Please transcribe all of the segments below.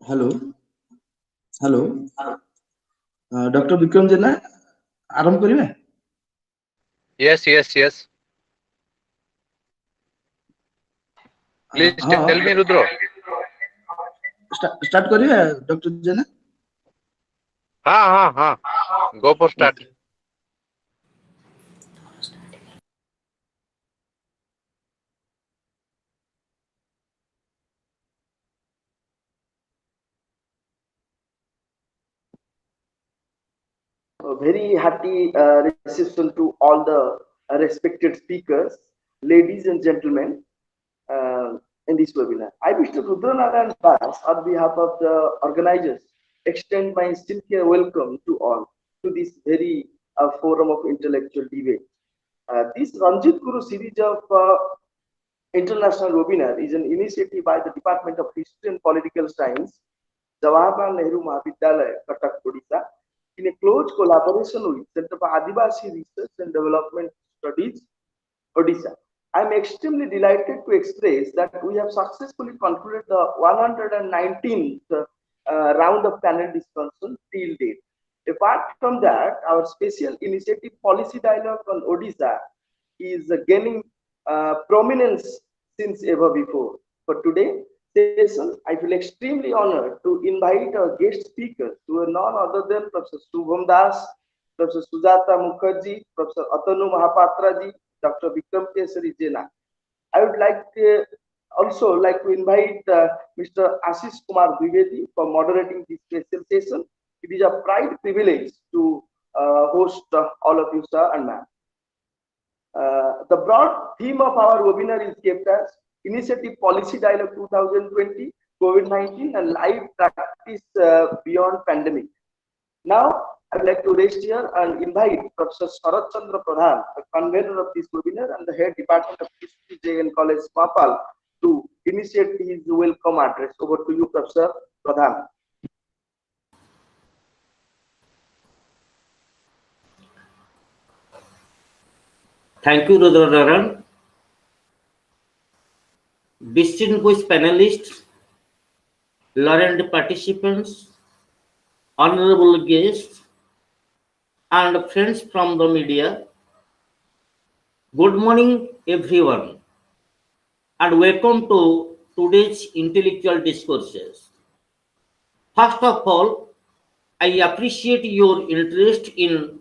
Hello, hello. Dr. Bikram Jena, आरंभ करिवे? Yes. Please tell me, Rudra. Start करिवे, Dr. Jena? हाँ. Go for start. Okay. A very hearty reception to all the respected speakers, ladies and gentlemen, in this webinar. I wish to Rudranarayan Das, on behalf of the organizers, extend my sincere welcome to all to this very forum of intellectual debate. This Ranjit Guru series of international webinar is an initiative by the Department of History and Political Science, Jawharlal Nehru Mahavidyalaya, Cuttack, Odisha, in a close collaboration with Center for Adivasi Research and Development Studies, Odisha. I am extremely delighted to express that we have successfully concluded the 119th round of panel discussion till date. Apart from that, our special initiative policy dialogue on Odisha is gaining prominence since ever before. For today session, I feel extremely honored to invite our guest speakers who are none other than Professor Subham Das, Professor Sujata Mukherjee, Professor Atanu Mohapatra, Dr. Bikram Keshori, Jena. I would also like to invite Mr. Ashish Kumar Dwivedi for moderating this special session. It is a pride privilege to host all of you, sir and ma'am. The broad theme of our webinar is kept as Initiative Policy Dialogue 2020, COVID-19 and Live Practice Beyond Pandemic. Now, I would like to raise here and invite Professor Sharat Chandra Pradhan, the convener of this webinar and the head department of History JN College, Mapal, to initiate his welcome address. Over to you, Professor Pradhan. Thank you, Rudra. Distinguished panelists, learned participants, honorable guests, and friends from the media, good morning, everyone, and welcome to today's intellectual discourses. First of all, I appreciate your interest in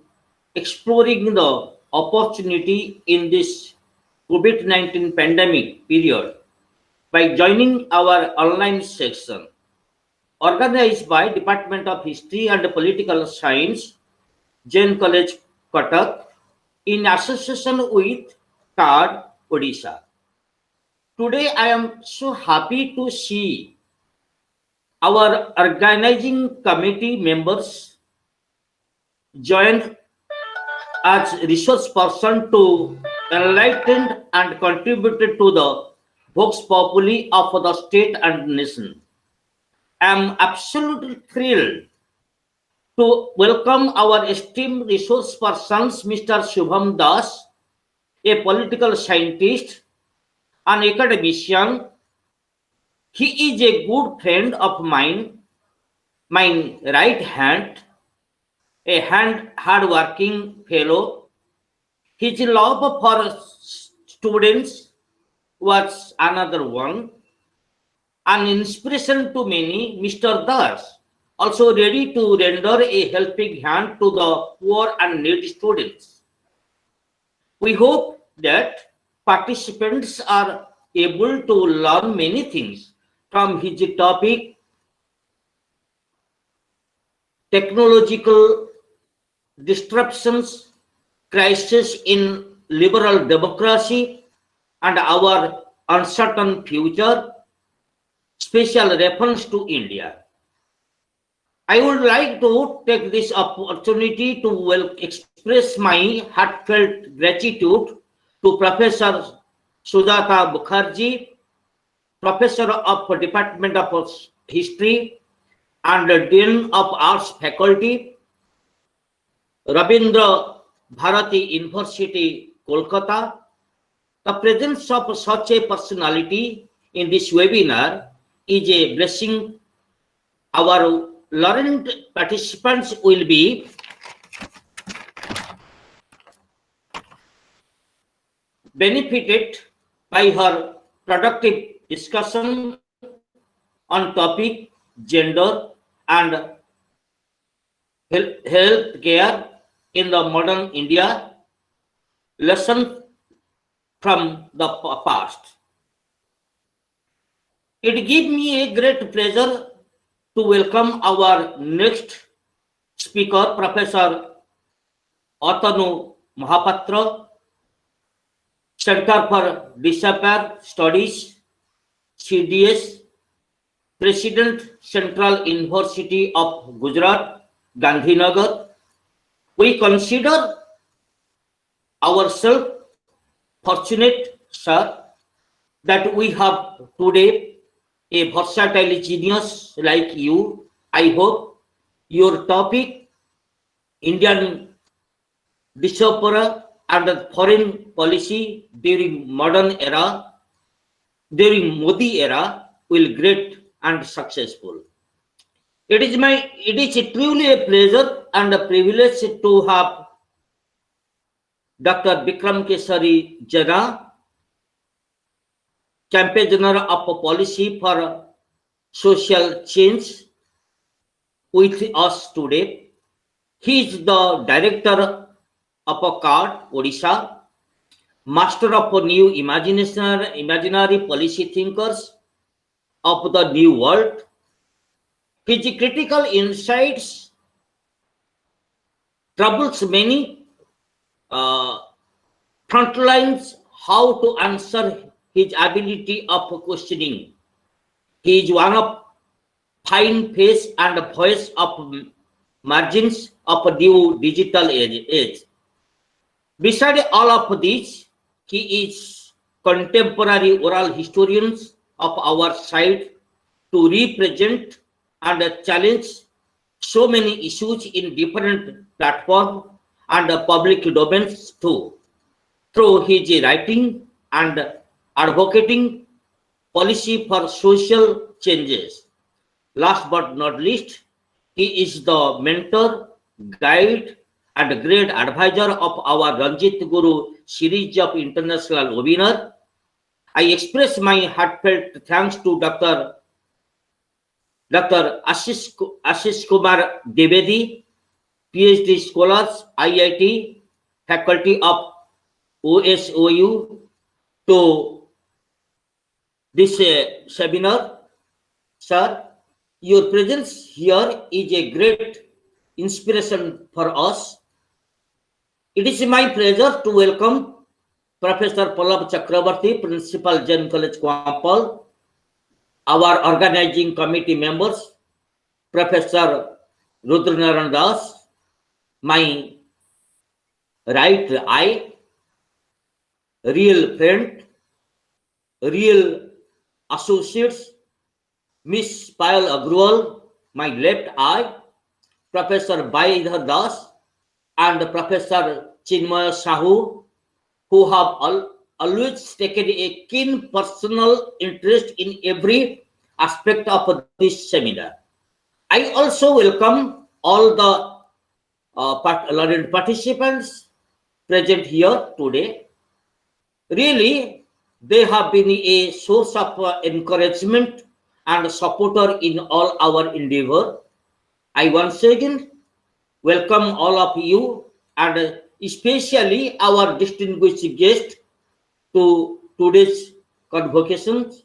exploring the opportunity in this COVID-19 pandemic period by joining our online section organized by Department of History and Political Science, Jena College, Cuttack, in association with CARD, Odisha. Today I am so happy to see our organizing committee members join as resource person to enlighten and contributed to the vox populi of the state and nation. I am absolutely thrilled to welcome our esteemed resource persons, Mr. Subham Das, a political scientist, an academician. He is a good friend of mine, my right hand, a hard-working fellow. His love for students was another one. An inspiration to many, Mr. Das, also ready to render a helping hand to the poor and needy students. We hope that participants are able to learn many things from his topic, technological disruptions, crisis in liberal democracy, and our uncertain future, special reference to India. I would like to take this opportunity to express my heartfelt gratitude to Professor Sujata Mukherjee, Professor of Department of History and Dean of Arts Faculty, Rabindra, Bharati University, Kolkata. The presence of such a personality in this webinar is a blessing Our learned participants will be benefited by her productive discussion on topic gender and health care in the modern India, lesson from the past. It gives me a great pleasure to welcome our next speaker, Professor Atanu Mohapatra, Center for Diaspora Studies, CDS, President, Central University of Gujarat, Gandhinagar. We consider ourselves fortunate, sir, that we have today a versatile genius like you. I hope your topic, Indian diaspora and foreign policy during modern era, during Modi era, will great and successful. It is truly a pleasure and a privilege to have Dr. Bikram Keshori Jena, campaigner of policy for social change, with us today. He is the director of a card, Odisha, master of new imaginary policy thinkers of the new world. His critical insights troubles many frontlines how to answer his ability of questioning. He is one of fine face and voice of margins of a new digital age. Beside all of these, he is contemporary oral historians of our side to represent and challenge so many issues in different platforms and public domains too, through his writing and advocating policy for social changes. Last but not least, he is the mentor, guide, and great advisor of our Ranjit Guru series of international webinars. I express my heartfelt thanks to Dr. Ashish Kumar Devedi, PhD scholars, IIT, faculty of OSOU, to this seminar. Sir, your presence here is a great inspiration for us. It is my pleasure to welcome Professor Pallav Chakrabarty, Principal Jain College, Kwampal, our organizing committee members, Professor Rudranaran Das, my right eye, real friend, real associates, Miss Payal Agrawal, my left eye, Professor Baidhar Das, and Professor Chinmaya Sahu, who have always taken a keen personal interest in every aspect of this seminar. I also welcome all the learned participants present here today. Really, they have been a source of encouragement and supporter in all our endeavor. I once again welcome all of you, and especially our distinguished guest to today's convocations.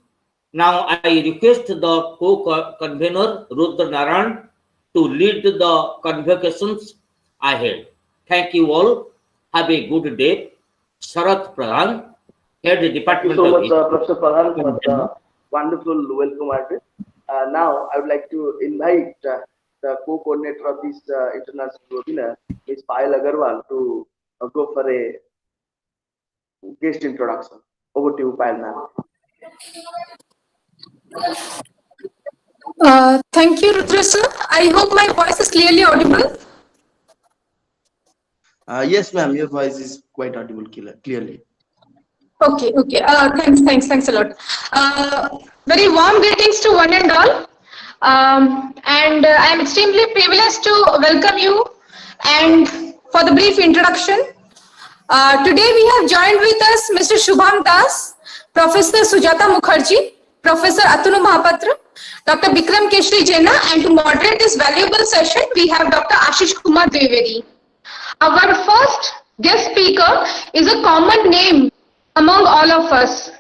Now I request the co-convener Rudranaran to lead the convocations ahead. Thank you all. Have a good day. Sharat Pradhan, Head Department Thank you so of much, Professor Pradhan, for the wonderful welcome address. Now I would like to invite the co-coordinator of this international webinar, Ms. Payal Agarwal, to go for a guest introduction. Over to you, Payal ma'am. Thank you, Rudra sir. I hope my voice is clearly audible. Yes, ma'am, your voice is quite audible clearly. Okay. Thanks a lot. Very warm greetings to one and all. and I am extremely privileged to welcome you and for the brief introduction. Today we have joined with us Mr. Subham Das, Professor Sujata Mukherjee, Professor Atanu Mohapatra, Dr. Bikram Keshori Jena, and to moderate this valuable session we have Dr. Ashish Kumar Dwivedi. Our first guest speaker is a common name among all of us.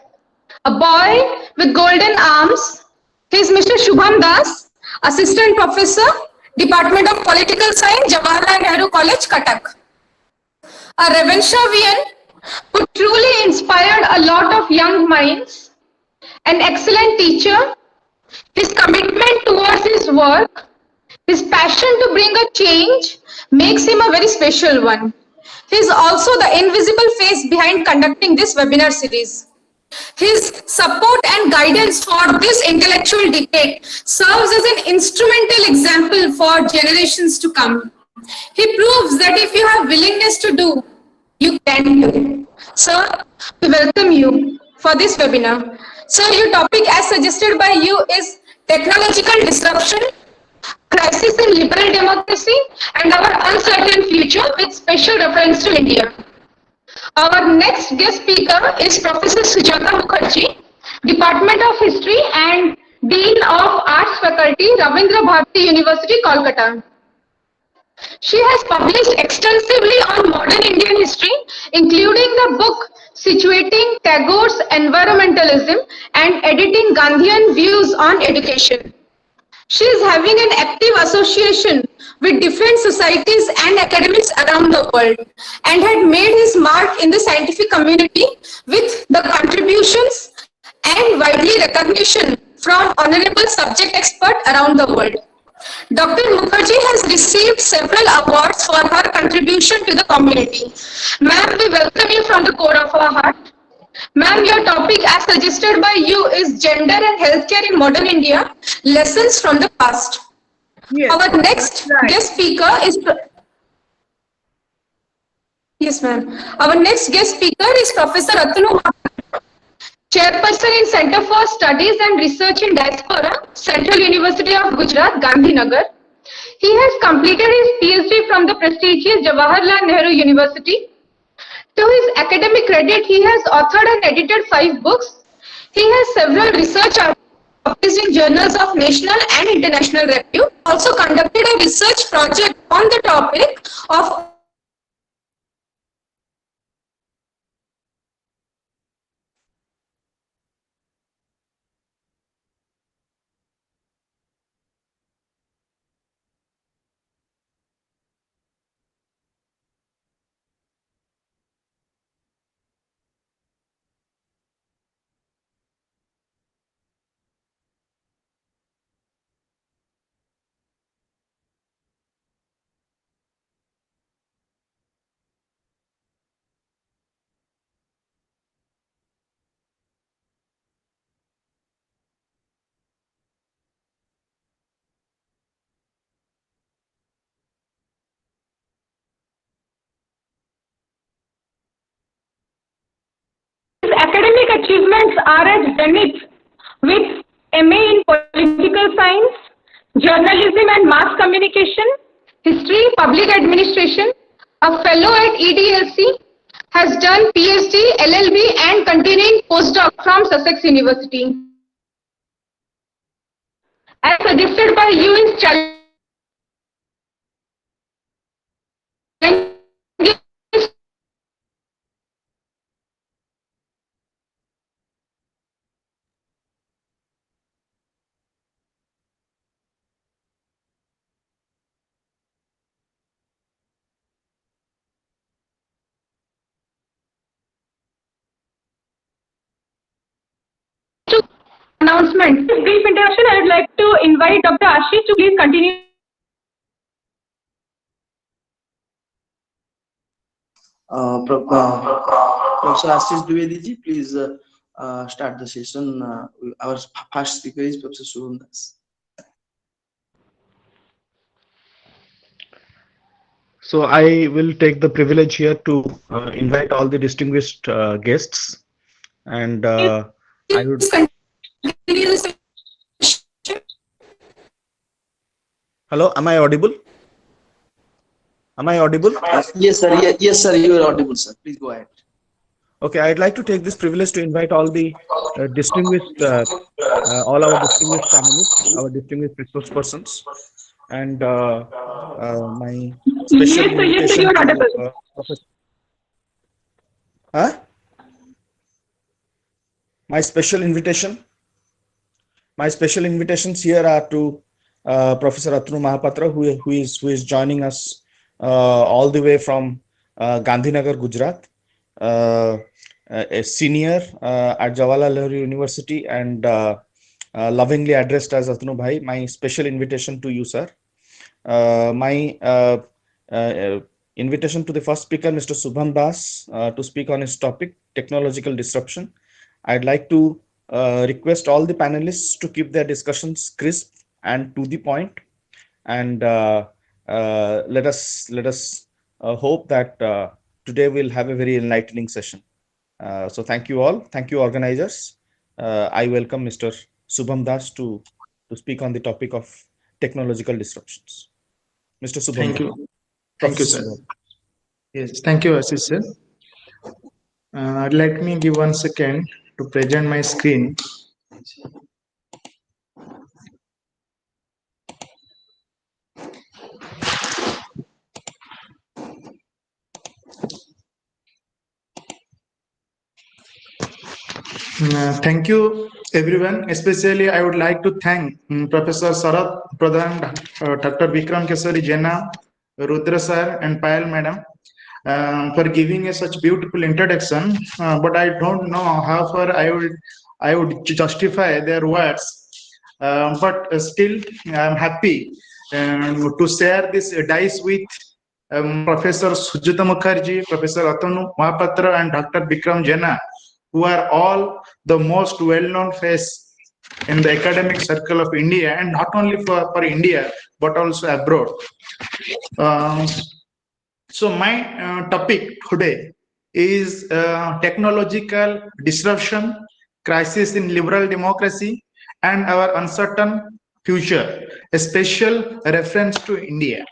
A boy with golden arms. He is Mr. Subham Das, Assistant Professor, Department of Political Science, Jawharlal Nehru College, Cuttack. A Revenchavian who truly inspired a lot of young minds, an excellent teacher. His commitment towards his work, his passion to bring a change makes him a very special one. He is also the invisible face behind conducting this webinar series. His support and guidance for this intellectual debate serves as an instrumental example for generations to come. He proves that if you have willingness to do, you can do. Sir, we welcome you for this webinar. Sir, your topic as suggested by you is technological disruption, crisis in liberal democracy, and our uncertain future with special reference to India. Our next guest speaker is Professor Sujata Mukherjee, Department of History and Dean of Arts Faculty, Rabindra Bharati University, Kolkata. She has published extensively on modern Indian history, including the book Situating Tagore's Environmentalism and Editing Gandhian Views on Education. She is having an active association with different societies and academics around the world and had made his mark in the scientific community with the contributions and widely recognition from honorable subject experts around the world. Dr. Mukherjee has received several awards for her contribution to the community. Ma'am, we welcome you from the core of our heart. Ma'am, your topic as suggested by you is Gender and Healthcare in Modern India, Lessons from the Past. Yes, our next guest speaker is... Yes, ma'am. Our next guest speaker is Professor Atanu, Chairperson in Center for Studies and Research in Diaspora, Central University of Gujarat, Gandhinagar. He has completed his PhD from the prestigious Jawharlal Nehru University. To his academic credit, he has authored and edited 5 books. He has several research articles published in journals of national and international repute. Also conducted a research project on the topic of his academic achievements are at Zenith with MA in Political Science, Journalism and Mass Communication, History, Public Administration, a Fellow at EDLC, has done PhD, LLB and continuing postdoc from Sussex University. As suggested by you is challenge announcement. This brief introduction, I would like to invite Dr. Ashish to please continue. Professor Ashish Dwivedi ji, please start the session. Our first speaker is Professor Subham Das. So I will take the privilege here to invite all the distinguished guests, and I would. Hello, am I audible? Am I audible? Yes, sir. Yes, sir. You are audible, sir. Please go ahead. Okay, I'd like to take this privilege to invite all the distinguished, all our distinguished panelists, our distinguished resource persons, and my special Yes, sir, invitation you are to audible. Professor. Huh? My special invitation. My special invitations here are to Professor Atanu Mohapatra, who is joining us all the way from Gandhinagar, Gujarat, a senior at Jawharlal Nehru University, and lovingly addressed as Atanu Bhai. My special invitation to you, sir. My invitation to the first speaker, Mr. Subham Das, to speak on his topic, technological disruption. I'd like to request all the panelists to keep their discussions crisp and to the point, and let us hope that today we'll have a very enlightening session. So thank you all. Thank you, organizers. I welcome Mr. Subham Das to speak on the topic of technological disruptions. Mr. Subham. Thank you. Thank you, sir. Yes, thank you, Ashish sir. Let me give 1 second to present my screen. Thank you, everyone. Especially, I would like to thank Professor Sarat Pradhan, Dr. Bikram Keshori, Jena, Rudra sir, and Payal madam for giving a such beautiful introduction. But I don't know how far I would justify their words. But still, I'm happy to share this dice with Professor Sujata Mukherjee, Professor Atanu Mohapatra, and Dr. Bikram Jena, who are all the most well-known face in the academic circle of India, and not only for India, but also abroad. So my topic today is technological disruption, crisis in liberal democracy, and our uncertain future, a special reference to India.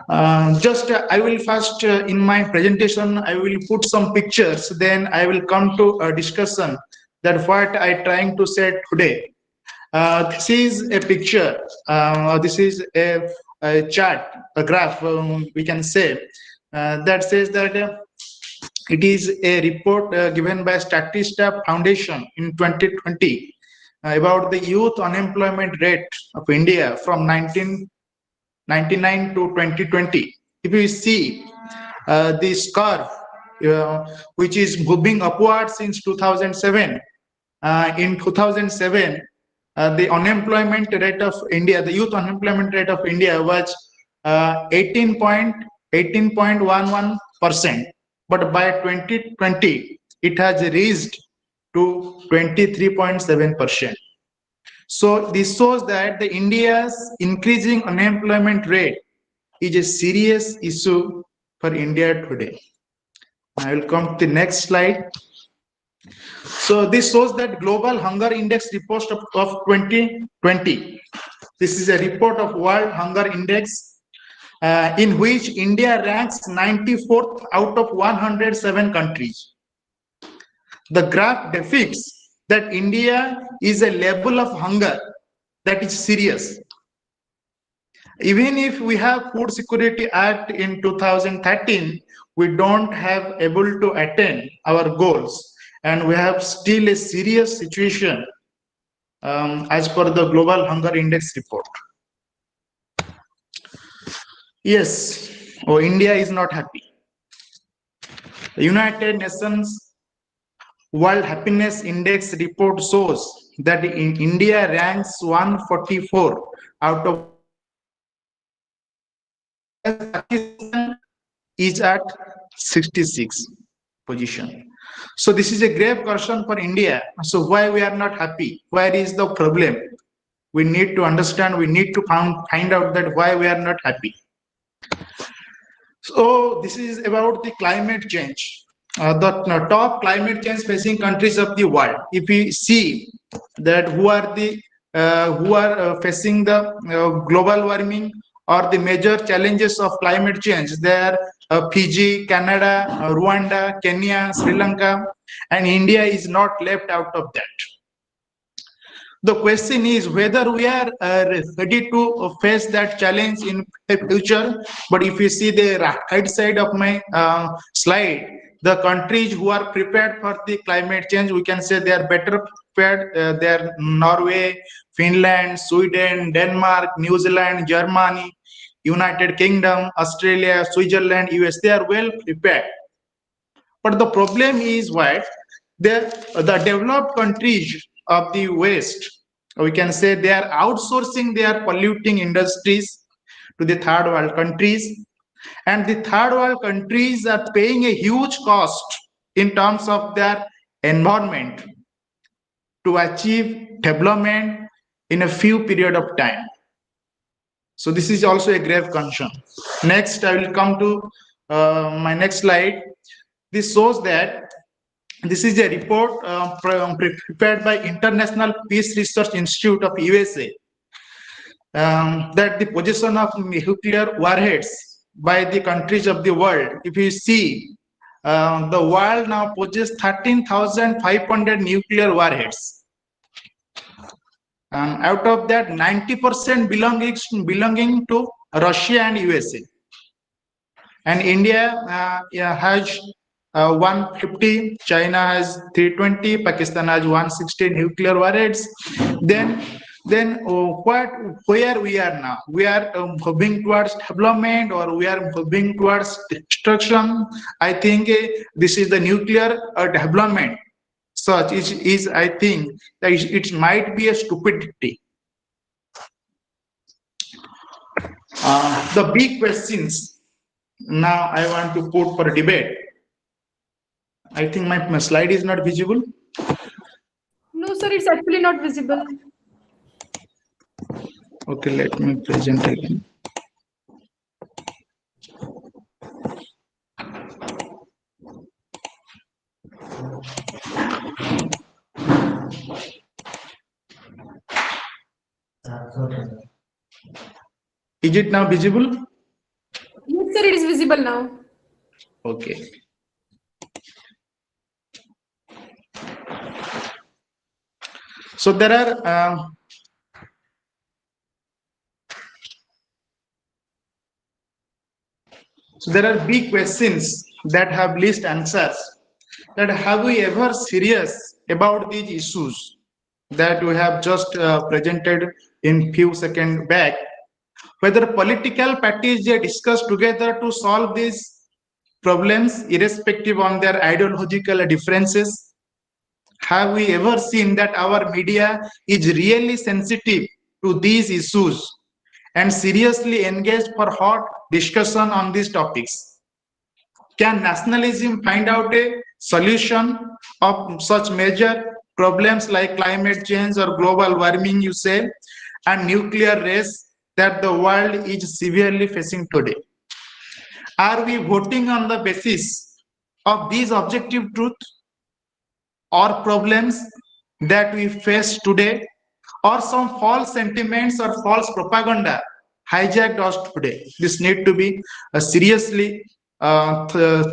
I will first, in my presentation, I will put some pictures, then I will come to a discussion that what I trying to say today. This is a picture, this is a chart, a graph, we can say, that says that it is a report given by Statista Foundation in 2020 about the youth unemployment rate of India from 1999 to 2020. If you see this curve, which is moving upward since 2007, in 2007, the unemployment rate of India, the youth unemployment rate of India was 18.11%. But by 2020, it has reached to 23.7%. So this shows that the India's increasing unemployment rate is a serious issue for India today. I will come to the next slide. So this shows that Global Hunger Index report of 2020. This is a report of World Hunger Index in which India ranks 94th out of 107 countries. The graph depicts that India is a level of hunger that is serious. Even if we have Food Security Act in 2013, we don't have able to attain our goals, and we have still a serious situation as per the Global Hunger Index report. Yes, India is not happy. The United Nations World Happiness Index report shows that in India ranks 144 out of is at 66 position. So this is a grave question for India. So why we are not happy? Where is the problem? We need to understand, we need to find out that why we are not happy. So this is about the climate change. The top climate change facing countries of the world. If we see that who are the who are facing the global warming or the major challenges of climate change. There are Fiji, Canada, Rwanda, Kenya, Sri Lanka, and India is not left out of that. The question is whether we are ready to face that challenge in the future. But if you see the right side of my slide, the countries who are prepared for the climate change, we can say they are better prepared. They are Norway, Finland, Sweden, Denmark, New Zealand, Germany, United Kingdom, Australia, Switzerland, US. They are well prepared. But the problem is what? The developed countries of the West, we can say they are outsourcing their polluting industries to the third world countries. And the third world countries are paying a huge cost in terms of their environment to achieve development in a few period of time. So this is also a grave concern. Next, I will come to my next slide. This shows that this is a report prepared by International Peace Research Institute of USA, that the possession of nuclear warheads by the countries of the world. If you see, the world now possesses 13,500 nuclear warheads. Out of that, 90% belonging to Russia and USA. And India has 150, China has 320, Pakistan has 160 nuclear warheads. Then where we are now? We are moving towards development, or we are moving towards destruction. I think this is the nuclear development. Such is I think that it might be a stupidity. The big questions now I want to put for debate. I think my slide is not visible. No, sir, it's actually not visible. Okay, let me present again. Is it now visible? Yes, sir, it is visible now. Okay. So there are big questions that have least answers. That have we ever serious about these issues that we have just presented in few seconds back? Whether political parties discuss together to solve these problems irrespective on their ideological differences. Have we ever seen that our media is really sensitive to these issues and seriously engaged for hot discussion on these topics? Can nationalism find out a solution of such major problems like climate change or global warming, you say, and nuclear race that the world is severely facing today? Are we voting on the basis of these objective truths or problems that we face today, or some false sentiments or false propaganda hijacked us today? This need to be seriously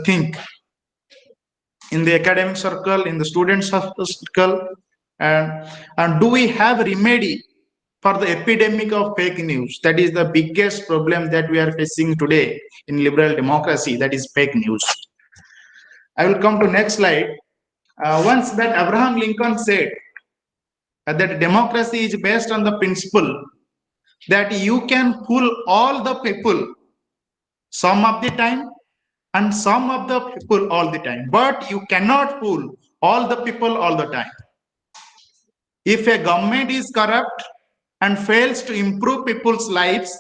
think in the academic circle, in the student circle, and do we have remedy for the epidemic of fake news? That is the biggest problem that we are facing today in liberal democracy, that is fake news. I will come to next slide. Once that Abraham Lincoln said that democracy is based on the principle that you can fool all the people some of the time and some of the people all the time, but you cannot fool all the people all the time. If a government is corrupt and fails to improve people's lives,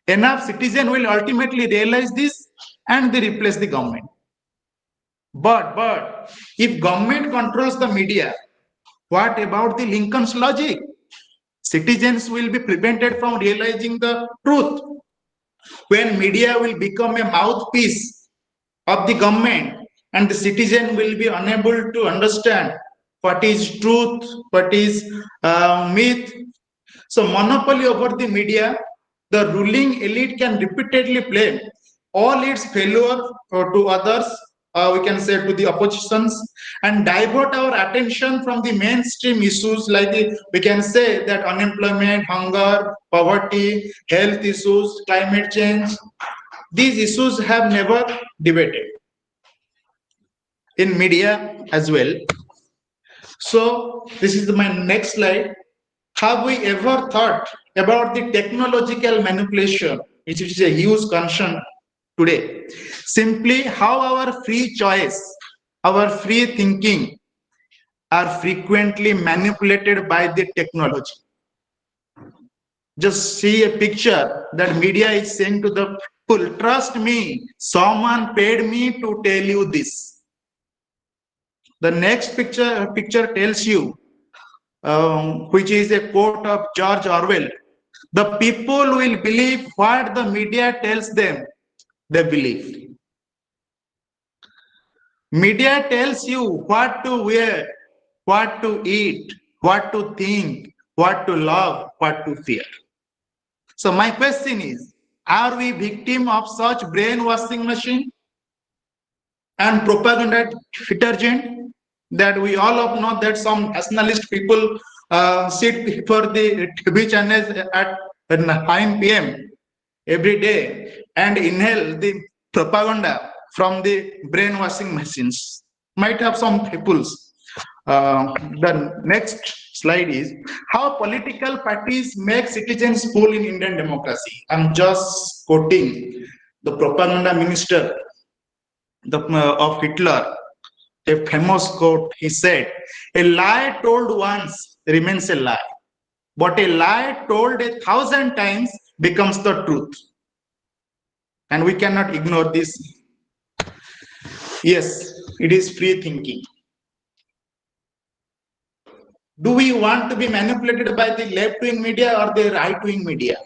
enough citizens will ultimately realize this and they replace the government. But if government controls the media, what about the Lincoln's logic? Citizens will be prevented from realizing the truth. When media will become a mouthpiece of the government and the citizen will be unable to understand what is truth, what is myth. So monopoly over the media, the ruling elite can repeatedly blame all its failure to others, we can say to the oppositions, and divert our attention from the mainstream issues like we can say that unemployment, hunger, poverty, health issues, climate change. These issues have never debated in media as well. So this is my next slide. Have we ever thought about the technological manipulation, which is a huge concern today? Simply how our free choice, our free thinking are frequently manipulated by the technology. Just see a picture that media is saying to the people, trust me, someone paid me to tell you this. The next picture tells you, which is a quote of George Orwell, the people will believe what the media tells them they believe. Media tells you what to wear, what to eat, what to think, what to love, what to fear. So my question is, are we victim of such brainwashing machine and propaganda detergent that we all of know that some nationalist people sit before the TV channels at 9 p.m. every day and inhale the propaganda from the brainwashing machines? Might have some peoples. The next slide is how political parties make citizens fool in Indian democracy. I'm just quoting the propaganda minister of Hitler, a famous quote. He said, "A lie told once remains a lie, but a lie told 1,000 times becomes the truth." And we cannot ignore this. Yes, it is free thinking. Do we want to be manipulated by the left-wing media or the right-wing media?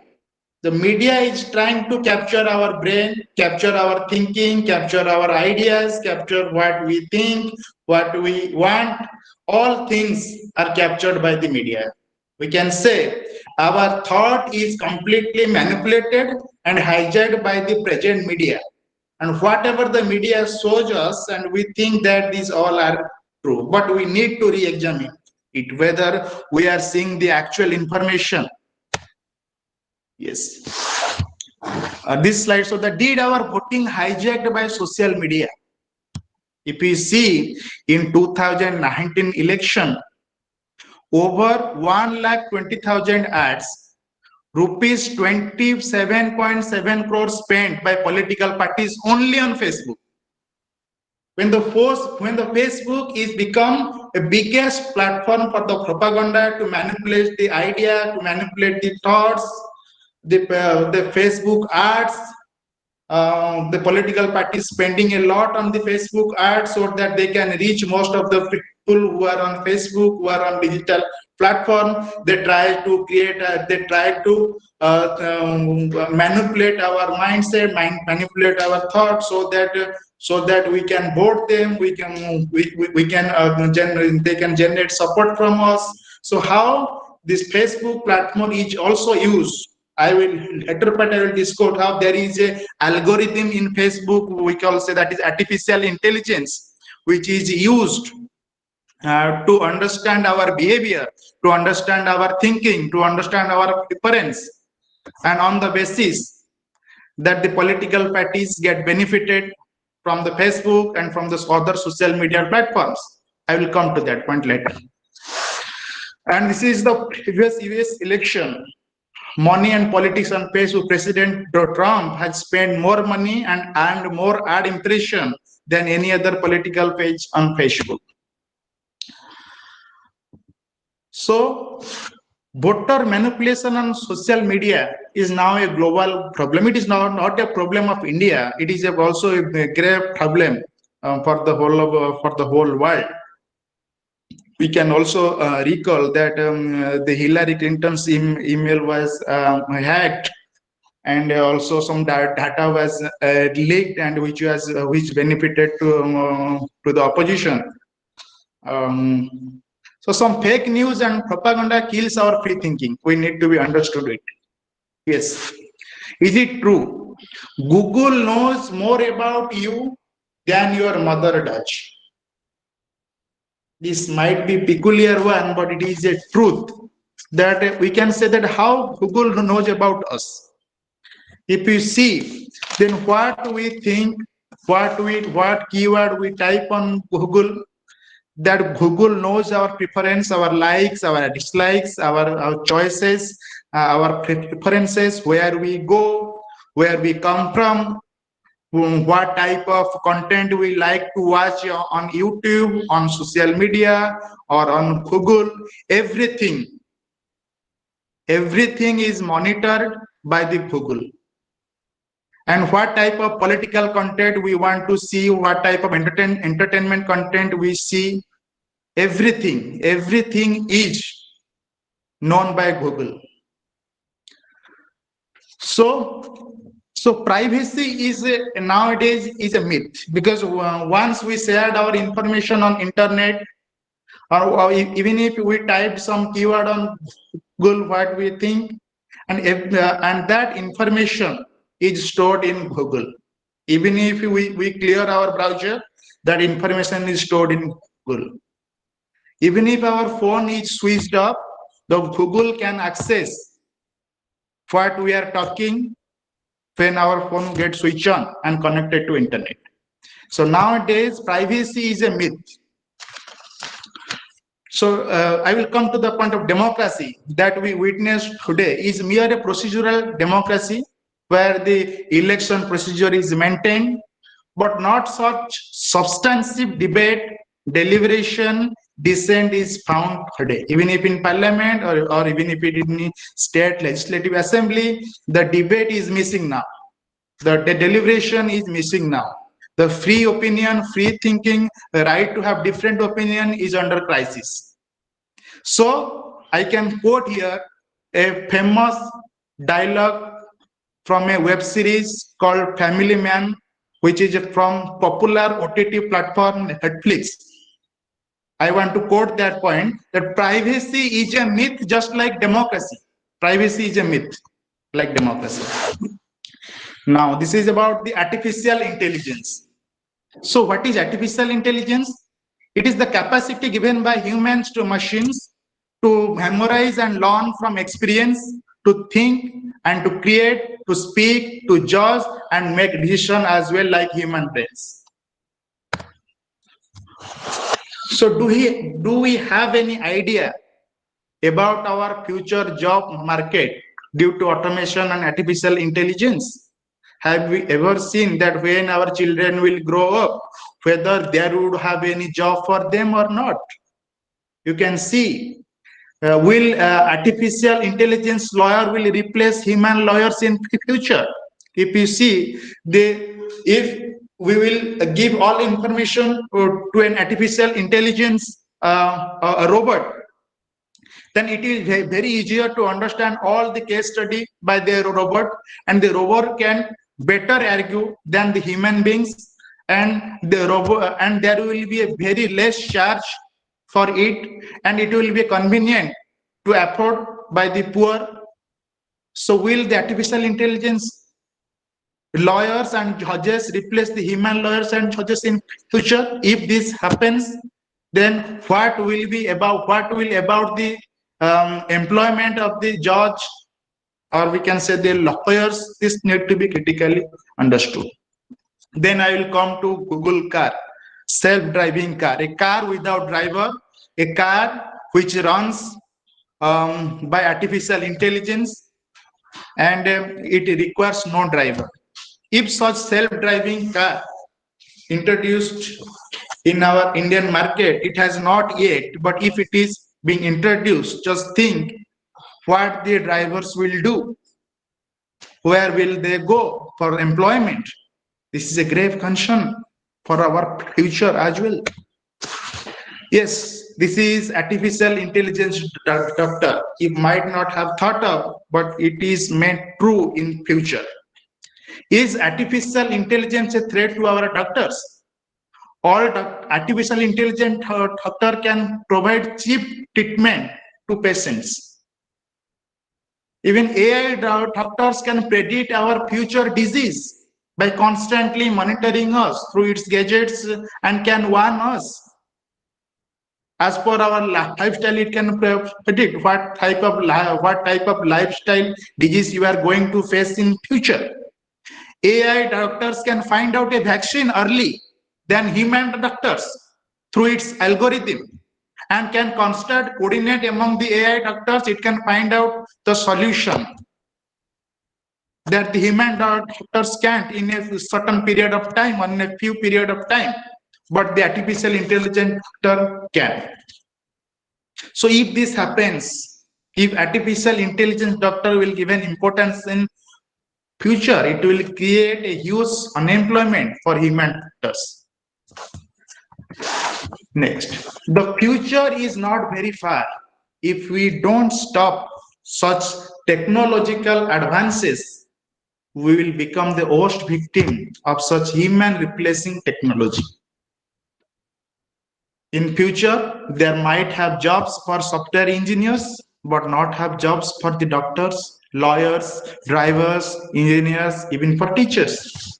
The media is trying to capture our brain, capture our thinking, capture our ideas, capture what we think, what we want. All things are captured by the media. We can say our thought is completely manipulated and hijacked by the present media. And whatever the media shows us, and we think that these all are true, but we need to re-examine it, whether we are seeing the actual information. Yes. This slide, so did our voting hijacked by social media? If we see in 2019 election, over 1,20,000 ads, rupees 27.7 crores spent by political parties only on Facebook. When the Facebook is become a biggest platform for the propaganda to manipulate the idea, to manipulate the thoughts, the Facebook ads, the political parties spending a lot on the Facebook ads so that they can reach most of the people who are on Facebook, who are on digital platform. They try to create, manipulate our mindset, manipulate our thoughts so that we can vote them, they can generate support from us. So how this Facebook platform is also used, I will discuss how there is a algorithm in Facebook, we can say that is artificial intelligence, which is used to understand our behavior, to understand our thinking, to understand our preference, and on the basis that the political parties get benefited from the Facebook and from the other social media platforms. I will come to that point later. And this is the previous US election. Money and politics on Facebook. President Trump has spent more money and earned more ad impression than any other political page on Facebook. So voter manipulation on social media is now a global problem. It is not a problem of India. It is also a grave problem for the whole world. We can also recall that the Hillary Clinton's email was hacked, and also some data was leaked, and which benefited to the opposition. So some fake news and propaganda kills our free thinking. We need to be understood it. Yes. Is it true? Google knows more about you than your mother does. This might be peculiar one, but it is a truth that we can say that how Google knows about us. If you see, then what we think, what keyword we type on Google, that Google knows our preference, our likes, our dislikes, our choices, our preferences, where we go, where we come from, what type of content we like to watch on YouTube, on social media, or on Google. Everything is monitored by the Google. And what type of political content we want to see, what type of entertainment content we see, everything is known by Google. So privacy is nowadays is a myth, because once we shared our information on internet, or even if we type some keyword on Google, what we think, and that information is stored in Google. Even if we clear our browser, that information is stored in Google. Even if our phone is switched off, the Google can access what we are talking when our phone gets switched on and connected to internet. So nowadays, privacy is a myth. So I will come to the point of democracy that we witnessed today is mere a procedural democracy where the election procedure is maintained, but not such substantive debate, deliberation, dissent is found today. Even if in parliament or even if it in state legislative assembly, the debate is missing now. The deliberation is missing now. The free opinion, free thinking, the right to have different opinion is under crisis. So I can quote here a famous dialogue from a web series called Family Man, which is from popular OTT platform Netflix. I want to quote that point, that privacy is a myth just like democracy. Privacy is a myth like democracy. Now, this is about the artificial intelligence. So what is artificial intelligence? It is the capacity given by humans to machines to memorize and learn from experience, to think and to create, to speak, to judge and make decisions as well like human brains. So do we have any idea about our future job market due to automation and artificial intelligence? Have we ever seen that when our children will grow up, whether there would have any job for them or not? You can see, will artificial intelligence lawyer will replace human lawyers in future? If you see, if we will give all information to an artificial intelligence a robot, then it is very easier to understand all the case study by the robot, and the robot can better argue than the human beings, and the robot, and there will be a very less charge for it, and it will be convenient to afford by the poor. So will the artificial intelligence lawyers and judges replace the human lawyers and judges in future? If this happens, then what will about the employment of the judge, or we can say the lawyers? This need to be critically understood. Then I will come to Google car, self-driving car, a car without driver, a car which runs by artificial intelligence, and it requires no driver. If such self-driving car introduced in our Indian market, it has not yet, but if it is being introduced, just think what the drivers will do. Where will they go for employment? This is a grave concern for our future as well. Yes, this is artificial intelligence, doctor. You might not have thought of, but it is made true in future. Is artificial intelligence a threat to our doctors? all artificial intelligent doctor can provide cheap treatment to patients. Even AI doctors can predict our future disease by constantly monitoring us through its gadgets and can warn us. As per our lifestyle, it can predict what type of lifestyle disease you are going to face in future. AI doctors can find out a vaccine early than human doctors through its algorithm, and can constant coordinate among the AI doctors. It can find out the solution that the human doctors can't in a certain period of time, or in a few period of time, but the artificial intelligence doctor can. So if this happens, if artificial intelligence doctor will give an importance in future, it will create a huge unemployment for human doctors. Next, the future is not very far if we don't stop such technological advances. We will become the worst victim of such human replacing technology. In future, there might have jobs for software engineers, but not have jobs for the doctors, lawyers, drivers, engineers, even for teachers.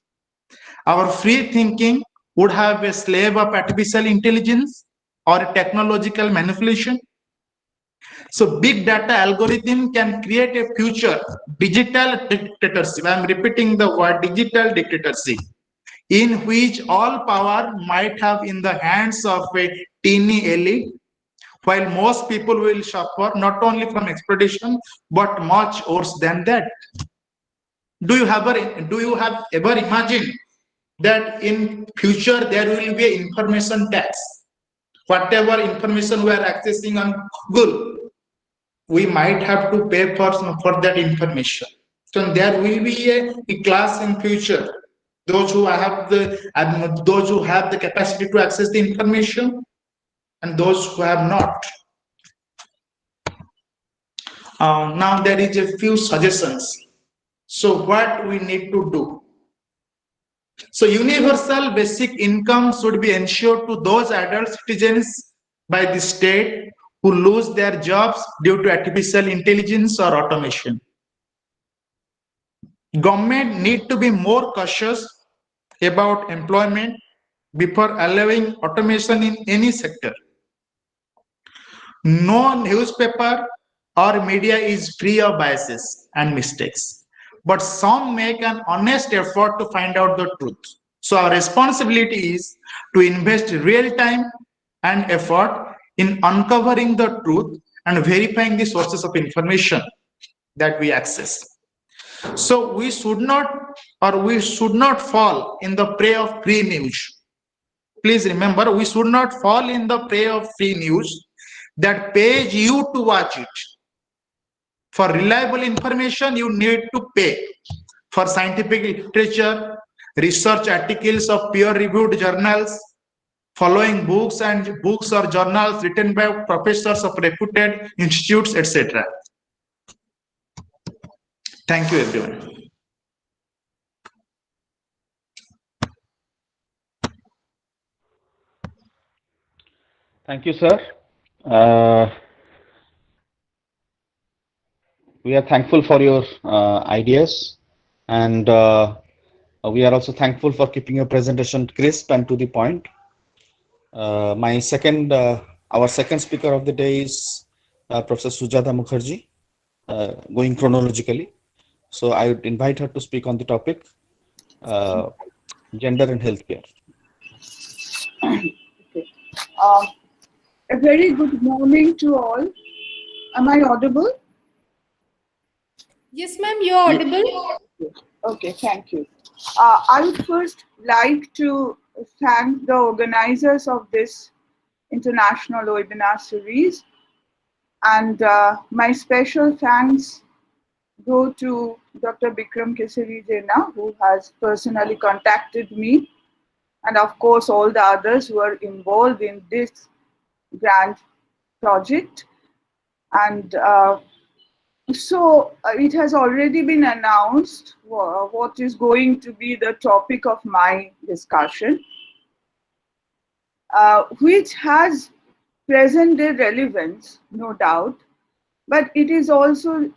Our free thinking would have a slave of artificial intelligence or technological manipulation. So big data algorithm can create a future digital dictatorship. I'm repeating the word digital dictatorship, in which all power might have in the hands of a teeny elite, while most people will suffer not only from exploitation but much worse than that. Do you have ever imagined that in future there will be an information tax? Whatever information we are accessing on Google, we might have to pay for that information. So there will be a class in future. Those who have the capacity to access the information, and those who have not. Now there is a few suggestions. So what we need to do? So universal basic income should be ensured to those adult citizens by the state who lose their jobs due to artificial intelligence or automation. Government need to be more cautious about employment before allowing automation in any sector. No newspaper or media is free of biases and mistakes, but some make an honest effort to find out the truth. So our responsibility is to invest real time and effort in uncovering the truth and verifying the sources of information that we access. So we should not fall in the prey of free news. Please remember, we should not fall in the prey of free news that pays you to watch it. For reliable information, you need to pay. For scientific literature, research articles of peer-reviewed journals, following books or journals written by professors of reputed institutes, etc. Thank you, everyone. Thank you, sir. We are thankful for your ideas, and we are also thankful for keeping your presentation crisp and to the point. Our second speaker of the day is Professor Sujata Mukherjee, going chronologically. So I would invite her to speak on the topic, gender and healthcare. Okay. A very good morning to all. Am I audible? Yes, ma'am, you're audible. Okay, thank you. I would first like to thank the organizers of this international webinar series, and my special thanks go to Dr. Bikram Keshori Jena, who has personally contacted me, and of course all the others who are involved in this grand project. And so it has already been announced what is going to be the topic of my discussion. which has present day relevance, no doubt, but it is also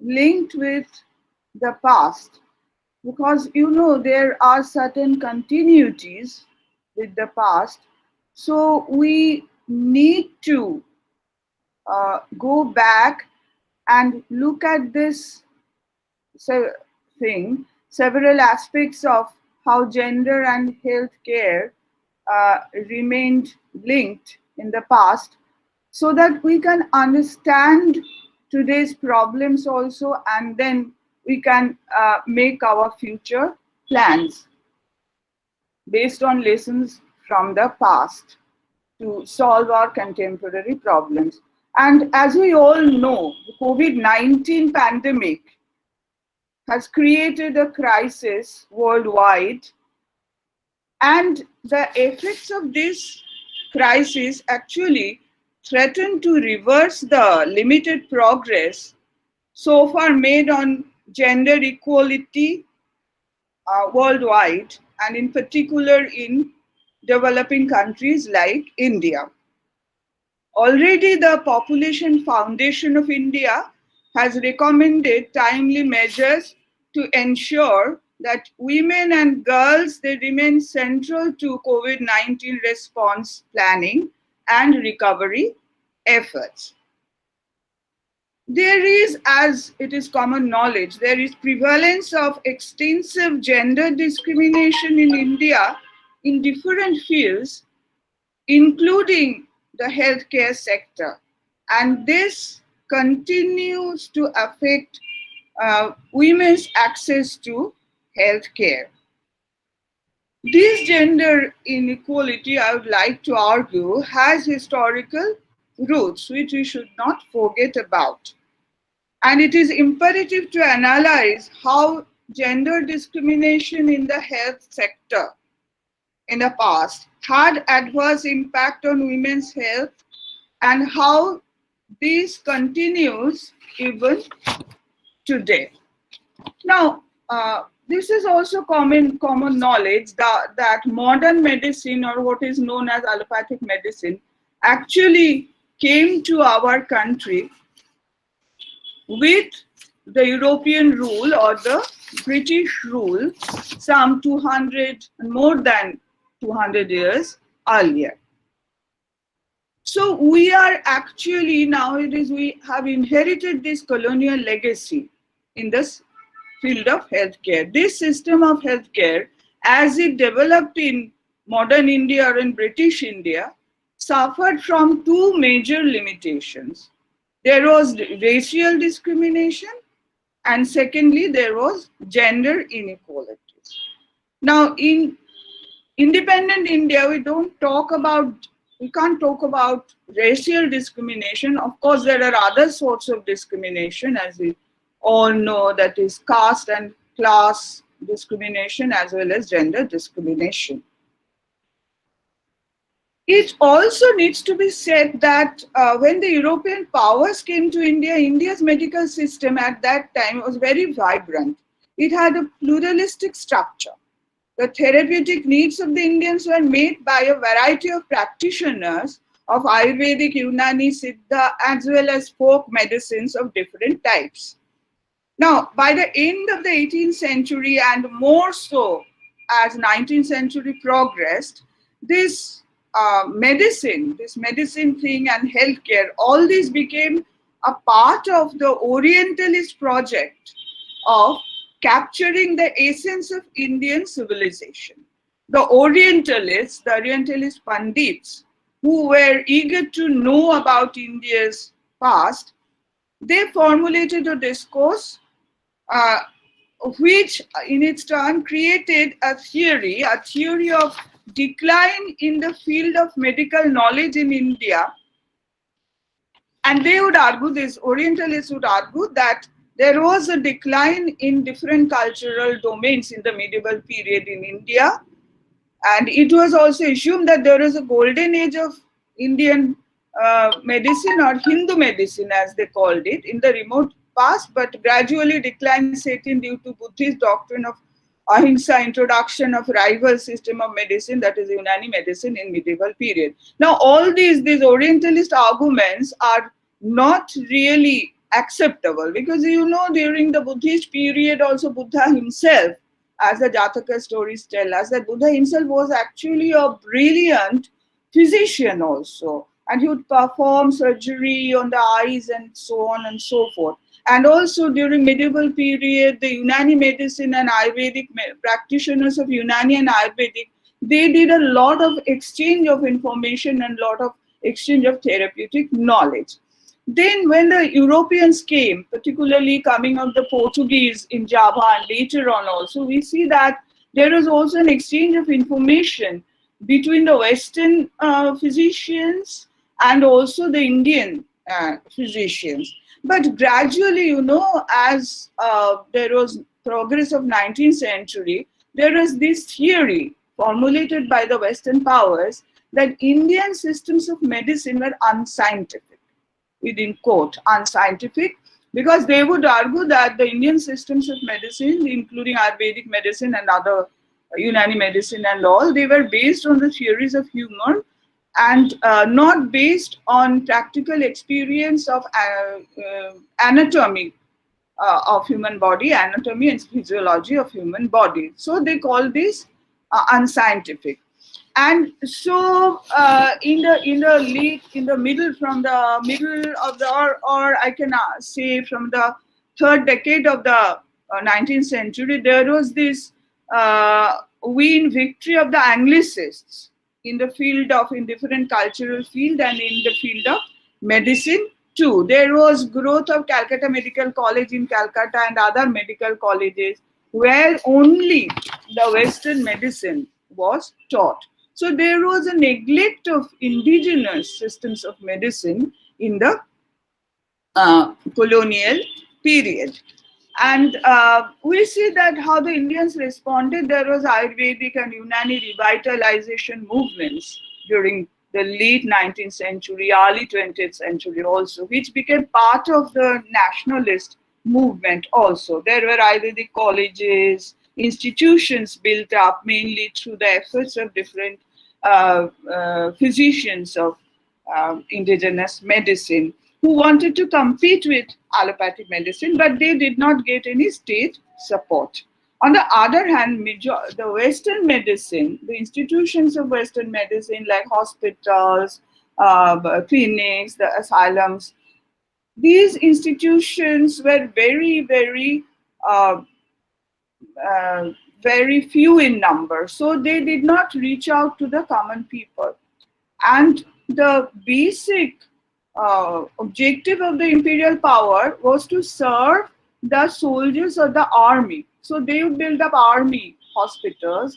linked with the past, because there are certain continuities with the past. So we need to go back and look at this thing, several aspects of how gender and healthcare remained linked in the past, so that we can understand today's problems also, and then we can make our future plans based on lessons from the past to solve our contemporary problems. And as we all know, the COVID-19 pandemic has created a crisis worldwide, and the effects of this crisis actually threaten to reverse the limited progress so far made on gender equality worldwide, and in particular in developing countries like India. Already the Population Foundation of India has recommended timely measures to ensure that women and girls, they remain central to COVID-19 response planning and recovery efforts. There is, as it is common knowledge, there is prevalence of extensive gender discrimination in India in different fields, including the healthcare sector. And this continues to affect women's access to healthcare. This gender inequality, I would like to argue, has historical roots which we should not forget about. And it is imperative to analyze how gender discrimination in the health sector in the past had adverse impact on women's health, and how this continues even today. Now, this is also common knowledge that modern medicine, or what is known as allopathic medicine, actually came to our country with the European rule or the British rule some 200, more than 200 years earlier. So we are actually, nowadays we have inherited this colonial legacy in this field of healthcare. This system of healthcare, as it developed in modern India or in British India, suffered from two major limitations. There was racial discrimination, and secondly, there was gender inequalities. Now, in independent India, we can't talk about racial discrimination. Of course, there are other sorts of discrimination, as we all know, that is caste and class discrimination, as well as gender discrimination. It also needs to be said that when the European powers came to India, India's medical system at that time was very vibrant. It had a pluralistic structure. The therapeutic needs of the Indians were met by a variety of practitioners of Ayurvedic, Unani, Siddha, as well as folk medicines of different types. Now, by the end of the 18th century, and more so as 19th century progressed, this medicine thing and healthcare, all this became a part of the Orientalist project of capturing the essence of Indian civilization. The Orientalist Pandits, who were eager to know about India's past, they formulated a discourse which in its turn created a theory of decline in the field of medical knowledge in India. And they would argue, these Orientalists would argue, that there was a decline in different cultural domains in the medieval period in India. And it was also assumed that there was a golden age of Indian medicine, or Hindu medicine as they called it, in the remote past, but gradually decline set in due to Buddhist doctrine of ahimsa introduction of rival system of medicine, that is Unani medicine in medieval period. Now all these Orientalist arguments are not really acceptable, because during the Buddhist period also Buddha himself, as the Jataka stories tell us, that Buddha himself was actually a brilliant physician also, and he would perform surgery on the eyes and so on and so forth. And also during medieval period, the Unani medicine and Ayurvedic practitioners of Unani and Ayurvedic, they did a lot of exchange of information and lot of exchange of therapeutic knowledge. Then when the Europeans came, particularly coming of the Portuguese in Java and later on also, we see that there was also an exchange of information between the Western physicians and also the Indian physicians. But gradually, as there was progress of 19th century, there was this theory formulated by the Western powers that Indian systems of medicine were unscientific, within quote, unscientific, because they would argue that the Indian systems of medicine, including Ayurvedic medicine and other Unani medicine and all, they were based on the theories of humor and not based on practical experience of anatomy of human body, anatomy and physiology of human body. So they call this unscientific. And so in the middle, from the middle of the, or I can say from the third decade of the 19th century, there was this win victory of the Anglicists in the field of, in different cultural field and in the field of medicine too. There was growth of Calcutta Medical College in Calcutta and other medical colleges where only the Western medicine was taught. So there was a neglect of indigenous systems of medicine in the colonial period. And we see that how the Indians responded. There was Ayurvedic and Unani revitalization movements during the late 19th century, early 20th century also, which became part of the nationalist movement also. There were Ayurvedic colleges, institutions built up mainly through the efforts of different physicians of indigenous medicine who wanted to compete with allopathic medicine, but they did not get any state support. On the other hand, the Western medicine, the institutions of Western medicine like hospitals, clinics, the asylums, these institutions were very, very, very few in number. So they did not reach out to the common people. And the basic objective of the imperial power was to serve the soldiers of the army. So they would build up army hospitals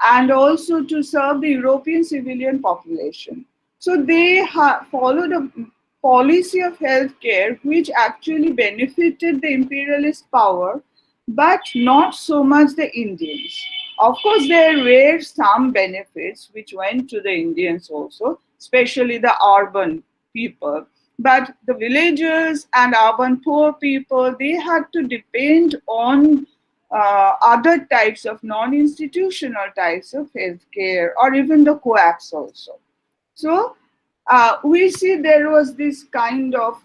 and also to serve the European civilian population. So they followed a policy of healthcare which actually benefited the imperialist power, but not so much the Indians. Of course, there were some benefits which went to the Indians also, especially the urban people. But the villagers and urban poor people, they had to depend on other types of non-institutional types of healthcare, or even the coaps also. So we see there was this kind of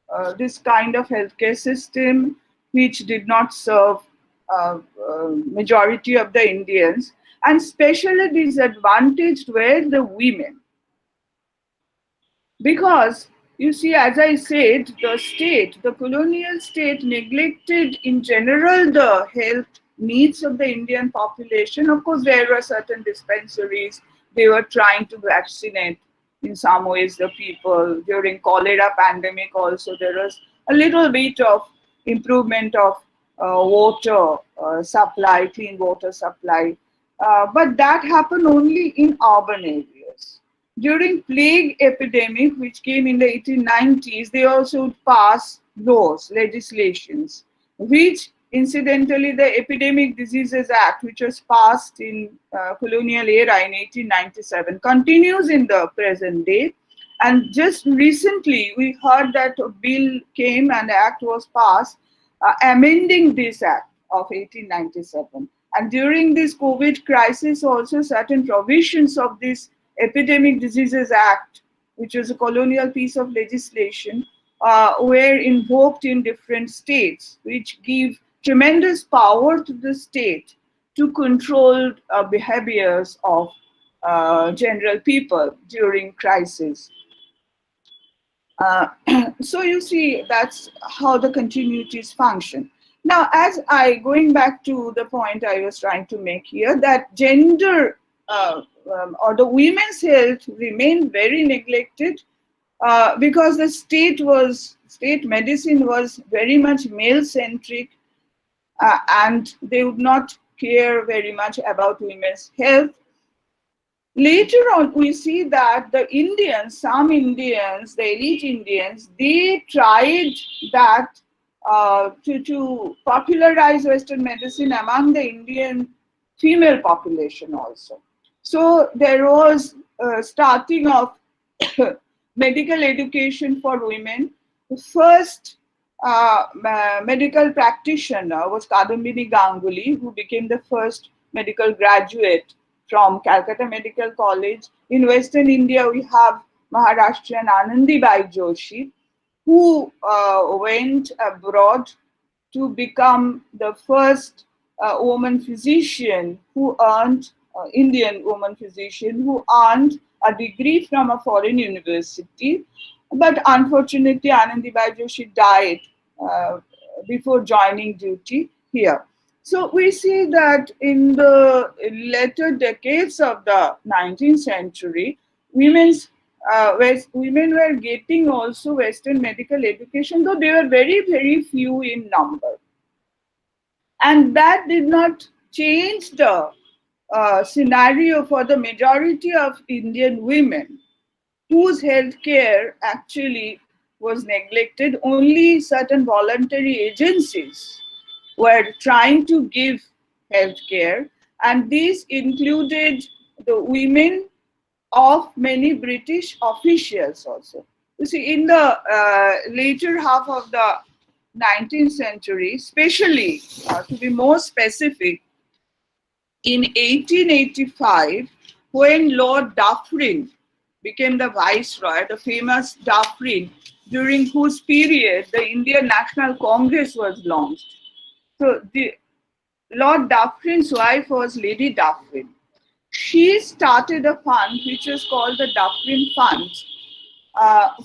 healthcare system which did not serve majority of the Indians, and especially disadvantaged were the women. Because, you see, as I said, the colonial state neglected in general the health needs of the Indian population. Of course, there were certain dispensaries. They were trying to vaccinate in some ways the people. During cholera pandemic also, there was a little bit of improvement of water supply, clean water supply. But that happened only in urban areas. During plague epidemic, which came in the 1890s, they also would pass laws, legislations, which incidentally the Epidemic Diseases Act, which was passed in colonial era in 1897, continues in the present day. And just recently, we heard that a bill came and the act was passed, amending this act. of 1897. And during this COVID crisis also, certain provisions of this Epidemic Diseases Act, which was a colonial piece of legislation, were invoked in different states, which give tremendous power to the state to control behaviors of general people during crisis. So you see, that's how the continuities function. Now, going back to the point I was trying to make here, that gender or the women's health remained very neglected because the state medicine was very much male-centric, and they would not care very much about women's health. Later on, we see that the elite Indians, they tried that to popularize Western medicine among the Indian female population also. So there was starting of medical education for women. The first medical practitioner was Kadambini Ganguly, who became the first medical graduate from Calcutta Medical College. In Western India, we have Maharashtrian Anandibai Joshi, who went abroad to become the first woman physician who earned, Indian woman physician who earned a degree from a foreign university. But unfortunately, Anandibai Joshi died before joining duty here. So we see that in the later decades of the 19th century, women were getting also Western medical education, though they were very, very few in number. And that did not change the scenario for the majority of Indian women, whose healthcare actually was neglected. Only certain voluntary agencies were trying to give healthcare, and these included the women of many British officials also. You see, in the later half of the 19th century, especially to be more specific, in 1885, when Lord Dufferin became the viceroy, the famous Dufferin, during whose period the Indian National Congress was launched. So the Lord Dufferin's wife was Lady Dufferin. She started a fund which was called the Dufferin Fund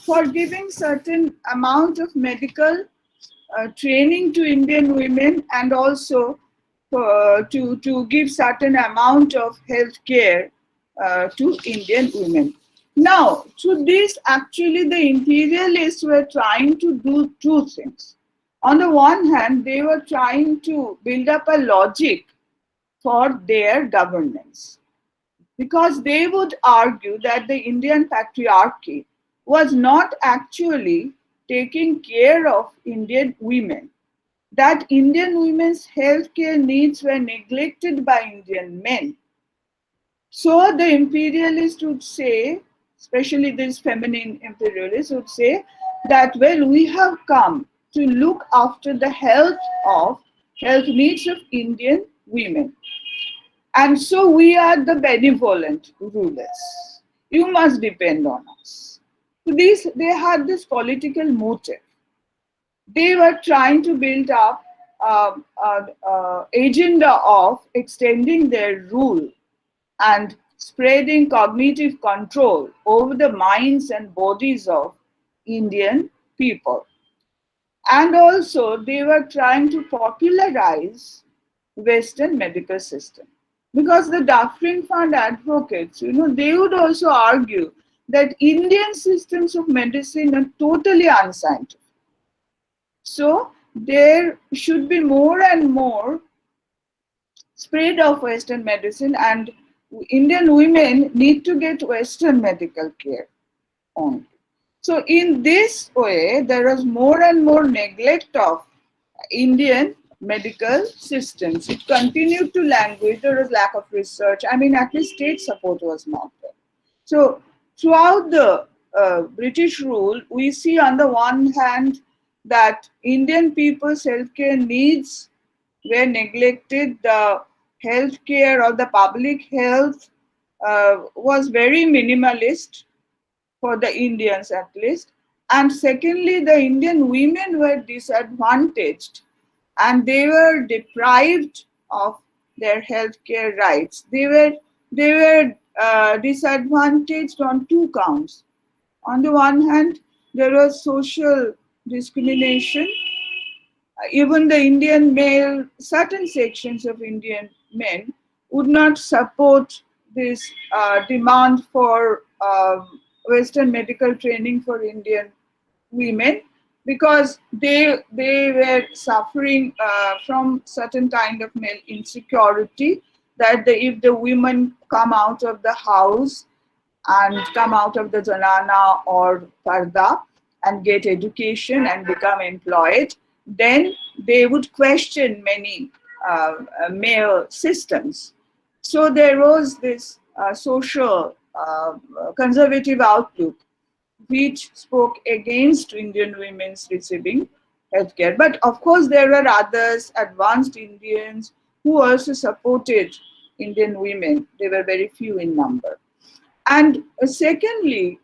for giving certain amount of medical training to Indian women, and also to give certain amount of health care to Indian women. Now, to this, actually, the imperialists were trying to do two things. On the one hand, they were trying to build up a logic for their governance, because they would argue that the Indian patriarchy was not actually taking care of Indian women, that Indian women's healthcare needs were neglected by Indian men. So the imperialists would say, especially these feminine imperialists would say that, well, we have come to look after the health needs of Indian women. And so we are the benevolent rulers. You must depend on us. So they had this political motive. They were trying to build up agenda of extending their rule and spreading cognitive control over the minds and bodies of Indian people. And also they were trying to popularize Western medical system. Because the Doctrine Fund advocates, they would also argue that Indian systems of medicine are totally unscientific. So there should be more and more spread of Western medicine, and Indian women need to get Western medical care only. So in this way, there was more and more neglect of Indian medical systems. It continued to languish. There was lack of research. I mean, at least state support was not there. So throughout the British rule, we see on the one hand that Indian people's healthcare needs were neglected. The healthcare or the public health was very minimalist for the Indians at least. And secondly, the Indian women were disadvantaged and they were deprived of their healthcare rights. They were disadvantaged on two counts. On the one hand, there was social discrimination. Even the Indian male, certain sections of Indian men would not support this demand for Western medical training for Indian women because they were suffering from certain kind of male insecurity that if the women come out of the house and come out of the zanana or parda and get education and become employed, then they would question many male systems. So there was this social conservative outlook which spoke against Indian women's receiving healthcare. But of course, there were others, advanced Indians, who also supported Indian women. They were very few in number. And secondly,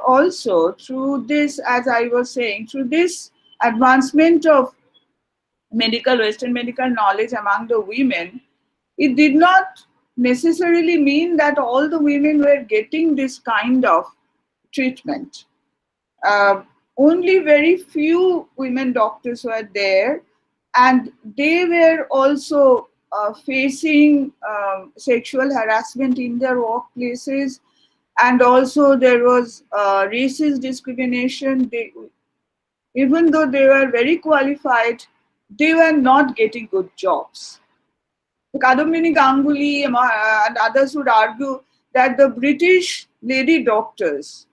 also through this, as I was saying, through this advancement of Western medical knowledge among the women, it did not necessarily mean that all the women were getting this kind of treatment. Only very few women doctors were there, and they were also facing sexual harassment in their workplaces, and also there was racist discrimination. Even though they were very qualified, they were not getting good jobs. Kadambini Ganguly and others would argue that the British lady doctors,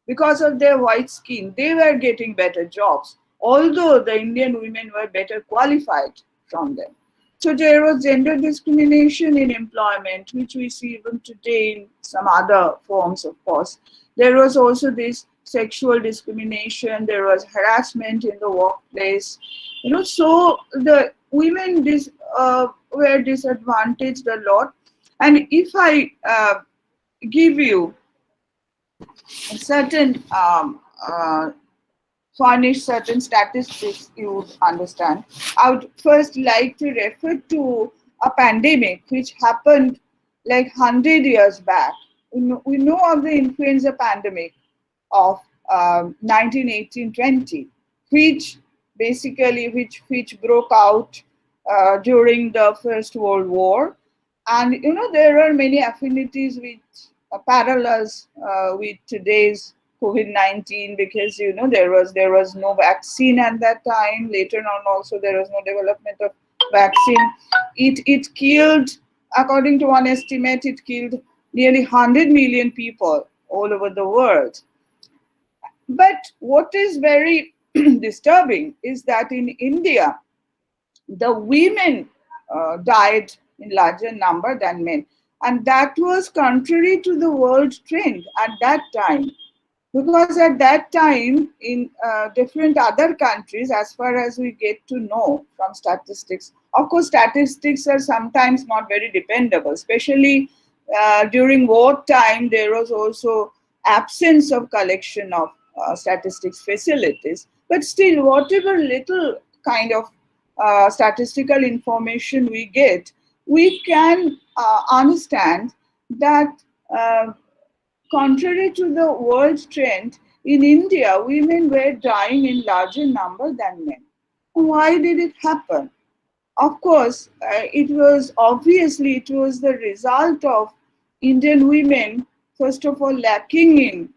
because of their white skin, they were getting better jobs, although the Indian women were better qualified from them. So there was gender discrimination in employment, which we see even today in some other forms, of course. There was also this sexual discrimination, there was harassment in the workplace. So the women were disadvantaged a lot. And if I give you certain furnish certain statistics, you would understand. I would first like to refer to a pandemic which happened like 100 years back. We know of the influenza pandemic of 1918-20, which broke out during the First World War. And there are many affinities with parallels with today's COVID-19 because there was no vaccine at that time. Later on also there was no development of vaccine. It killed, according to one estimate, it killed nearly 100 million people all over the world. But what is very disturbing is that in India, the women died in larger number than men. And that was contrary to the world trend at that time. Because at that time, in different other countries, as far as we get to know from statistics, of course, statistics are sometimes not very dependable, especially during wartime, there was also absence of collection of statistics facilities. But still, whatever little kind of statistical information we get, we can understand that contrary to the world trend, in India, women were dying in larger number than men. Why did it happen? Of course, it was the result of Indian women, first of all, lacking in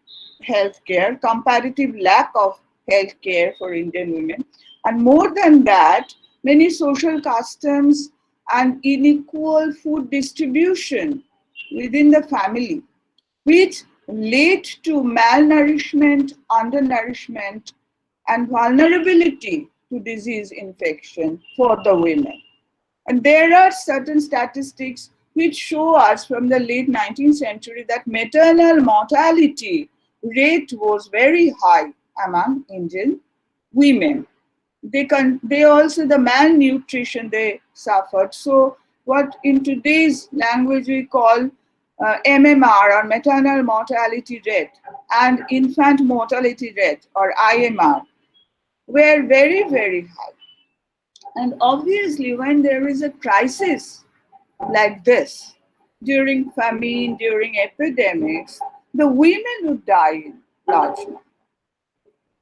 healthcare, comparative lack of healthcare for Indian women. And more than that, many social customs and unequal food distribution within the family, which led to malnourishment, undernourishment, and vulnerability to disease infection for the women. And there are certain statistics which show us from the late 19th century that maternal mortality rate was very high among Indian women. they also, the malnutrition they suffered. So what in today's language we call MMR, or maternal mortality rate, and infant mortality rate, or IMR, were very, very high. And obviously when there is a crisis like this, during famine, during epidemics, the women would die in large numbers.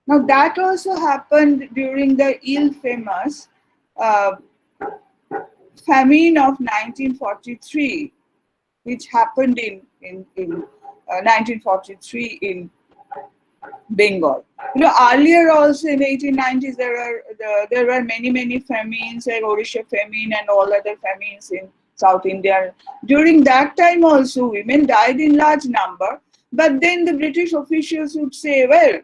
Now that also happened during the ill-famous famine of 1943, which happened in 1943 in Bengal. Earlier also in 1890s there were many famines, like Odisha famine and all other famines in South India. During that time also women died in large number, but then the British officials would say, well,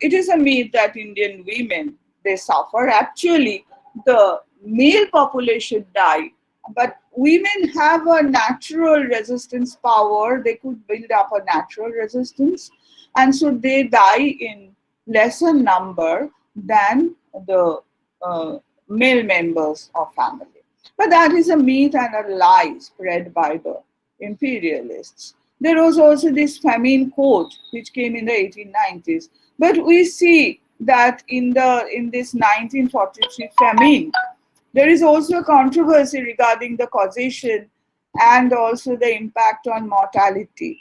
it is a myth that Indian women, they suffer. Actually, the male population die, but women have a natural resistance power. They could build up a natural resistance, and so they die in lesser number than the male members of family. But that is a myth and a lie spread by the imperialists. There was also this famine code which came in the 1890s. But we see that in this 1943 famine, there is also a controversy regarding the causation and also the impact on mortality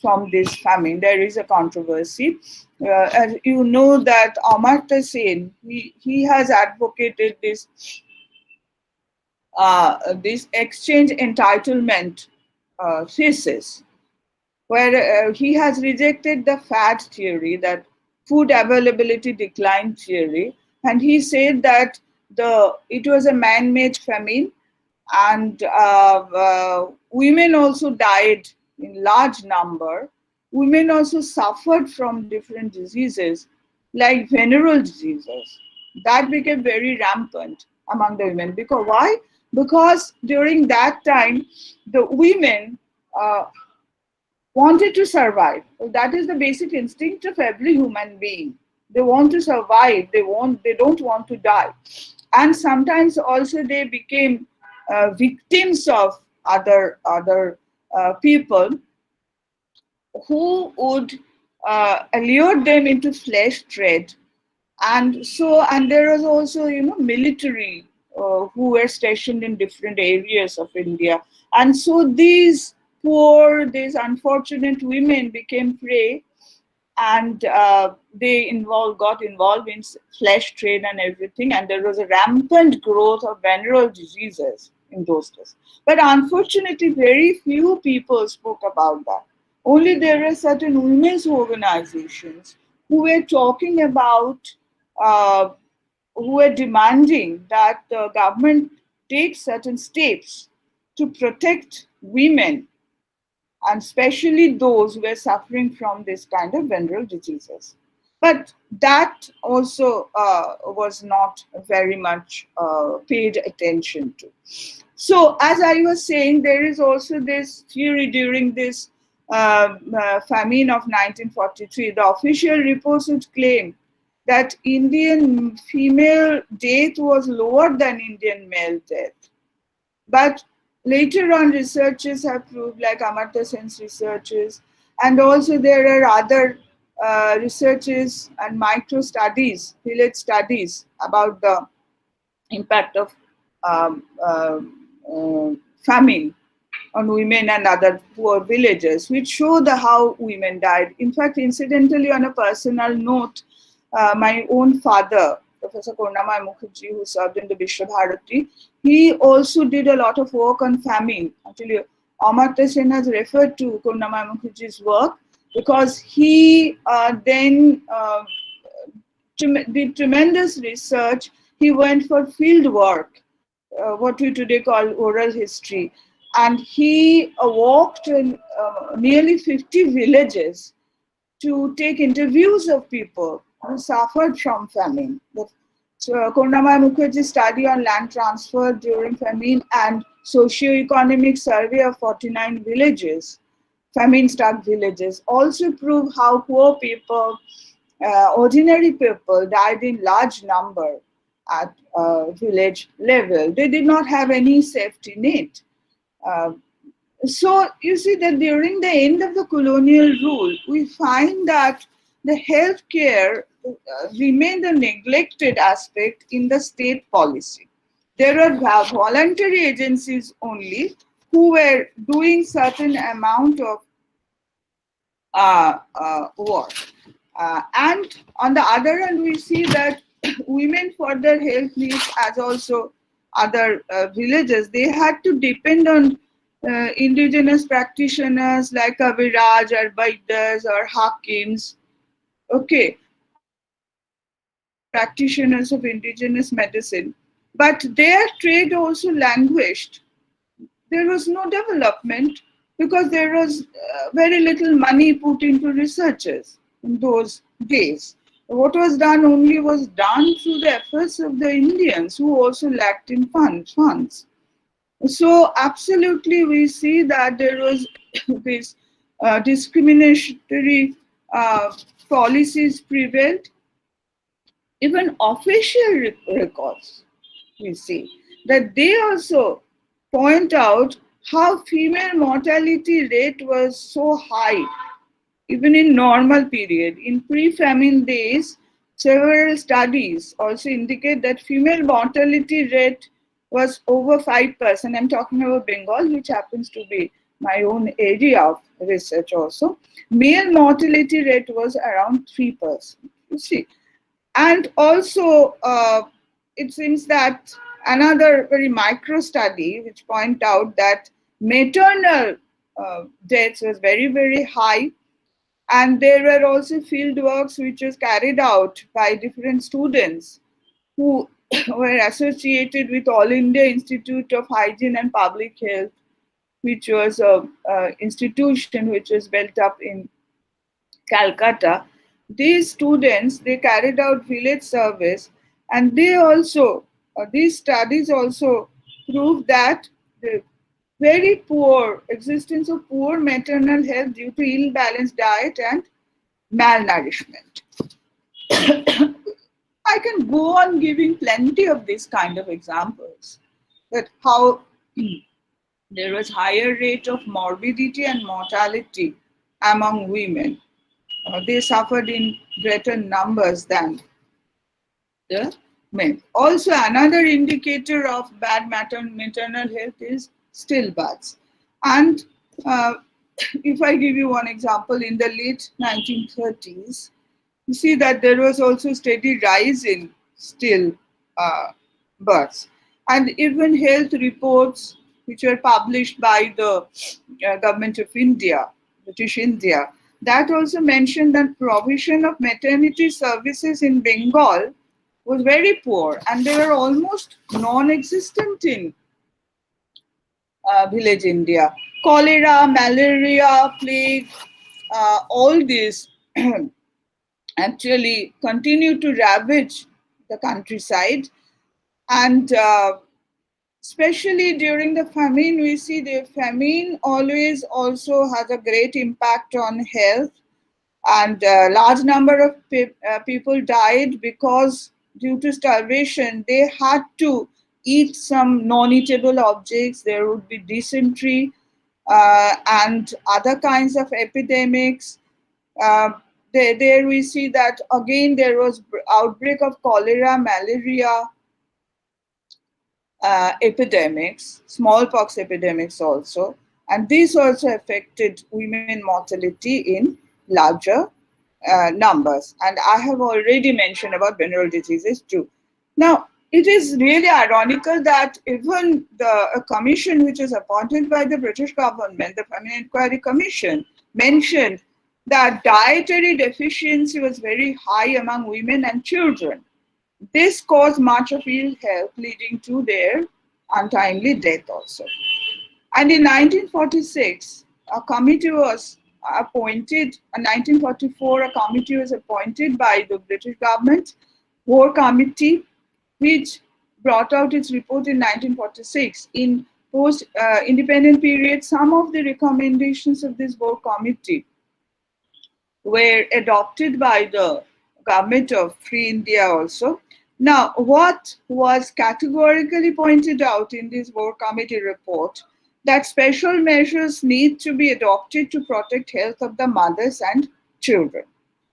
from this famine. There is a controversy. As you know that Amartya Sen, he has advocated this exchange entitlement thesis, where he has rejected the fad theory, that food availability decline theory, and he said that it was a man-made famine, and women also died in large number. Women also suffered from different diseases like venereal diseases. That became very rampant among the women. Because why? Because during that time the women wanted to survive. Well, that is the basic instinct of every human being. They want to survive. They don't want to die. And sometimes also they became victims of other people who would allure them into flesh trade. And there was also, military who were stationed in different areas of India. And so these unfortunate women became prey, and they got involved in flesh trade and everything, and there was a rampant growth of venereal diseases in those days. But unfortunately, very few people spoke about that. Only there were certain women's organizations who were talking about, who were demanding that the government take certain steps to protect women, and especially those who were suffering from this kind of venereal diseases. But that also was not very much paid attention to. So as I was saying, there is also this theory during this famine of 1943. The official reports would claim that Indian female death was lower than Indian male death. But later on, researchers have proved, like Amartya Sen's researches, and also there are other researches and micro studies, village studies about the impact of famine on women and other poor villagers, which show how women died. In fact, incidentally, on a personal note, my own father, Professor Mukherjee, who served in the Bharati, he also did a lot of work on famine. Actually, Amartya Sen has referred to Mukherjee's work because he then did tremendous research. He went for field work, what we today call oral history, and he walked in nearly 50 villages to take interviews of people who suffered from famine. So Mukherjee's study on land transfer during famine and socio-economic survey of 49 villages, famine-struck villages, also prove how poor people ordinary people died in large number at village level. They did not have any safety net. So you see that during the end of the colonial rule, we find that the healthcare remained a neglected aspect in the state policy. There are voluntary agencies only who were doing certain amount of work. And on the other hand, we see that women for their health needs, as also other villages, they had to depend on indigenous practitioners like Aviraj or Vaidyas or Hakims, okay, practitioners of indigenous medicine. But their trade also languished. There was no development because there was very little money put into researchers in those days. What was done only was done through the efforts of the Indians who also lacked in funds. So absolutely we see that there was this discriminatory policies prevailed. Even official records, we see that they also point out how female mortality rate was so high even in normal period. In pre-famine days, several studies also indicate that female mortality rate was over 5%. I'm talking about Bengal, which happens to be my own area of research also. Male mortality rate was around 3%. You see. And also, it seems that another very micro study which point out that maternal deaths was very, very high. And there were also field works which was carried out by different students who were associated with All India Institute of Hygiene and Public Health, which was an institution which was built up in Calcutta. These students, they carried out village service, and they also, these studies also prove that the very poor existence of poor maternal health due to ill-balanced diet and malnourishment. I can go on giving plenty of these kind of examples, that how there was higher rate of morbidity and mortality among women. They suffered in greater numbers than the men. Also, another indicator of bad maternal health is stillbirths. And if I give you one example, in the late 1930s, you see that there was also steady rise in stillbirths. And even health reports which were published by the government of India, British India, that also mentioned that provision of maternity services in Bengal was very poor, and they were almost non-existent in village India. Cholera, malaria, plague, all these actually continue to ravage the countryside. And especially during the famine, we see the famine always also has a great impact on health, and a large number of people died because due to starvation, they had to eat some non-eatable objects. There would be dysentery and other kinds of epidemics. There we see that again there was outbreak of cholera, malaria, epidemics, smallpox epidemics also, and this also affected women mortality in larger numbers. And I have already mentioned about venereal diseases too. Now, it is really ironical that even a commission which was appointed by the British government, the Famine Inquiry Commission, mentioned that dietary deficiency was very high among women and children. This caused much of ill health, leading to their untimely death also. And in 1946, a committee was appointed. In 1944, a committee was appointed by the British government, War Committee, which brought out its report in 1946. In post-independent period, some of the recommendations of this War Committee were adopted by the government of Free India also. Now, what was categorically pointed out in this War Committee report, that special measures need to be adopted to protect health of the mothers and children.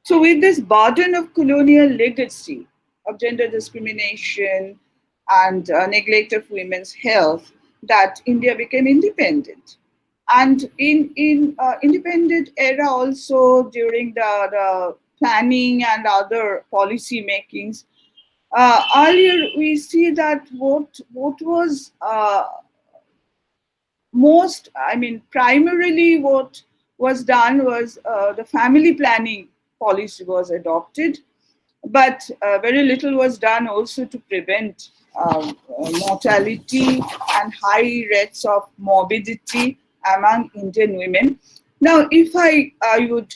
So with this burden of colonial legacy of gender discrimination and neglect of women's health, that India became independent. And in independent era also, during the planning and other policy makings, earlier we see that what was primarily what was done was the family planning policy was adopted, but very little was done also to prevent mortality and high rates of morbidity among Indian women. Now, if I would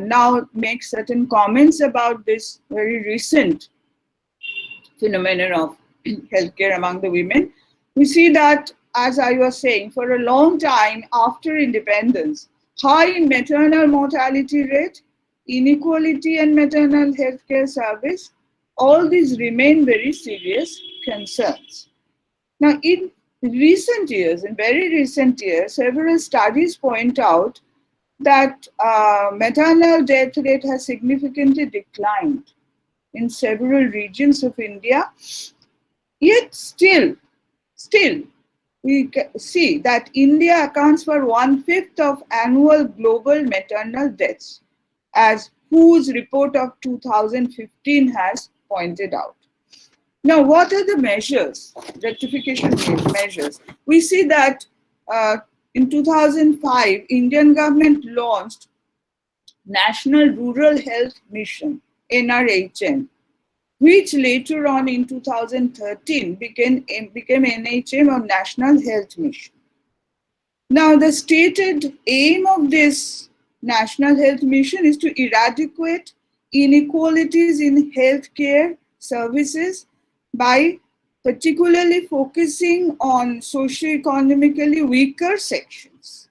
now make certain comments about this very recent phenomenon of healthcare among the women, we see that, as I was saying, for a long time after independence, high maternal mortality rate, inequality in maternal healthcare service, all these remain very serious concerns. Now, in recent years, in very recent years, several studies point out that maternal death rate has significantly declined in several regions of India, yet still we see that India accounts for 1/5 of annual global maternal deaths, as WHO's report of 2015 has pointed out. Now, what are the measures, rectification measures? We see that in 2005, Indian government launched National Rural Health Mission, NRHM, which later on in 2013 became NHM, or National Health Mission. Now, the stated aim of this National Health Mission is to eradicate inequalities in healthcare services by particularly focusing on socio-economically weaker sections.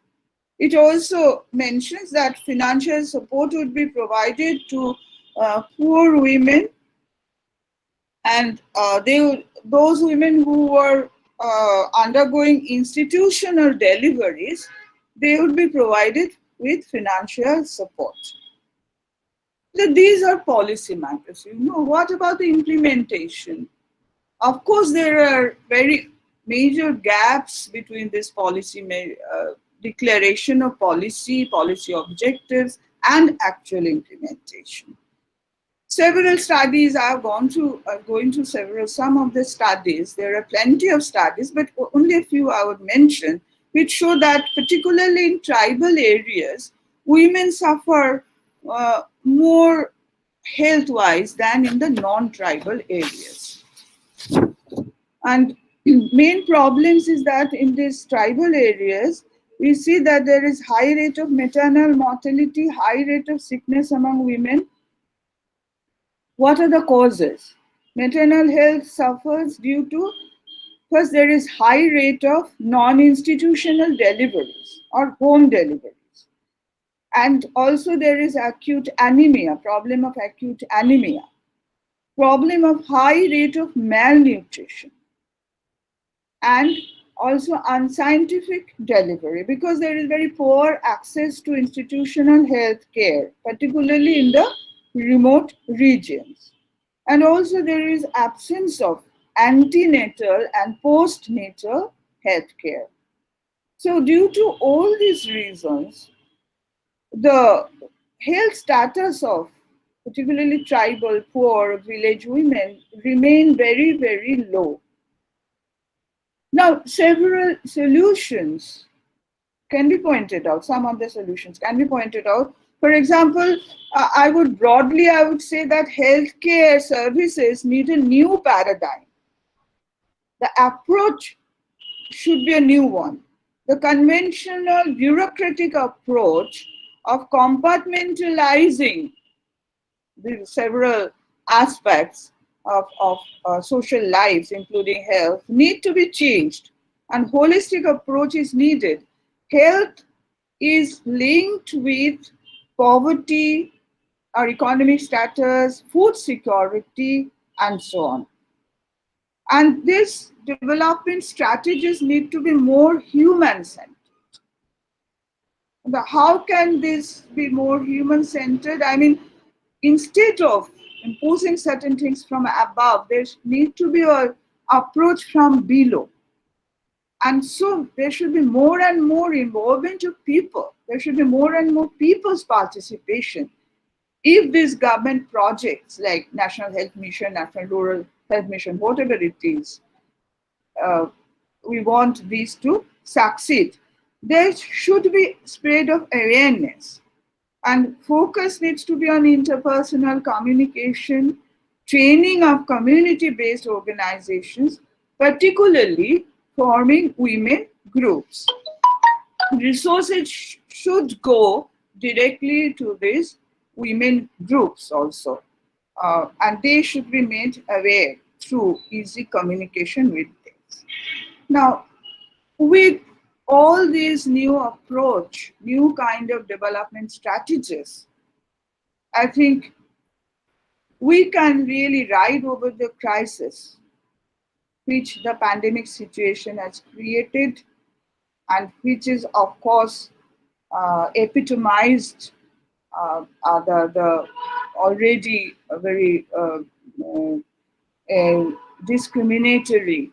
It also mentions that financial support would be provided to poor women, and those women who were undergoing institutional deliveries, they would be provided with financial support. So these are policy matters. What about the implementation? Of course, there are very major gaps between this policy declaration of policy objectives, and actual implementation. Several studies, I have going through some of the studies. There are plenty of studies, but only a few I would mention, which show that particularly in tribal areas, women suffer more health-wise than in the non-tribal areas. And main problems is that in these tribal areas, we see that there is high rate of maternal mortality, high rate of sickness among women. What are the causes? Maternal health suffers due to, first, there is high rate of non-institutional deliveries or home deliveries. And also there is acute anemia, problem of acute anemia, problem of high rate of malnutrition, and also unscientific delivery, because there is very poor access to institutional health care, particularly in the remote regions. And also there is absence of antenatal and postnatal health care. So due to all these reasons, the health status of particularly tribal, poor, village women remain very, very low. Now, several solutions can be pointed out. Some of the solutions can be pointed out. For example, I would say that healthcare services need a new paradigm. The approach should be a new one. The conventional bureaucratic approach of compartmentalizing the several aspects of social lives, including health, need to be changed, and holistic approach is needed. Health is linked with poverty, our economic status, food security, and so on. And these development strategies need to be more human-centered. How can this be more human-centered? I mean, instead of imposing certain things from above, there needs to be an approach from below. And so there should be more and more involvement of people. There should be more and more people's participation. If these government projects like National Health Mission, National Rural Health Mission, whatever it is, we want these to succeed, there should be spread of awareness. And focus needs to be on interpersonal communication, training of community-based organizations, particularly forming women groups. Resources should go directly to these women groups also. And they should be made aware through easy communication with them. Now, with all these new approach, new kind of development strategies, I think we can really ride over the crisis which the pandemic situation has created, and which is, of course, epitomized the already very discriminatory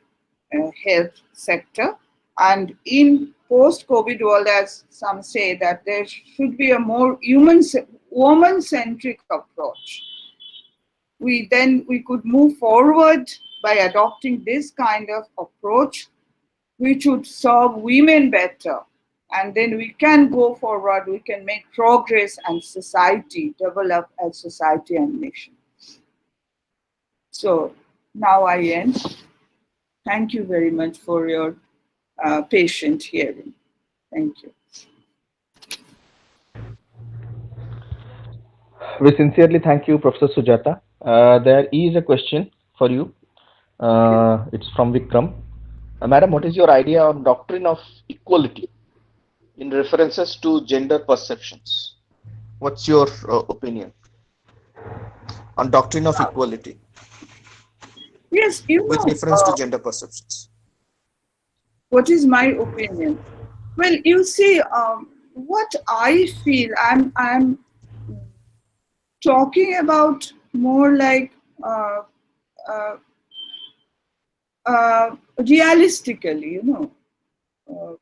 health sector. And in post-COVID world, as some say, that there should be a more woman-centric approach. We could move forward by adopting this kind of approach, which would serve women better. And then we can go forward, we can make progress and society develop as society and nation. So now I end. Thank you very much for your patient hearing. Thank you. We sincerely thank you, Professor Sujata. There is a question for you. It's from Bikram. Madam, what is your idea on doctrine of equality in references to gender perceptions? What's your opinion on doctrine of equality? Yes, with reference to gender perceptions. What is my opinion? Well, you see, what I feel, I'm talking about more like realistically, you know.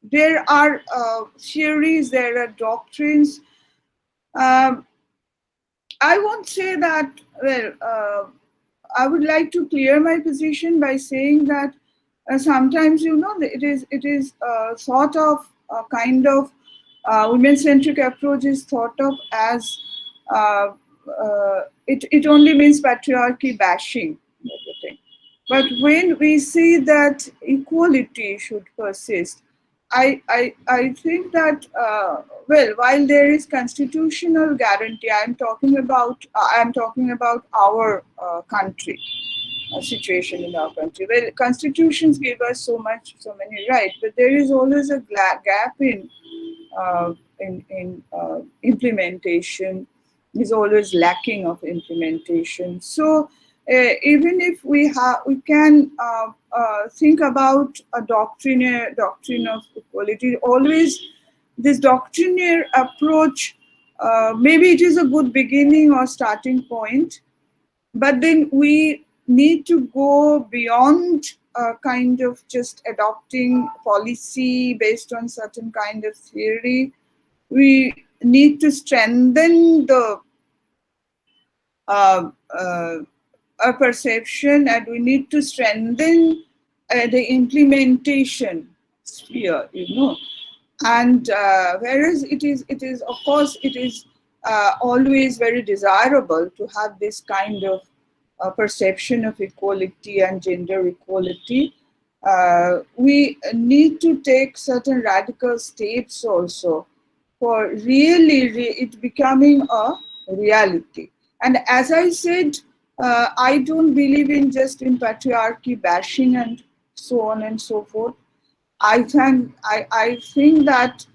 There are theories, there are doctrines. I won't say that, well, I would like to clear my position by saying that sometimes, you know, it is sort of a kind of women-centric approach is thought of as it only means patriarchy bashing, everything. But when we see that equality should persist, I think that well, while there is constitutional guarantee, I'm talking about our country, situation in our country. Well, constitutions give us so many rights, but there is always a gap in implementation. Is always lacking of implementation. So even if we can think about a doctrine of equality, always this doctrinaire approach, maybe it is a good beginning or starting point, but then we need to go beyond kind of just adopting policy based on certain kind of theory. We need to strengthen the a perception, and we need to strengthen the implementation sphere, you know. And whereas it is of course it is always very desirable to have this kind of perception of equality and gender equality, we need to take certain radical steps also for really it becoming a reality. And as I said, I don't believe in just in patriarchy bashing and so on and so forth. I think that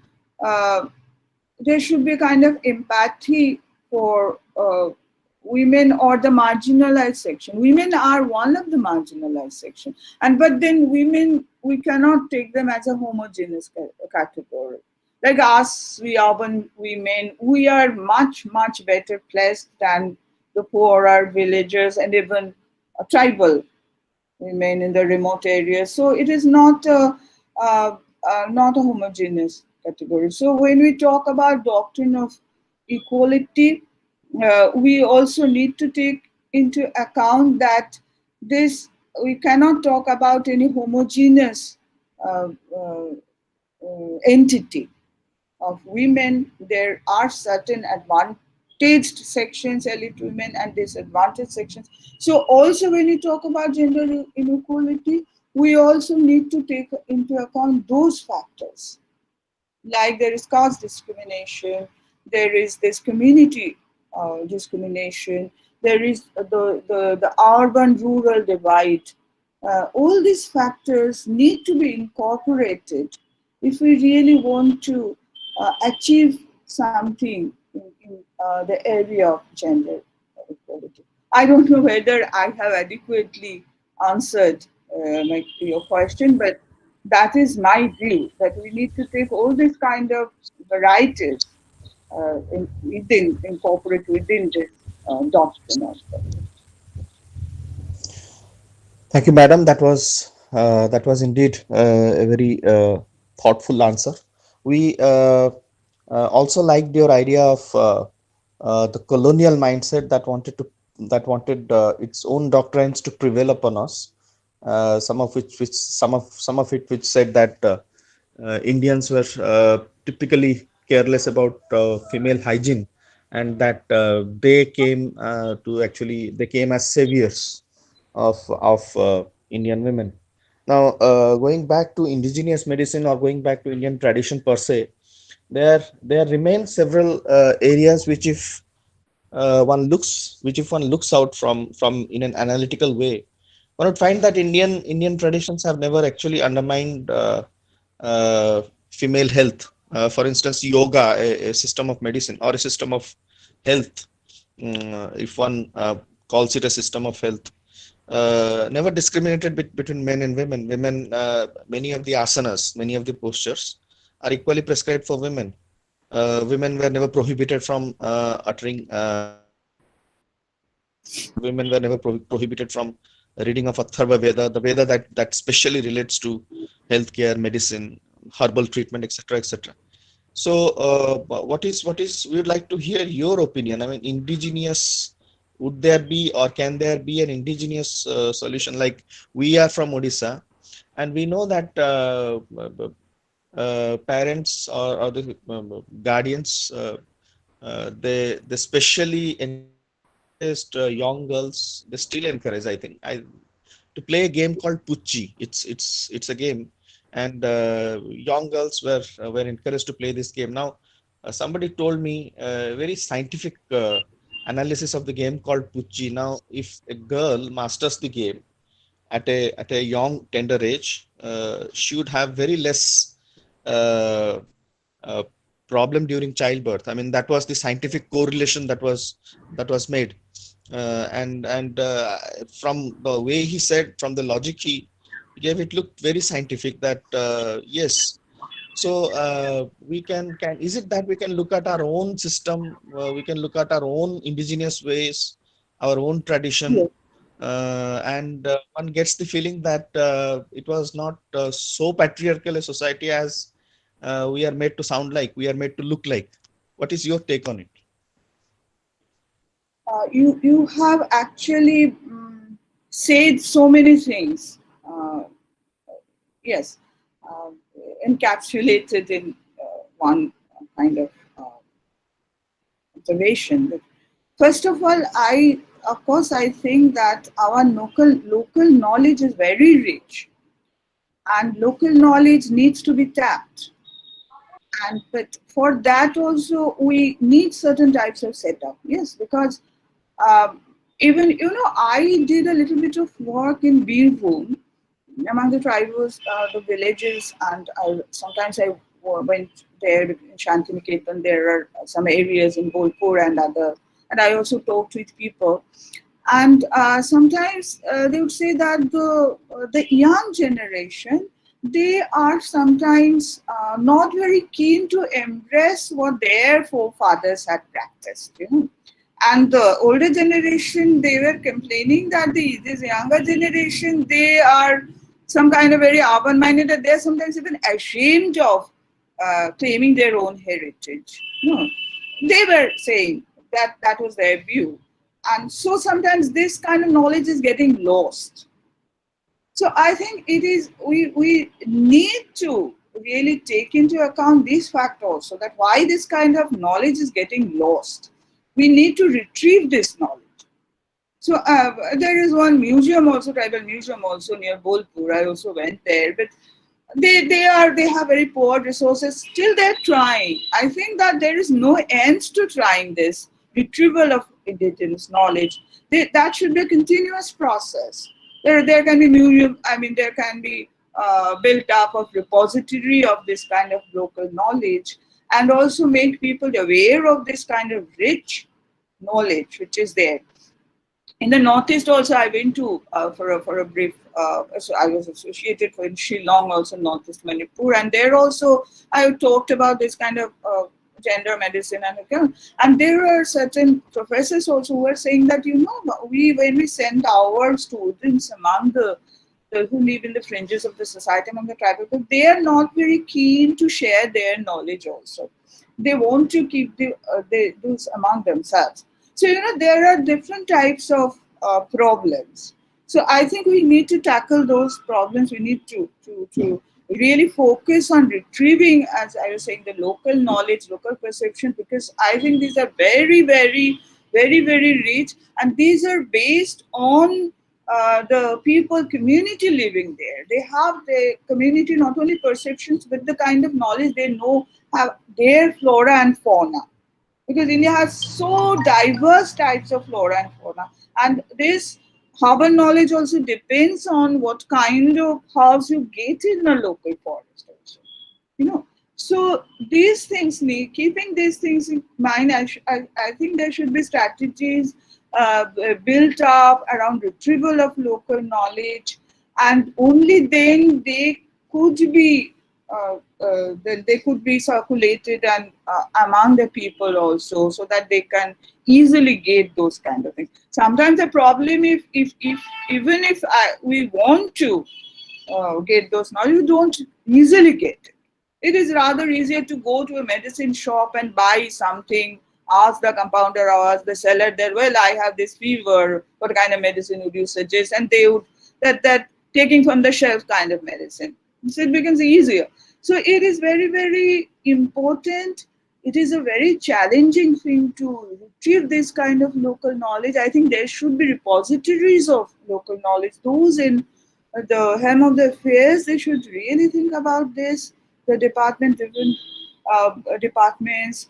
there should be kind of empathy for women or the marginalized section. Women are one of the marginalized section, but then women, we cannot take them as a homogeneous category. Like us, we urban women, we are much better placed than the poorer villagers and even tribal women in the remote areas. So it is not not a homogeneous category. So when we talk about doctrine of equality, we also need to take into account that this, we cannot talk about any homogeneous uh, uh, entity of women. There are certain advantaged sections, elite women, and disadvantaged sections. So also when we talk about gender inequality, we also need to take into account those factors. Like there is caste discrimination, there is this community discrimination, there is the urban-rural divide. All these factors need to be incorporated if we really want to achieve something in the area of gender equality. I don't know whether I have adequately answered your question, but that is my view, that we need to take all these kind of varieties incorporate within this doctrine also. Thank you, madam. That was indeed a very thoughtful answer. We also liked your idea of the colonial mindset that wanted its own doctrines to prevail upon us. Some of it which said that Indians were typically careless about female hygiene, and that they came as saviors of Indian women. Now, going back to indigenous medicine or going back to Indian tradition per se, there remain several areas which if one looks out from in an analytical way, one would find that Indian traditions have never actually undermined female health. For instance, yoga, a system of medicine or a system of health, if one calls it a system of health, never discriminated between men and women. Many of the asanas, many of the postures are equally prescribed for women. Women were never prohibited from uttering. Women were never prohibited from reading of Atharva Veda, the Veda that specially relates to healthcare, medicine, herbal treatment, etc., etc. So, what is? We would like to hear your opinion. I mean, indigenous. Would there be, or can there be an indigenous solution? Like, we are from Odisha, and we know that parents or the guardians, they specially encouraged young girls. They still encourage, I think, to play a game called Pucci. It's a game, and young girls were encouraged to play this game. Now, somebody told me a very scientific analysis of the game called Pucci. Now, if a girl masters the game at a young tender age, she would have very less uh, uh, problem during childbirth. I mean, that was the scientific correlation that was made, and from the way he said, from the logic he gave, it looked very scientific. That yes. So we can is it that we can look at our own system, we can look at our own indigenous ways, our own tradition, Yes. and one gets the feeling that it was not so patriarchal a society as we are made to sound like, we are made to look like. What is your take on it? You have actually said so many things. Yes, uh, encapsulated in one kind of observation. But first of all, of course, I think that our local knowledge is very rich, and local knowledge needs to be tapped. And but for that also we need certain types of setup. Yes, because um, even I did a little bit of work in Birbhum among the tribals, the villages, and sometimes I went there in Shantiniketan. There are some areas in Bolpur and other, and I also talked with people. And sometimes they would say that the young generation, they are sometimes not very keen to embrace what their forefathers had practiced, you know. And the older generation, they were complaining that this younger generation, they are some kind of very urban-minded, that they're sometimes even ashamed of claiming their own heritage. No, they were saying that that was their view. And so sometimes this kind of knowledge is getting lost. So I think it is, we need to really take into account this fact also, that why this kind of knowledge is getting lost. We need to retrieve this knowledge. So there is one museum also, tribal museum also near Bolpur. I also went there, but they have very poor resources. Still they're trying. I think that there is no end to trying this retrieval of indigenous knowledge. That should be a continuous process. There can be museum, I mean, there can be built up of repository of this kind of local knowledge, and also make people aware of this kind of rich knowledge which is there. In the Northeast also, I went to for a brief, so I was associated in Shillong also, Northeast Manipur, and there also I talked about this kind of gender medicine, and there are certain professors also who were saying that, you know, when we send our students among the who live in the fringes of the society, among the tribal people, they are not very keen to share their knowledge also. They want to keep those among themselves. So, you know, there are different types of problems. So I think we need to tackle those problems. We need to really focus on retrieving, as I was saying, the local knowledge, local perception, because I think these are very, very, very, very rich, and these are based on the people, community living there. They have the community not only perceptions, but the kind of knowledge they know, have their flora and fauna. Because India has so diverse types of flora and fauna, and this urban knowledge also depends on what kind of house you get in a local forest also, you know. So these things keeping these things in mind, I think there should be strategies built up around retrieval of local knowledge, and only then they could be circulated and among the people also, so that they can easily get those kind of things. Sometimes the problem, if we want to get those knowledge, we don't easily get it. It is rather easier to go to a medicine shop and buy something, ask the compounder or ask the seller there, well, I have this fever, what kind of medicine would you suggest? And they would, that taking from the shelf kind of medicine. So it becomes easier. So it is very, very important. It is a very challenging thing to retrieve this kind of local knowledge. I think there should be repositories of local knowledge. Those in the helm of the affairs, they should really think about this. The department, different departments,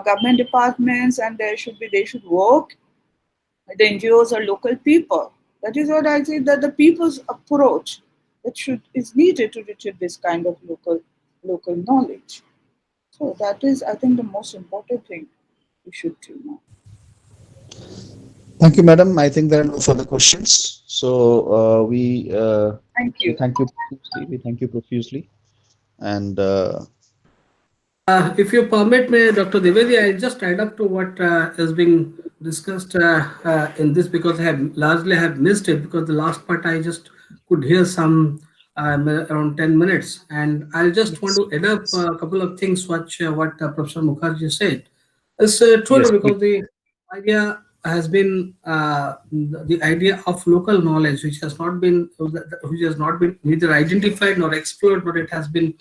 government departments, and they should work with the NGOs or local people. That is what I say, that the people's approach that is needed to retrieve this kind of local knowledge. So that is, I think, the most important thing we should do now. Thank you, madam. I think there are no further questions. So thank you. We thank you profusely. And if you permit me, Dr. Dwivedi, I'll just add up to what is being discussed in this, because I have largely missed it, because the last part I just could hear some around 10 minutes, and I'll just want to add up a couple of things what Professor Mukherjee said. It's true, yes, because the idea has been the idea of local knowledge, which has not been neither identified nor explored, but it has been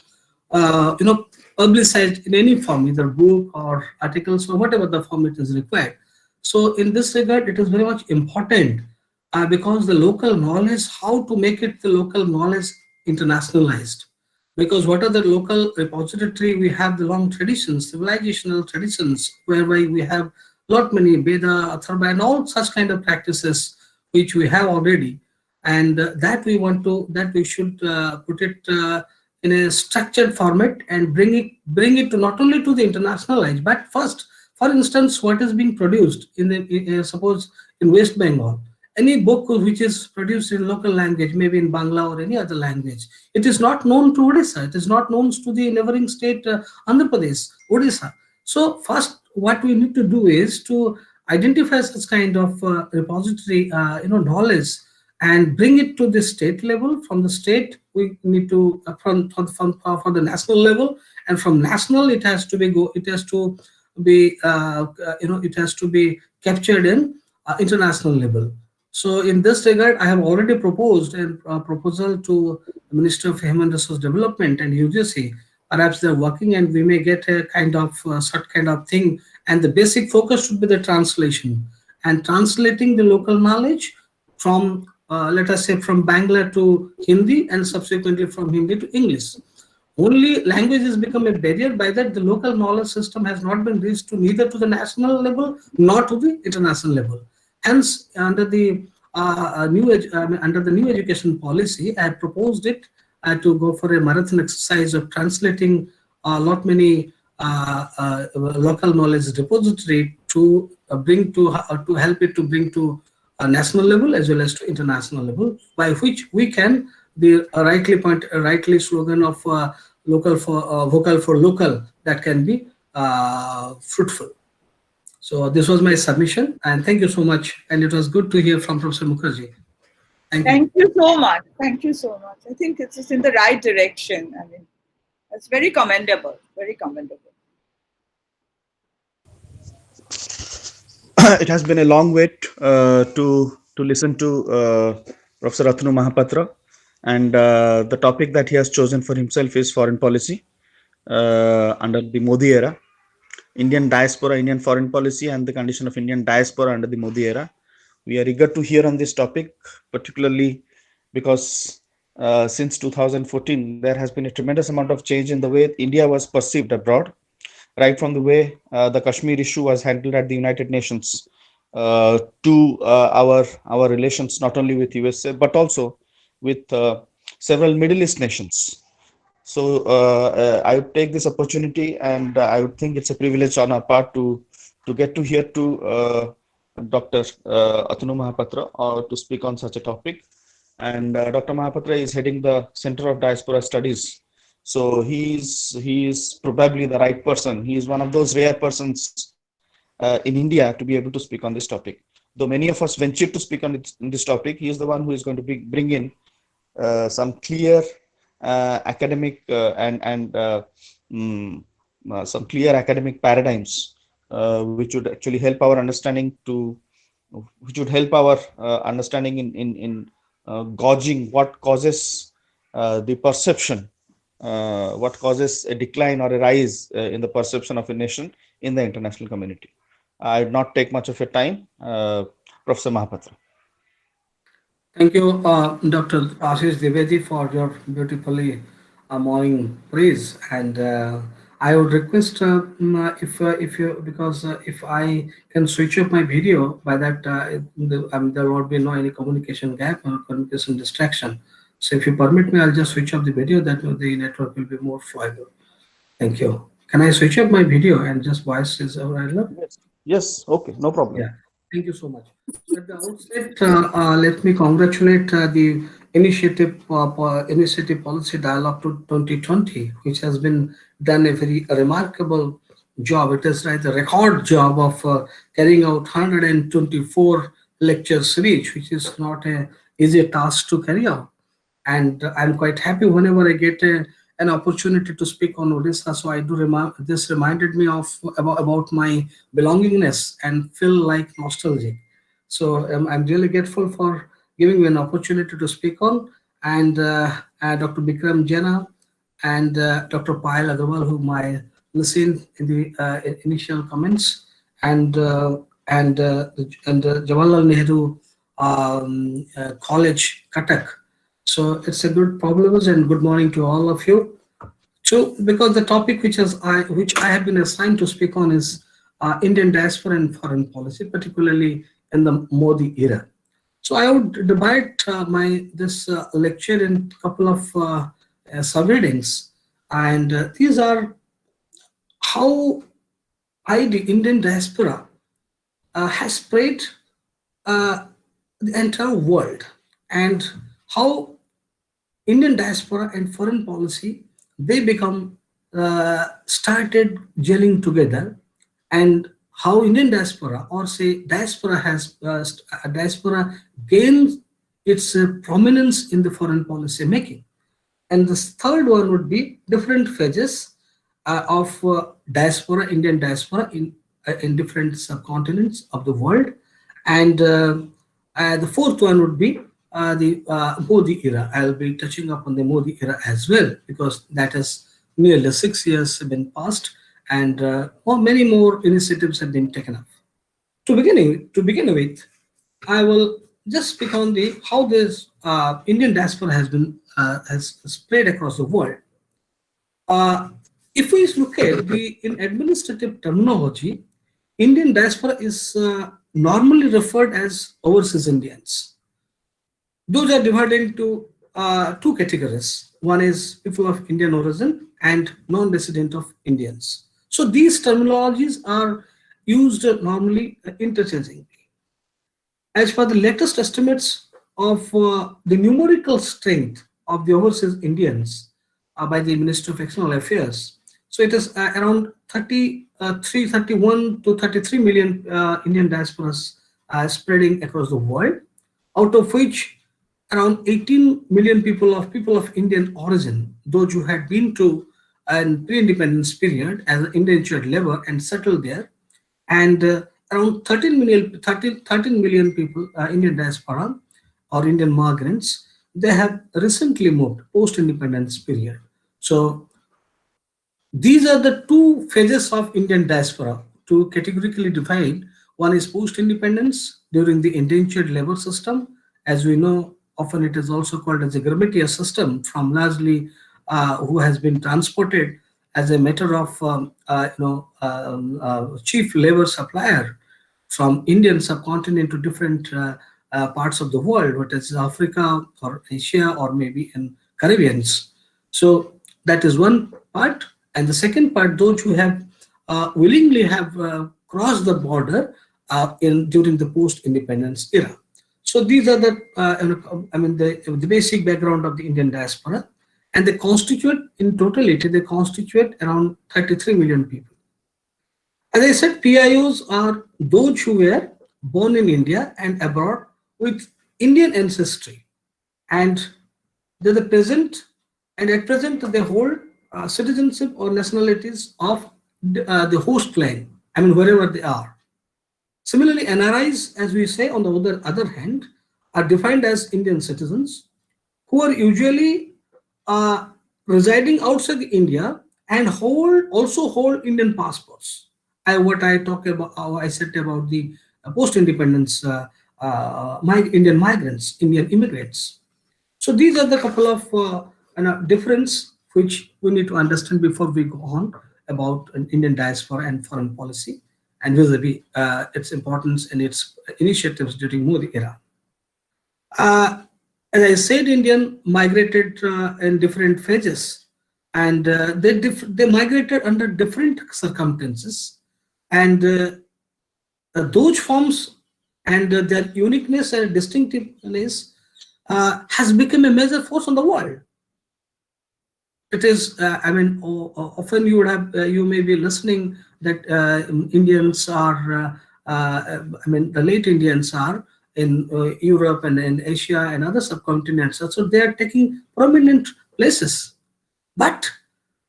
publicized in any form, either book or articles or whatever the form it is required. So in this regard, it is very much important because the local knowledge, how to make it the local knowledge internationalized. Because what are the local repository? We have the long traditions, civilizational traditions, whereby we have lot many Veda, Atharva, and all such kind of practices which we have already, and that we should put it in a structured format and bring it to not only to the international edge, but first, for instance, what is being produced in the suppose in West Bengal, any book which is produced in local language, maybe in Bangla or any other language, it is not known to Odisha, it is not known to the neighboring state Andhra Pradesh, Odisha. So first, what we need to do is to identify such kind of repository, knowledge, and bring it to the state level. From the state, we need to for the national level, and from national, it has to be it has to be captured in international level. So in this regard, I have already proposed a proposal to the Minister of Human Resource Development and UGC. Perhaps they're working, and we may get a kind of such kind of thing. And the basic focus should be the translation and translating the local knowledge from, let us say, from Bangla to Hindi, and subsequently from Hindi to English. Only language has become a barrier. By that, the local knowledge system has not been reached to neither to the national level nor to the international level. Hence, under the new education policy, I have proposed it to go for a marathon exercise of translating a lot many local knowledge repository to bring to help it to bring to a national level as well as to international level, by which we can the rightly slogan of vocal for local, that can be fruitful. So this was my submission, and thank you so much. And it was good to hear from Professor Mukherjee. Thank you so much. Thank you so much. I think it's in the right direction. I mean, it's very commendable. Very commendable. It has been a long wait to listen to Professor Atanu Mohapatra, and the topic that he has chosen for himself is foreign policy under the Modi era, Indian diaspora, Indian foreign policy, and the condition of Indian diaspora under the Modi era. We are eager to hear on this topic, particularly because since 2014, there has been a tremendous amount of change in the way India was perceived abroad, right from the way the Kashmir issue was handled at the United Nations to our relations not only with USA but also with several Middle East nations. So I would take this opportunity, and I would think it's a privilege on our part to get to hear to Dr. Atanu Mohapatra to speak on such a topic. And Dr. Mohapatra is heading the Center of Diaspora Studies. So he is probably the right person. He is one of those rare persons in India to be able to speak on this topic. Though many of us ventured to speak on this topic, he is the one who is going to bring in some clear academic and some clear academic paradigms which would actually help our understanding in gauging what causes the perception, what causes a decline or a rise in the perception of a nation in the international community. I would not take much of your time. Professor Mohapatra. Thank you, Dr. Ashish Dwivedi, for your beautifully morning praise. And I would request if I can switch off my video, by that there won't be any communication gap or communication distraction. So if you permit me, I'll just switch off the video. That way the network will be more fluid. Thank you. Can I switch off my video and just voice is available? Yes. Okay. No problem. Yeah. Thank you so much. So at the outset, let me congratulate the Initiative Policy Dialogue to 2020, which has been done a very remarkable job. It is like a record job of carrying out 124 lecture series, which is not an easy task to carry out. And I'm quite happy whenever I get an opportunity to speak on Odisha. So I do this reminded me of about my belongingness and feel like nostalgic. So I'm really grateful for giving me an opportunity to speak on. And Dr. Bikram, Jena, and Dr. Payal Agarwal, whom I listened in the initial comments, and Jawharlal Nehru College, Cuttack. So it's a good privilege and good morning to all of you. So because the topic which I have been assigned to speak on is Indian diaspora and foreign policy, particularly in the Modi era. So I would divide this lecture in a couple of subheadings, and these are how the Indian diaspora has spread the entire world, and how Indian diaspora and foreign policy, they become started gelling together, and how Indian diaspora, or say diaspora, has diaspora gains its prominence in the foreign policy making. And the third one would be different phases of diaspora, Indian diaspora in different subcontinents of the world. And the fourth one would be the Modi era. I'll be touching upon the Modi era as well, because that has nearly 6 years been passed, and many more initiatives have been taken up. To begin with, I will just speak on the how this Indian diaspora has spread across the world. If we look at the in administrative terminology, Indian diaspora is normally referred as overseas Indians. Those are divided into two categories. One is people of Indian origin and non-resident of Indians. So these terminologies are used normally interchangeably. As per the latest estimates of the numerical strength of the overseas Indians by the Ministry of External Affairs, so it is around 31 to 33 million Indian diasporas spreading across the world, out of which around 18 million people of Indian origin, those who had been to an pre-independence period as an indentured labor and settled there, and around 13 million people, Indian diaspora or Indian migrants, they have recently moved post-independence period. So these are the two phases of Indian diaspora, to categorically divide. One is post-independence during the indentured labor system. As we know, often it is also called as a grammateer system, from largely who has been transported as a matter of chief labor supplier from Indian subcontinent to different parts of the world, whether it's Africa or Asia or maybe in Caribbeans. So that is one part. And the second part, those who have willingly have crossed the border during the post-independence era. So these are the the basic background of the Indian diaspora, and they constitute in totality, they constitute around 33 million people. As I said, PIOs are those who were born in India and abroad with Indian ancestry, and they're at present they hold citizenship or nationalities of the host land, wherever they are. Similarly, NRIs, as we say, on the other hand, are defined as Indian citizens who are usually residing outside India and also hold Indian passports. What I talk about, how I said about the post-independence Indian migrants, Indian immigrants. So these are the couple of difference which we need to understand before we go on about an Indian diaspora and foreign policy, and vis-a-vis its importance and its initiatives during Modi era. As I said, Indian migrated in different phases, and they migrated under different circumstances, and those forms and their uniqueness and distinctiveness has become a major force on the world. It is, often you may be listening that Indians are, the late Indians are in Europe and in Asia and other subcontinents. So they are taking prominent places. But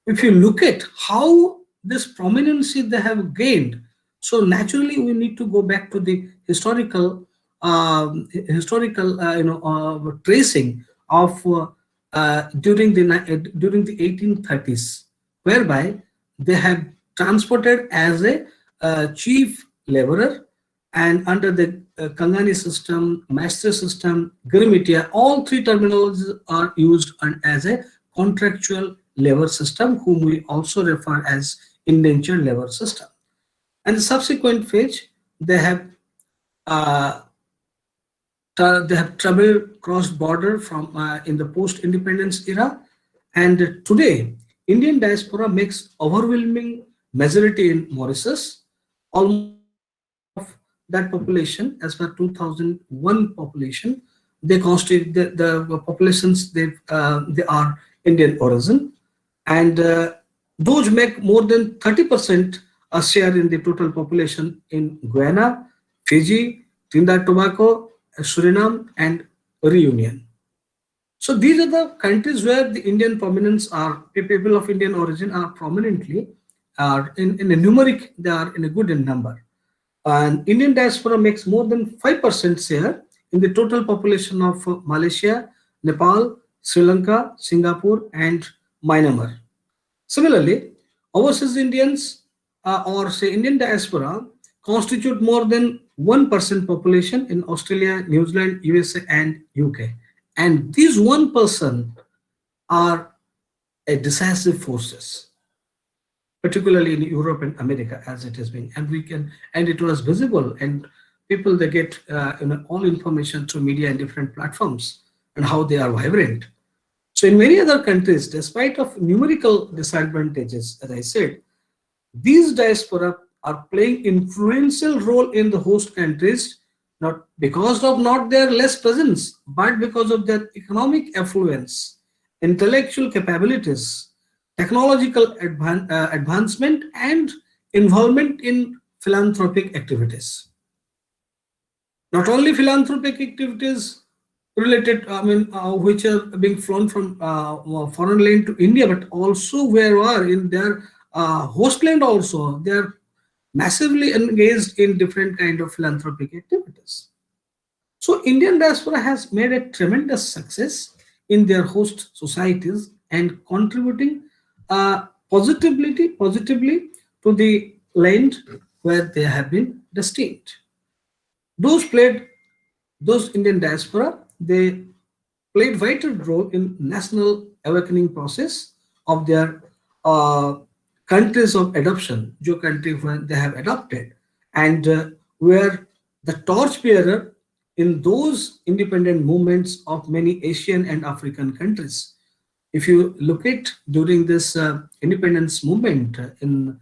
if you look at how this prominence they have gained, so naturally we need to go back to the historical tracing of during the 1830s, whereby they have transported as a chief laborer, and under the Kangani system, master system, Grimitiya, all three terminologies are used as a contractual labor system, whom we also refer as indentured labor system. And the subsequent phase, they have traveled cross border from in the post-independence era, And today, Indian diaspora makes overwhelming majority in Mauritius. Almost half of that population, as per 2001 population, they constitute the populations. They are Indian origin, and those make more than 30% a share in the total population in Guyana, Fiji, Trinidad and Tobago, Suriname, and Reunion. So these are the countries where the Indian prominence are, people of Indian origin are prominently, are in a numeric, they are in a good number. And Indian diaspora makes more than 5% share in the total population of Malaysia, Nepal, Sri Lanka, Singapore, and Myanmar. Similarly, overseas Indians or say Indian diaspora constitute more than 1% population in Australia, New Zealand, USA, and UK. And these 1% are a decisive forces, particularly in Europe and America, as it has been. And it was visible, and people, they get all information through media and different platforms and how they are vibrant. So in many other countries, despite of numerical disadvantages, as I said, these diaspora are playing influential role in the host countries, not because of not their less presence, but because of their economic affluence, intellectual capabilities, technological advancement, and involvement in philanthropic activities. Not only philanthropic activities related, which are being flown from foreign land to India, but also where are in their host land also, they are massively engaged in different kind of philanthropic activities. So Indian diaspora has made a tremendous success in their host societies and contributing positively to the land where they have been destined. Those Indian diaspora, they played vital role in national awakening process of their countries of adoption, जो country where they have adopted, and where the torchbearer in those independent movements of many Asian and African countries. If you look at during this independence movement in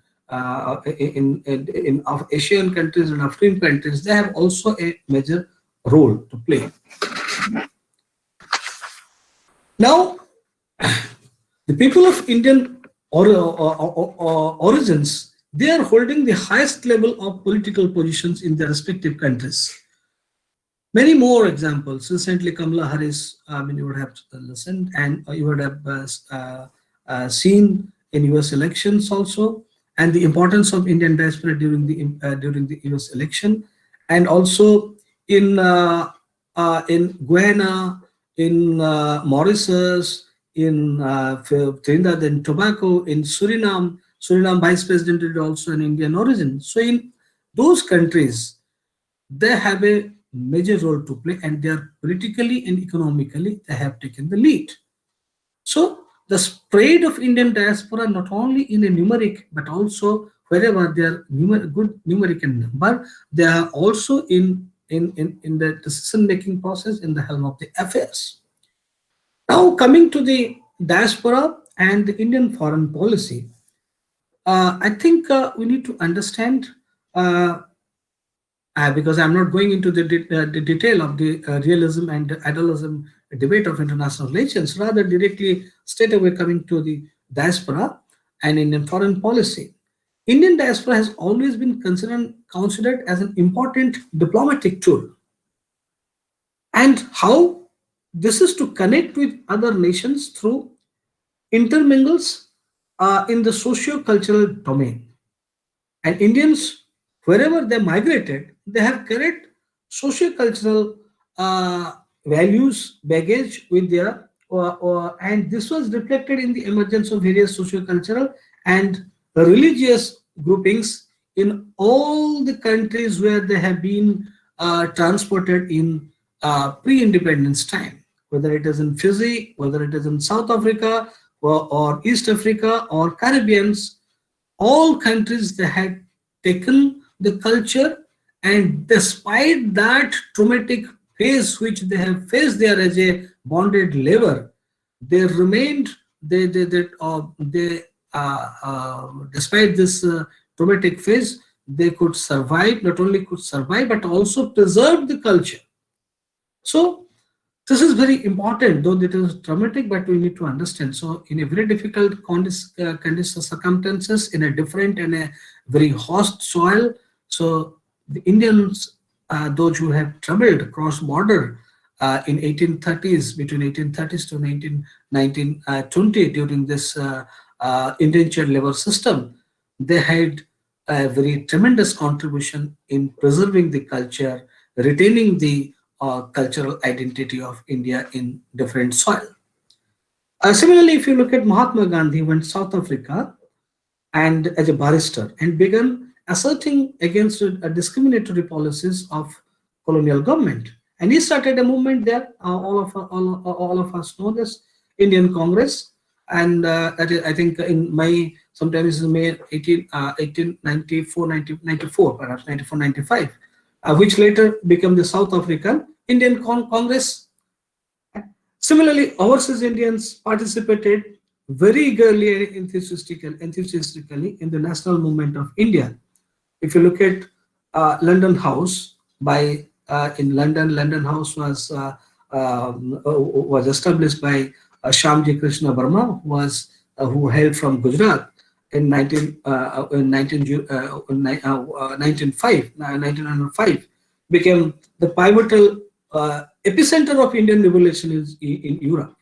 Asian countries and African countries, they have also a major role to play. Now, the people of Indian origins, they are holding the highest level of political positions in their respective countries. Many more examples. Recently, Kamala Harris, you would have listened, and you would have seen in US elections also, and the importance of Indian diaspora during the US election, and also in Guyana, in Mauritius, in Trinidad and Tobago, in Suriname. Suriname Vice President is also an Indian origin. So in those countries, they have a major role to play, and they are politically and economically, they have taken the lead. So the spread of Indian diaspora, not only in a numeric, but also wherever they are good numeric in number, they are also in the decision-making process, in the helm of the affairs. Now coming to the diaspora and the Indian foreign policy, I think we need to understand, because I'm not going into the detail of the realism and idealism debate of international relations, rather directly straight away coming to the diaspora and Indian foreign policy. Indian diaspora has always been considered as an important diplomatic tool. And how this is to connect with other nations through intermingles in the socio-cultural domain. And Indians, wherever they migrated, they have carried socio-cultural values, baggage with their, and this was reflected in the emergence of various socio-cultural and religious groupings in all the countries where they have been transported in pre-independence time, whether it is in Fiji, whether it is in South Africa or East Africa or Caribbeans. All countries, they had taken the culture, and despite that traumatic phase which they have faced there as a bonded labor, they remained despite this traumatic phase, they could survive, not only could survive, but also preserve the culture. So this is very important, though it is traumatic, but we need to understand. So in a very difficult circumstances, in a different and a very hot soil, so the Indians, those who have traveled cross border in 1830s, between 1830s to 1920, during this indentured labor system, they had a very tremendous contribution in preserving the culture, retaining the cultural identity of India in different soil. Similarly, if you look at Mahatma Gandhi, went South Africa and as a barrister and began asserting against discriminatory policies of colonial government. And he started a movement there. All of us know this, Indian Congress, and I think in May, sometimes in May 1894, 94, perhaps 94, 95, which later became the South African Indian Congress. Similarly, overseas Indians participated very eagerly and enthusiastically in the national movement of India. If you look at London House, in London House was established by Shyamji Krishna Burma, who hailed from Gujarat in 1905, became the pivotal epicenter of Indian revolution in Europe.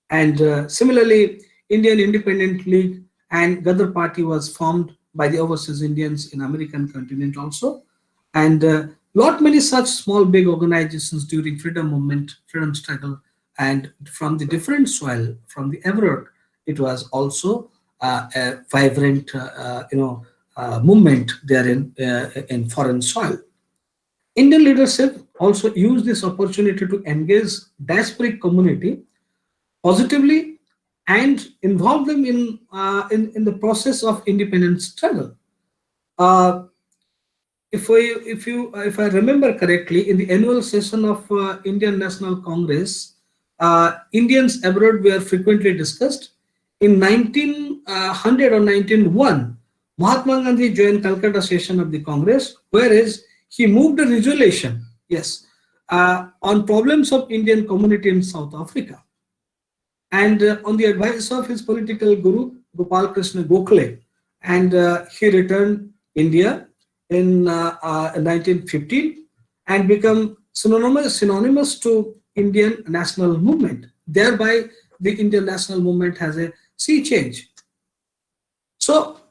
And similarly, Indian Independent League and Ghadar Party was formed by the overseas Indians in American continent also. And lot many such small big organizations during freedom movement, freedom struggle, and from the different soil, from the abroad, it was also a vibrant movement there in foreign soil. Indian leadership also used this opportunity to engage diasporic community positively and involve them in the process of independence struggle. If I remember correctly, in the annual session of Indian National Congress, Indians abroad were frequently discussed. In 1900 or 1901, Mahatma Gandhi joined Kolkata session of the Congress, whereas he moved a resolution, on problems of Indian community in South Africa. And on the advice of his political guru, Gopal Krishna Gokhale, and he returned India in 1915 and become synonymous to Indian national movement. Thereby, the Indian national movement has a sea change. So,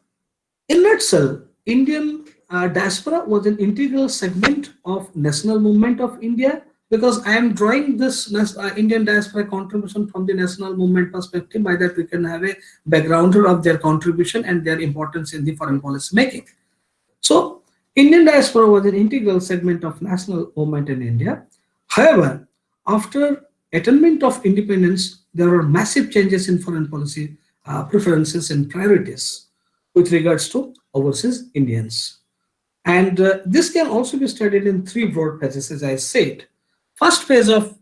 in nutshell, Indian diaspora was an integral segment of national movement of India, because I am drawing this Indian diaspora contribution from the national movement perspective. By that we can have a backgrounder of their contribution and their importance in the foreign policy making. So Indian diaspora was an integral segment of national movement in India. However, after attainment of independence, there were massive changes in foreign policy preferences and priorities with regards to overseas Indians. And this can also be studied in three broad phases, as I said. First phase of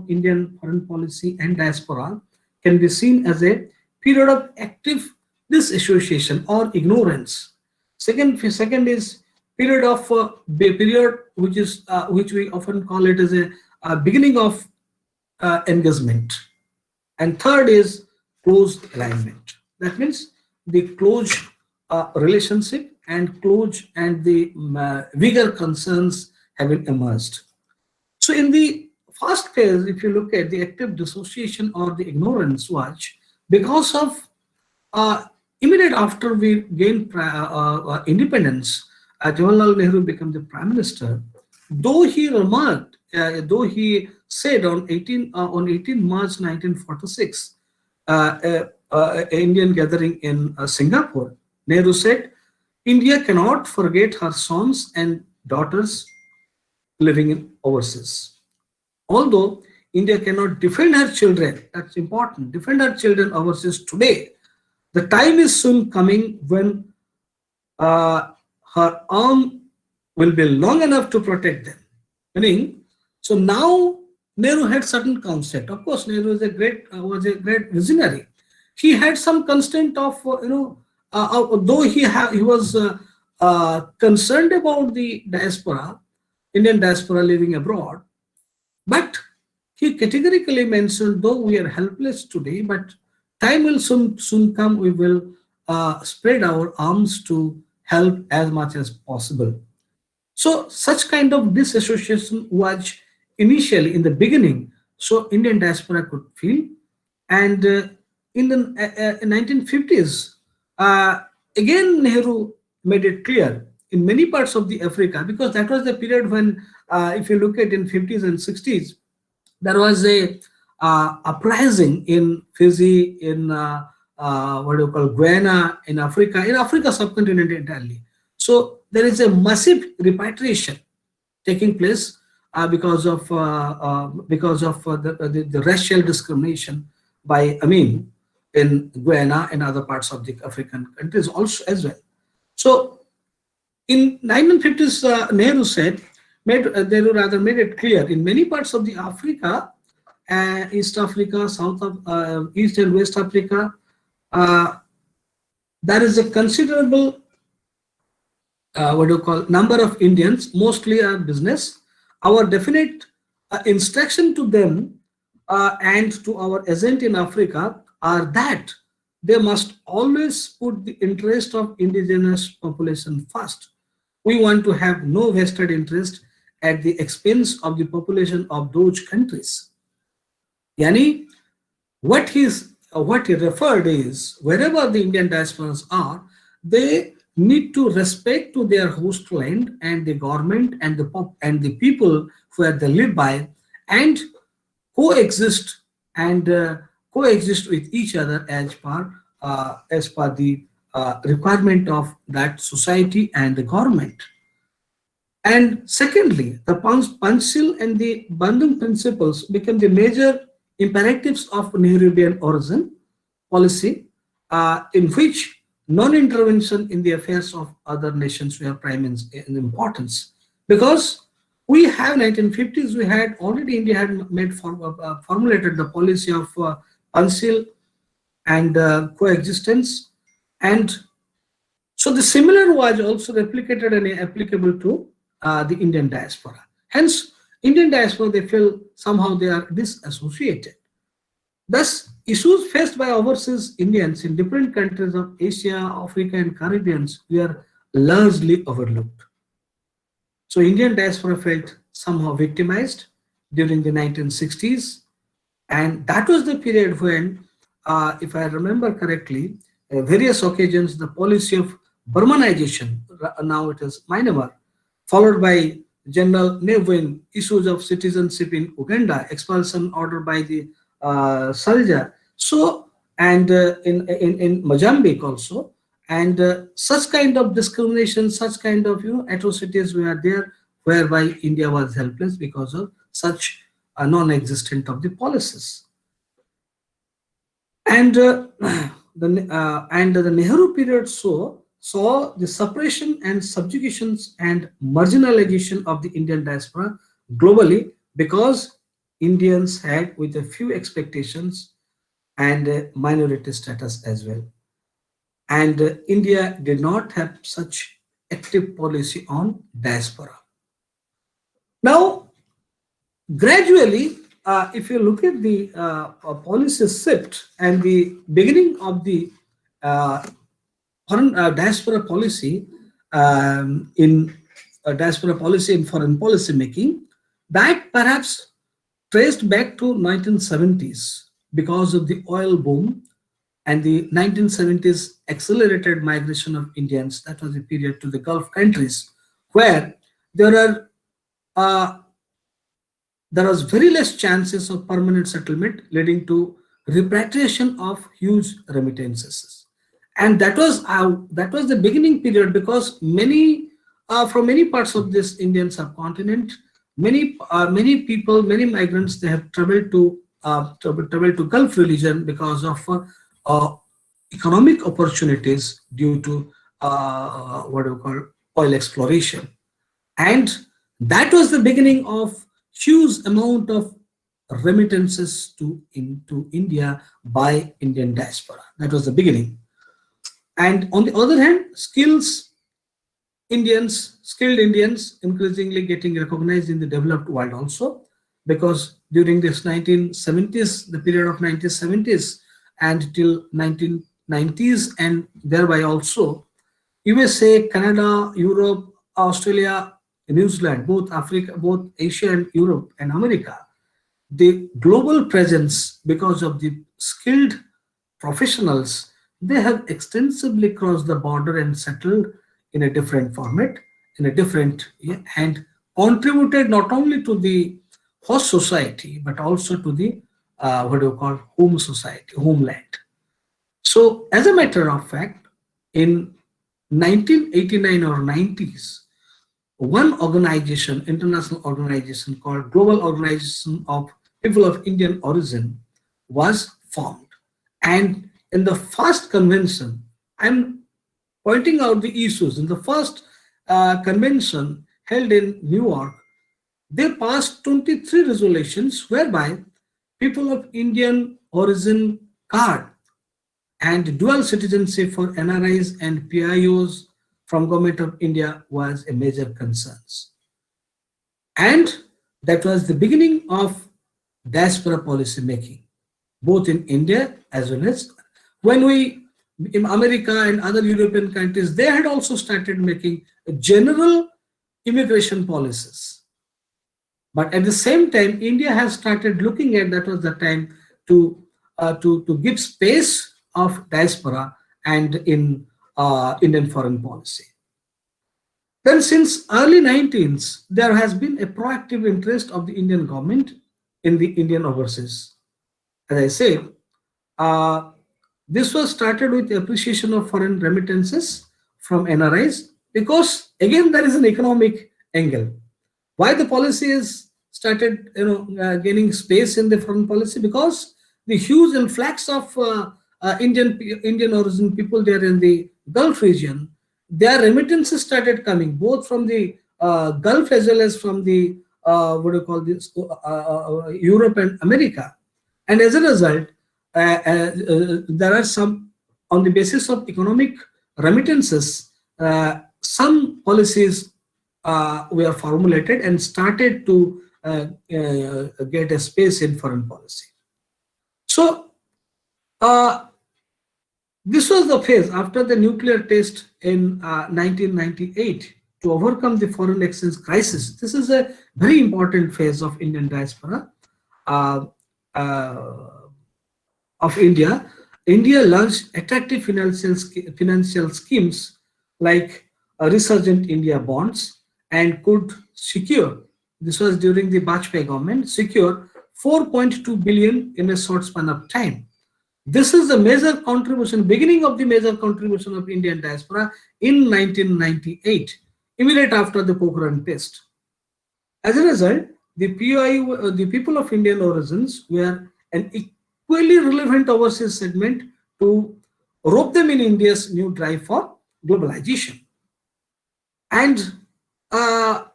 Indian foreign policy and diaspora can be seen as a period of active disassociation or ignorance. Second is period of which we often call it as a beginning of engagement, and third is close alignment. That means the close relationship and close and the bigger concerns have been emerged. So in the first phase, if you look at the active dissociation or the ignorance watch, because of immediate after we gained independence, Jawharlal Nehru became the prime minister. Though he remarked, though he said on 18 March 1946, Indian gathering in Singapore, Nehru said, India cannot forget her sons and daughters living in overseas. Although India cannot defend her children, that's important, defend her children overseas today, the time is soon coming when her arm will be long enough to protect them. Meaning, so now Nehru had certain concept. Of course, Nehru was a great visionary, he had some constraint of though he was concerned about the diaspora, Indian diaspora living abroad, but he categorically mentioned, though we are helpless today, but time will soon come, we will spread our arms to help as much as possible. So such kind of disassociation was initially in the beginning, so Indian diaspora could feel. And in the 1950s, again Nehru made it clear in many parts of the Africa, because that was the period when, if you look at in 50s and 60s, there was a uprising in Fiji, in what do you call Guyana, in Africa subcontinent entirely. So there is a massive repatriation taking place because of the racial discrimination by Amin in Guyana and other parts of the African countries also as well. So in 1950s, Nehru made it clear in many parts of the Africa, East Africa, East and West Africa, there is a considerable number of Indians, mostly are business. Our definite instruction to them and to our agent in Africa are that they must always put the interest of indigenous population first. We want to have no vested interest at the expense of the population of those countries. Yani, what he referred is, wherever the Indian diasporas are, they need to respect to their host land and the government and the people where they live by, and coexist with each other as per the requirement of that society and the government. And secondly, the Panchil and the Bandung principles become the major imperatives of Nehruvian origin policy, in which non-intervention in the affairs of other nations were prime in importance. Because we have 1950s, we had already, India had formulated the policy of Panchil and coexistence, and so the similar was also replicated and applicable to the Indian diaspora. Hence, Indian diaspora, they feel somehow they are disassociated. Thus, issues faced by overseas Indians in different countries of Asia, Africa, and Caribbean were largely overlooked. So, Indian diaspora felt somehow victimized during the 1960s, and that was the period when, if I remember correctly, various occasions, the policy of Burmanization, now it is Myanmar, followed by General Nehru issues of citizenship in Uganda, expulsion order by the Salja, so, and in Mozambique also, and such kind of discrimination, such kind of atrocities were there, whereby India was helpless because of such a non-existent of the policies. And the Nehru period saw the suppression and subjugations and marginalization of the Indian diaspora globally, because Indians had with a few expectations and minority status as well. And India did not have such active policy on diaspora. Now, gradually, if you look at the policy shift and the beginning of the foreign diaspora policy in foreign policy making, that perhaps traced back to 1970s because of the oil boom and the 1970s accelerated migration of Indians. That was a period to the Gulf countries where there was very less chances of permanent settlement, leading to repatriation of huge remittances. And that was the beginning period, because many from many parts of this Indian subcontinent, many people, many migrants, they have traveled to Gulf region because of economic opportunities due to what do you call oil exploration. And that was the beginning of huge amount of remittances into India by Indian diaspora. That was the beginning. And on the other hand, skilled Indians increasingly getting recognized in the developed world also, because during this 1970s, the period of 1970s and till 1990s, and thereby also USA, Canada, Europe, Australia, New Zealand, both Africa, both Asia and Europe and America, the global presence, because of the skilled professionals, they have extensively crossed the border and settled in a different format, in a different, and contributed not only to the host society, but also to the, home society, homeland. So as a matter of fact, in 1989 or 90s, one organization, international organization called Global Organization of People of Indian Origin was formed. And in the first convention, I'm pointing out the issues. In the first convention held in New York, they passed 23 resolutions whereby people of Indian origin card and dual citizenship for NRIs and PIOs from Government of India was a major concern. And that was the beginning of diaspora policy making, both in India as well as when in America and other European countries, they had also started making general immigration policies. But at the same time, India has started looking at, that was the time to give space of diaspora and in Indian foreign policy. Then since early 19th, there has been a proactive interest of the Indian government in the Indian overseas. As I said, this was started with the appreciation of foreign remittances from NRIs, because again, there is an economic angle. Why the policy has started gaining space in the foreign policy? Because the huge influx of Indian origin people there in the Gulf region, their remittances started coming both from the Gulf as well as from the Europe and America. And as a result, there are some, on the basis of economic remittances, some policies were formulated and started to get a space in foreign policy. So this was the phase after the nuclear test in 1998 to overcome the foreign exchange crisis. This is a very important phase of Indian diaspora of India. India launched attractive financial schemes like Resurgent India bonds and could secure, this was during the Bajpayee government, secure 4.2 billion in a short span of time. This is the major contribution, beginning of the major contribution of Indian diaspora in 1998, immediately after the Pokhran test. As a result, the people of Indian origins were an equally relevant overseas segment to rope them in India's new drive for globalization. And as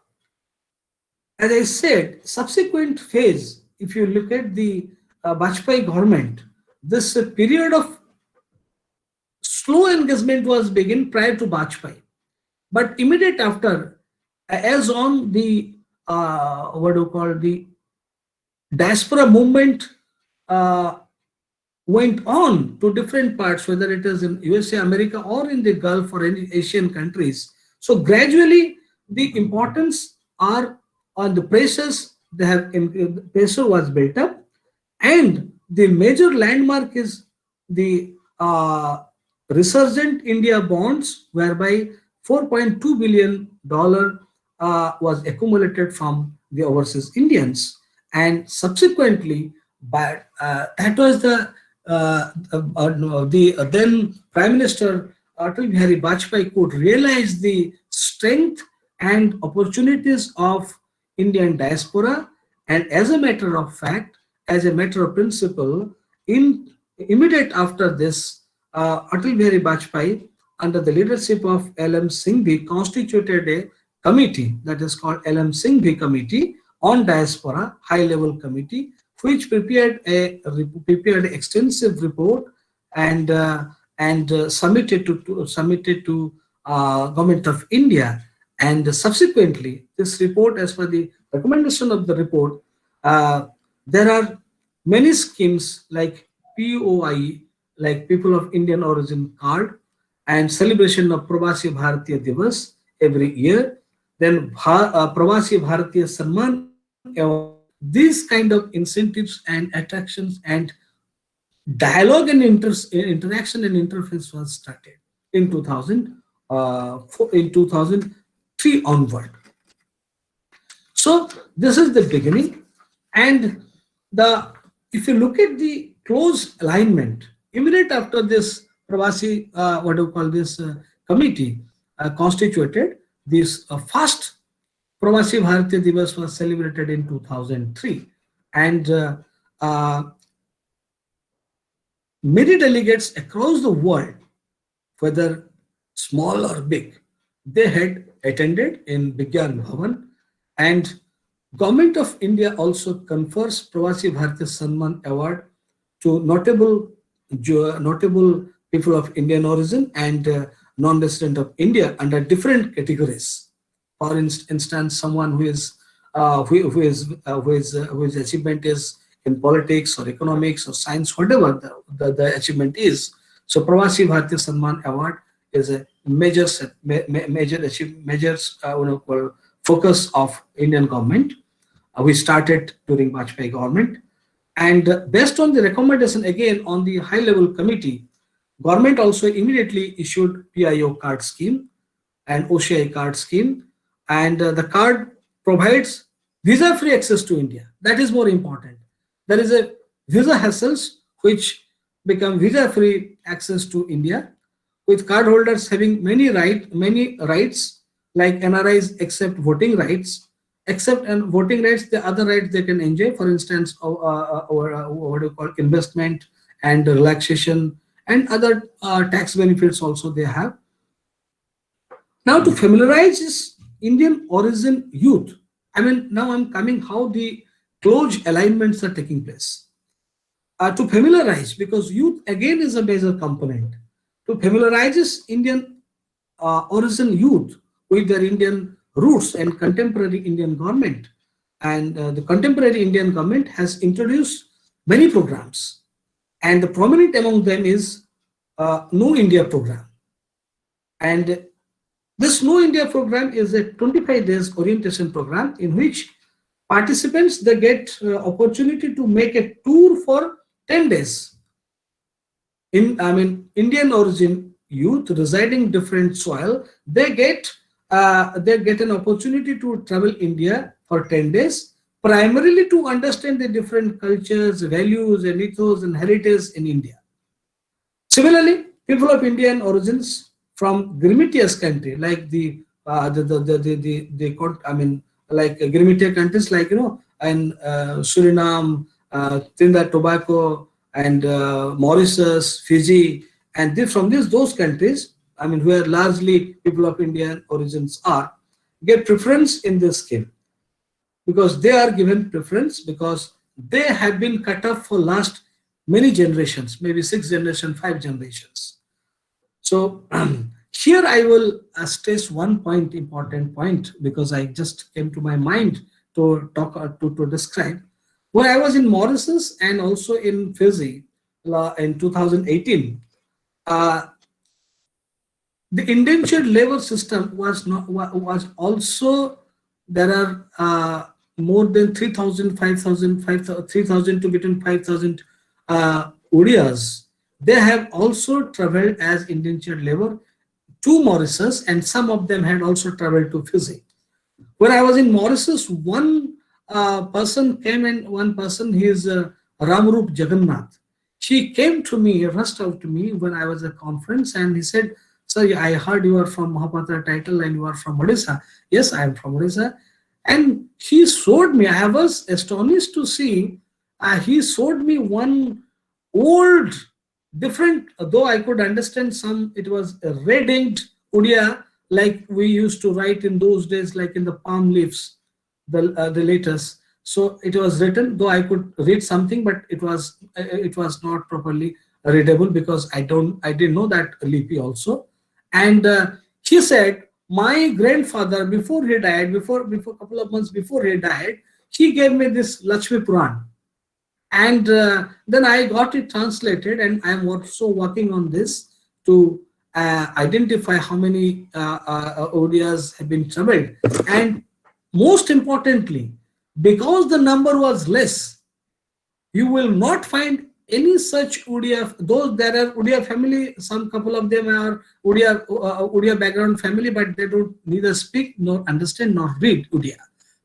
I said, subsequent phase, if you look at the Bajpayee government, this period of slow engagement was begin prior to Bajpayee. But immediate after, as on the the diaspora movement went on to different parts, whether it is in USA, America, or in the Gulf or any Asian countries. So gradually, the importance are on the pressures. They have pressure was built up, and the major landmark is the Resurgent India bonds, whereby $4.2 billion was accumulated from the overseas Indians, and subsequently, but that was the then Prime Minister Atal Bihari Vajpayee could realize the strength and opportunities of Indian diaspora, and as a matter of fact, as a matter of principle, in immediate after this, Atal Bihari Vajpayee, under the leadership of L.M. Singhvi, constituted a committee that is called L.M. Singhvi Committee on Diaspora, high-level committee, which prepared extensive report and submitted to Government of India. And subsequently, this report, as per the recommendation of the report, there are many schemes like POI, like People of Indian Origin Card, and celebration of Pravasi Bharatiya Divas every year. Then Pravasi Bharatiya Samman Award. These kind of incentives and attractions and dialogue and interaction and interface was started in 2003 onward. So this is the beginning, and if you look at the close alignment, immediate after this Pravasi, what do you call this committee constituted, this first Pravasi Bharatiya Divas was celebrated in 2003, and many delegates across the world, whether small or big, they had attended in Vigyan Bhavan, and Government of India also confers Pravasi Bharatiya Samman Award to notable people of Indian origin and non-resident of India under different categories. For instance, someone whose achievement is in politics or economics or science, whatever the achievement is. So Pravasi Bharatiya Samman Award is a major focus of Indian government. We started during Vajpayee government, and based on the recommendation again on the high level committee, government also immediately issued PIO card scheme and OCI card scheme, and the card provides visa-free access to India. That is more important. There is a visa hassles which become visa-free access to India, with cardholders having many rights like NRIs except voting rights. Except voting rights, the other rights they can enjoy, for instance, what do you call investment and relaxation and other tax benefits also they have. Now to familiarize this Indian origin youth, I mean, now I'm coming how the close alignments are taking place. To familiarize, because youth again is a major component, to familiarize this Indian origin youth with their Indian roots and contemporary Indian government. And the contemporary Indian government has introduced many programs, and the prominent among them is New India program. And this New India program is a 25 days orientation program in which participants, they get opportunity to make a tour for 10 days. Indian origin youth residing different soil, they get an opportunity to travel India for 10 days, primarily to understand the different cultures, values, and ethos and heritage in India. Similarly, people of Indian origins from Grimitious country, like like Grimitious countries, like and Suriname, Trinidad, Tobago, and Mauritius, Fiji, and from those countries, where largely people of Indian origins are, get preference in this scheme, because they are given preference because they have been cut off for last many generations, maybe 6 generations, 5 generations. So here I will stress one important point, because I just came to my mind to talk to describe. When I was in Mauritius and also in Fiji in 2018, the indentured labor system was also, there are more than 3,000, 5,000, 3,000 to between 5,000 Odias. They have also traveled as indentured labor to Mauritius, and some of them had also traveled to Fiji. When I was in Mauritius, one person came, and one person, he is Ramrup Jagannath. She came to me, rushed out to me when I was at a conference, and he said, "Sir, I heard you are from Mohapatra title and you are from Odisha." Yes, I am from Odisha. And he showed me, I was astonished to see, he showed me one old, different, though I could understand some, it was a red inked Odia, like we used to write in those days, like in the palm leaves, the letters. So it was written, though I could read something, but it was not properly readable because I didn't know that lipi also. And he said, my grandfather, before he died, before a couple of months before he died, he gave me this Lakshmi Puran. And then I got it translated, and I'm also working on this to identify how many Odiyas have been troubled. And most importantly, because the number was less, you will not find any such Odia. Those there are Odia family, some couple of them are Odia background family, but they don't neither speak nor understand nor read Odia,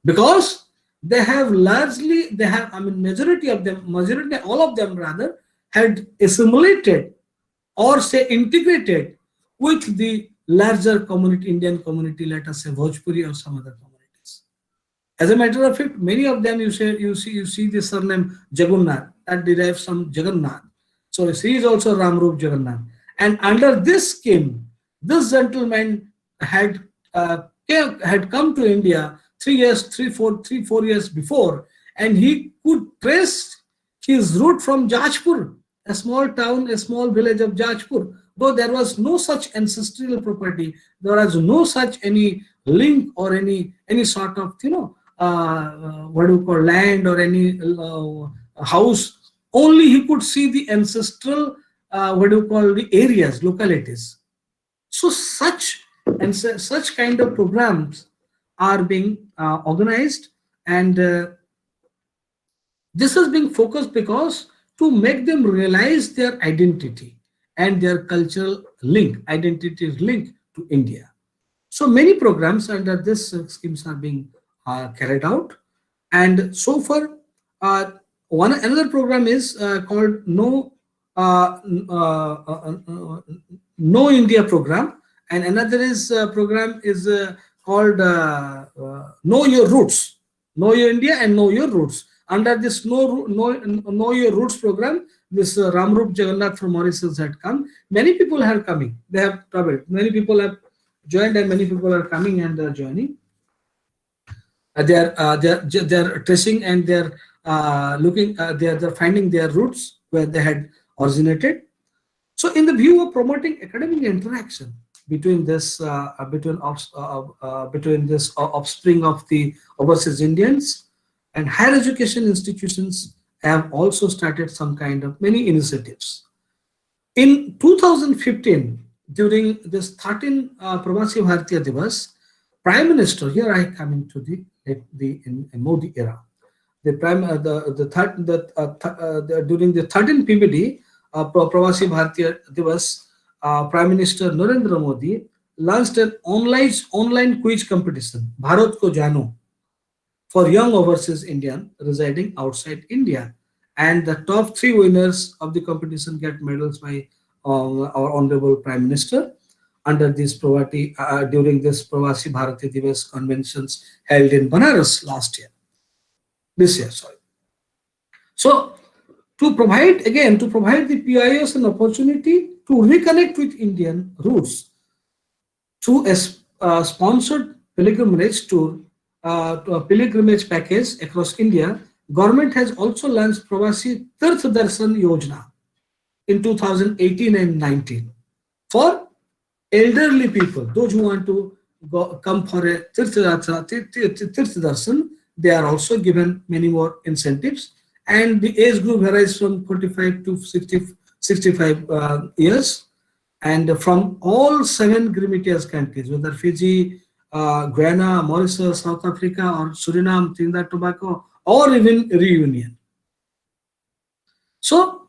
because they have largely, majority of them, all of them rather, had assimilated or say integrated with the larger community, Indian community, let us say Bhojpuri or some other communities. As a matter of fact, many of them you see the surname Jagannath, that derives from Jagannath. So he is also Ramrup Jagannath. And under this scheme, this gentleman had come to India 3-4 years before, and he could trace his route from Jajpur, a small town, a small village of Jajpur. Though there was no such ancestral property, there was no such any link or any sort of what do you call land or any house. Only he could see the ancestral what do you call the areas, localities. So such kind of programs are being organized, and this is being focused because to make them realize their identity and their cultural identity link to India. So many programs under this schemes are being carried out, and so far another program is called No India program, and another program is called Know Your Roots, Know Your India and Know Your Roots. Under this Know Your Roots program, this Ramrup Jagannath from Mauritius had come. Many people are coming. They have traveled. Many people have joined, and many people are coming and they are joining. They are tracing and they are looking. They are finding their roots where they had originated. So, in the view of promoting academic interaction between this offspring of the overseas Indians, and higher education institutions have also started some kind of many initiatives. In 2015, during this 13 Pravasi Bharatiya Divas, Prime Minister, here I come into the Modi era. During the 13 PBD, Pravasi Bharatiya Divas, Prime Minister Narendra Modi launched an online quiz competition, Bharat Ko Jano, for young overseas Indian residing outside India. And the top 3 winners of the competition get medals by our Honorable Prime Minister under this during this Pravasi Bharatiya Divas conventions held in Banaras this year. So to provide the PIOs an opportunity to reconnect with Indian roots through a sponsored pilgrimage tour, to a pilgrimage package across India, government has also launched Pravasi Tirth Darshan Yojana in 2018 and 19 for elderly people, those who want to come for a Tirth Darshan. They are also given many more incentives, and the age group varies from 45 to 65 years, and from all 7 Gramitias countries, whether Fiji, Guyana, Mauritius, South Africa, or Suriname, Trinidad, Tobago, or even Reunion. So,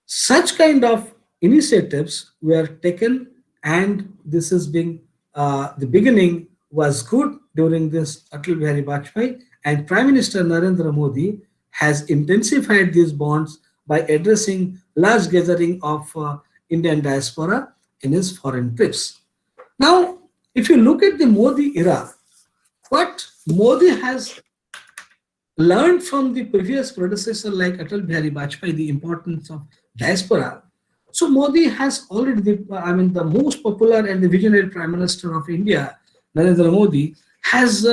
such kind of initiatives were taken, and this is being the beginning was good during this Atal Bihari Vajpayee, and Prime Minister Narendra Modi has intensified these bonds by addressing large gathering of Indian diaspora in his foreign trips. Now, if you look at the Modi era, what Modi has learned from the previous predecessor like Atal Bihari Vajpayee, the importance of diaspora. So Modi has already, the most popular and the visionary Prime Minister of India, Narendra Modi, has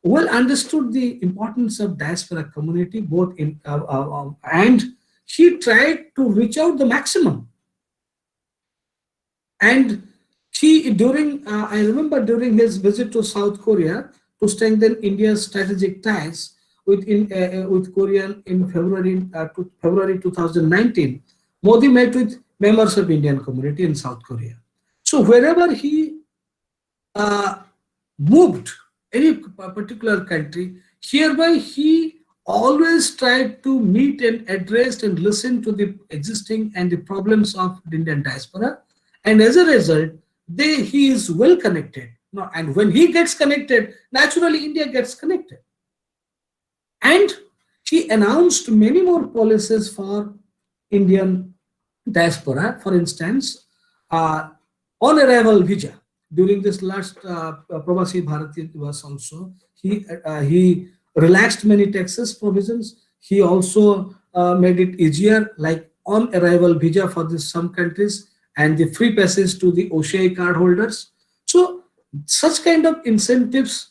well understood the importance of diaspora community, both in and he tried to reach out the maximum. And he, during, I remember during his visit to South Korea to strengthen India's strategic ties with Korea in February 2019, Modi met with members of Indian community in South Korea. So wherever he moved, any particular country, hereby he always tried to meet and address and listen to the existing and the problems of the Indian diaspora. And as a result, he is well connected. Now, and when he gets connected, naturally India gets connected. And he announced many more policies for Indian diaspora. For instance, on arrival visa. During this last Pravasi Bharati was also, he relaxed many taxes provisions. He also made it easier, like on arrival visa for some countries and the free passage to the OCI card holders. So such kind of incentives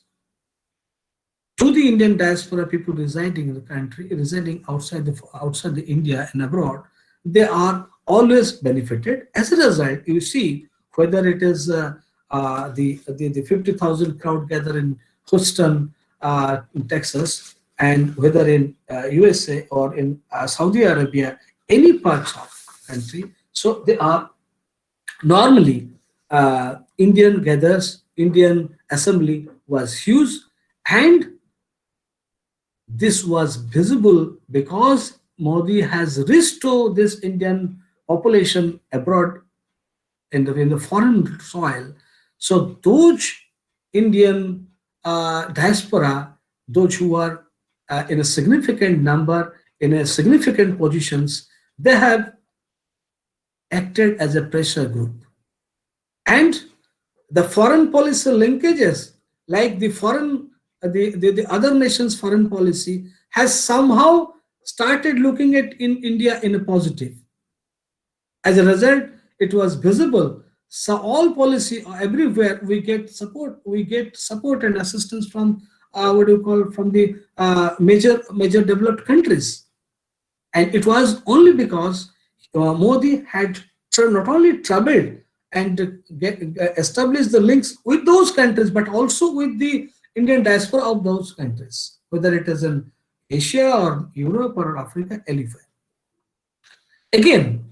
to the Indian diaspora people residing in the country, residing outside the India and abroad, they are always benefited. As a result, you see whether it is the 50,000 crowd gather in Houston, in Texas, and whether in USA or in Saudi Arabia, any parts of country. So they are normally Indian gathers, Indian assembly was huge, and this was visible because Modi has reached to this Indian population abroad in the foreign soil. So those Indian diaspora, those who are in a significant number, in a significant positions, they have acted as a pressure group. And the foreign policy linkages, like the other nations' foreign policy, has somehow started looking at in India in a positive. As a result, it was visible. So all policy everywhere we get support and assistance from from the major developed countries. And it was only because Modi had not only troubled and established the links with those countries, but also with the Indian diaspora of those countries, whether it is in Asia or Europe or Africa, anywhere. Again,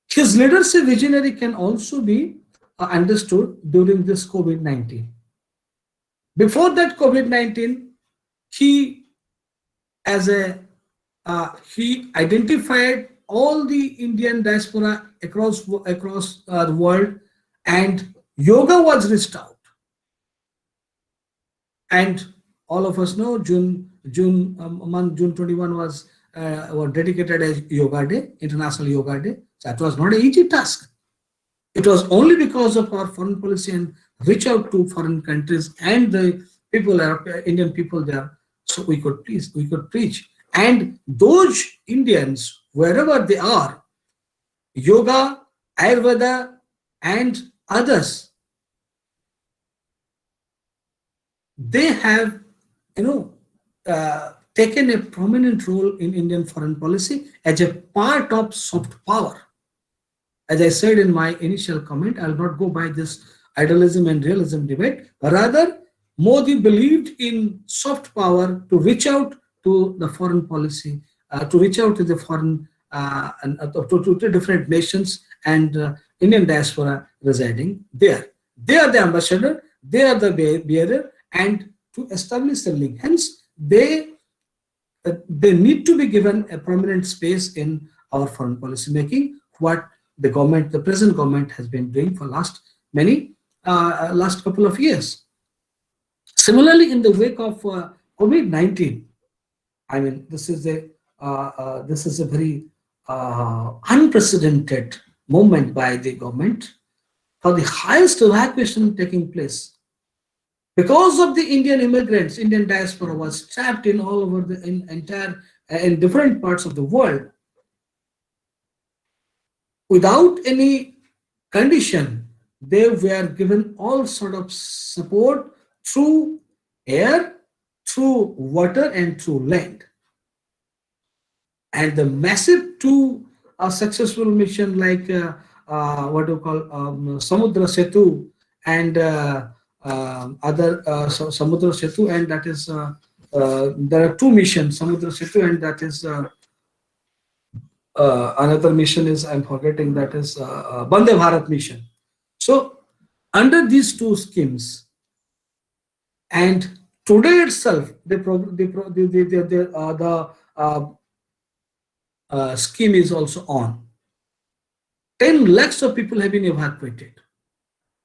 his leadership visionary can also be understood during this COVID-19. Before that COVID-19, he identified all the Indian diaspora across the world, and yoga was reached out. And all of us know June 21 was dedicated as Yoga Day, International Yoga Day. That was not an easy task. It was only because of our foreign policy and reach out to foreign countries and the people, Indian people there, so we could preach. And those Indians, wherever they are, yoga, Ayurveda, and others, they have, taken a prominent role in Indian foreign policy as a part of soft power. As I said in my initial comment, I will not go by this idealism and realism debate, but rather Modi believed in soft power to reach out to the foreign policy, to reach out to the foreign and to different nations and Indian diaspora residing there. They are the ambassador, they are the bearer, and to establish the link. Hence, they need to be given a prominent space in our foreign policy making, what the present government has been doing for last couple of years. Similarly, in the wake of COVID-19, I mean, this is a very unprecedented moment by the government for the highest evacuation taking place. Because of the Indian immigrants, Indian diaspora was trapped in all over in different parts of the world. Without any condition, they were given all sort of support through air, through water, and through land. And the massive two successful mission like what do you call Samudra Setu and other Samudra Setu, and that is there are two missions, Samudra Setu, and that is another mission is, I'm forgetting, that is Bandai Bharat mission. So under these two schemes, and today itself, the scheme is also on. 10 lakhs of people have been evacuated.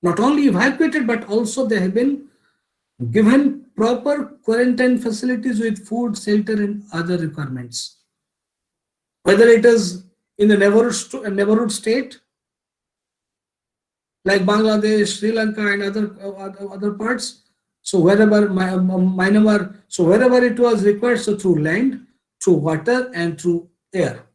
Not only evacuated, but also they have been given proper quarantine facilities with food, shelter, and other requirements. Whether it is in the neighborhood state like Bangladesh, Sri Lanka, and other parts. So wherever Myanmar, so wherever it was required, so through land, through water, and through air,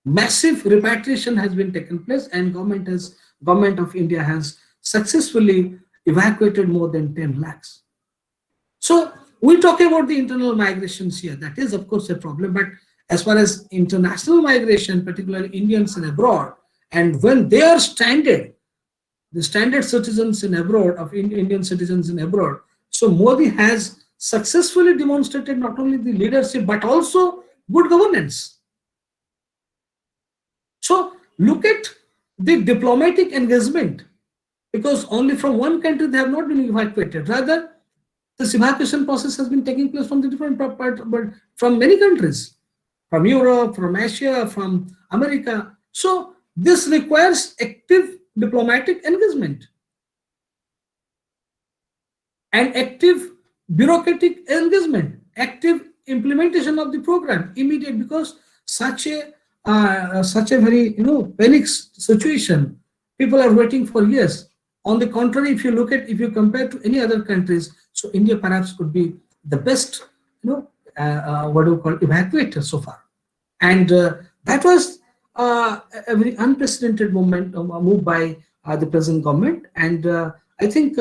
massive repatriation has been taken place, and government of India has successfully evacuated more than 10 lakhs. So we talk about the internal migrations here. That is, of course, a problem. But as far as international migration, particularly Indians in abroad, and when they are stranded, the standard citizens in abroad, of Indian citizens in abroad, so Modi has successfully demonstrated not only the leadership but also good governance. So look at the diplomatic engagement, because only from one country they have not been evacuated. Rather, this evacuation process has been taking place from the different parts, but from many countries, from Europe, from Asia, from America. So this requires active diplomatic engagement and active bureaucratic engagement, active implementation of the program immediate, because such a very panic situation, people are waiting for years. On the contrary, if you compare to any other countries, so India perhaps could be the best evacuator so far, and that was a very unprecedented move by the present government, and I think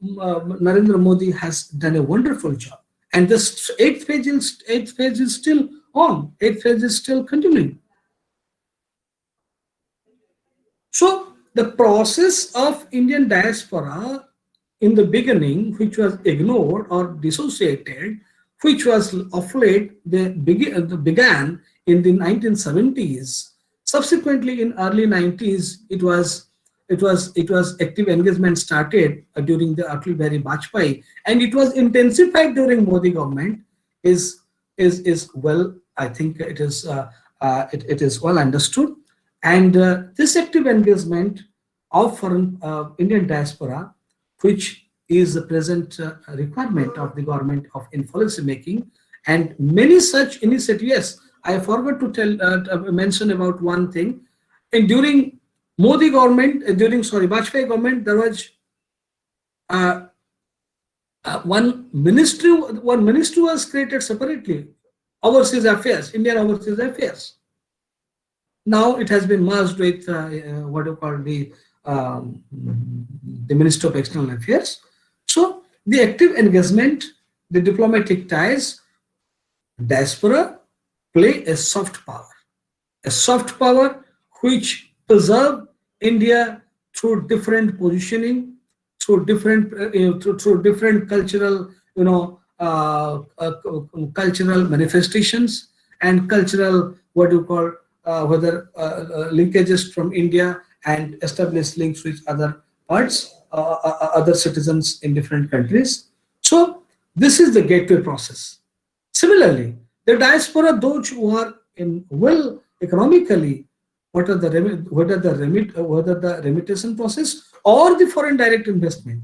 Narendra Modi has done a wonderful job. And this eighth phase is still on. Eighth phase is still continuing. So the process of Indian diaspora in the beginning, which was ignored or dissociated, which was of late began in the 1970s. Subsequently, in early 90s, it was active engagement started during the Atal Bihari Vajpayee, and it was intensified during Modi government. Is well, I think it is well understood, and this active engagement of foreign Indian diaspora, which is the present requirement of the government in policy making, and many such initiatives. Yes, I forgot to mention about one thing. And during Modi government, Vajpayee government, there was one ministry was created separately, overseas affairs, Indian overseas affairs. Now it has been merged with what you call the Ministry of External Affairs. So the active engagement, the diplomatic ties, diaspora play a soft power which preserve India through different positioning, through different cultural, cultural manifestations and cultural linkages from India, and establish links with other parts, other citizens in different countries. So this is the gateway process. Similarly, the diaspora, those who are in well economically, whether the remittation process or the foreign direct investment.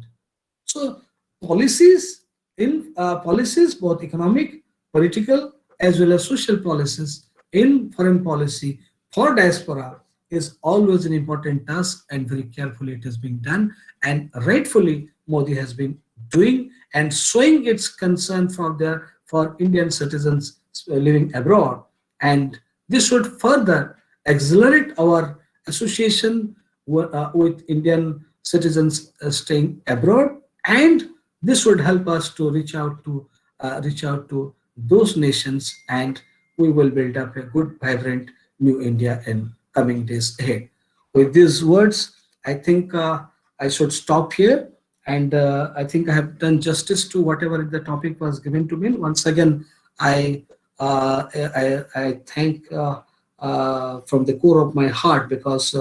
So policies, both economic, political, as well as social policies in foreign policy for diaspora is always an important task, and very carefully it is being done, and rightfully Modi has been doing and showing its concern for Indian citizens living abroad, and this should further accelerate our association with Indian citizens staying abroad, and This would help us to reach out to those nations, and we will build up a good, vibrant new India in coming days ahead. With these words, I think I should stop here, and I think I have done justice to whatever the topic was given to me. Once again, I I thank from the core of my heart, because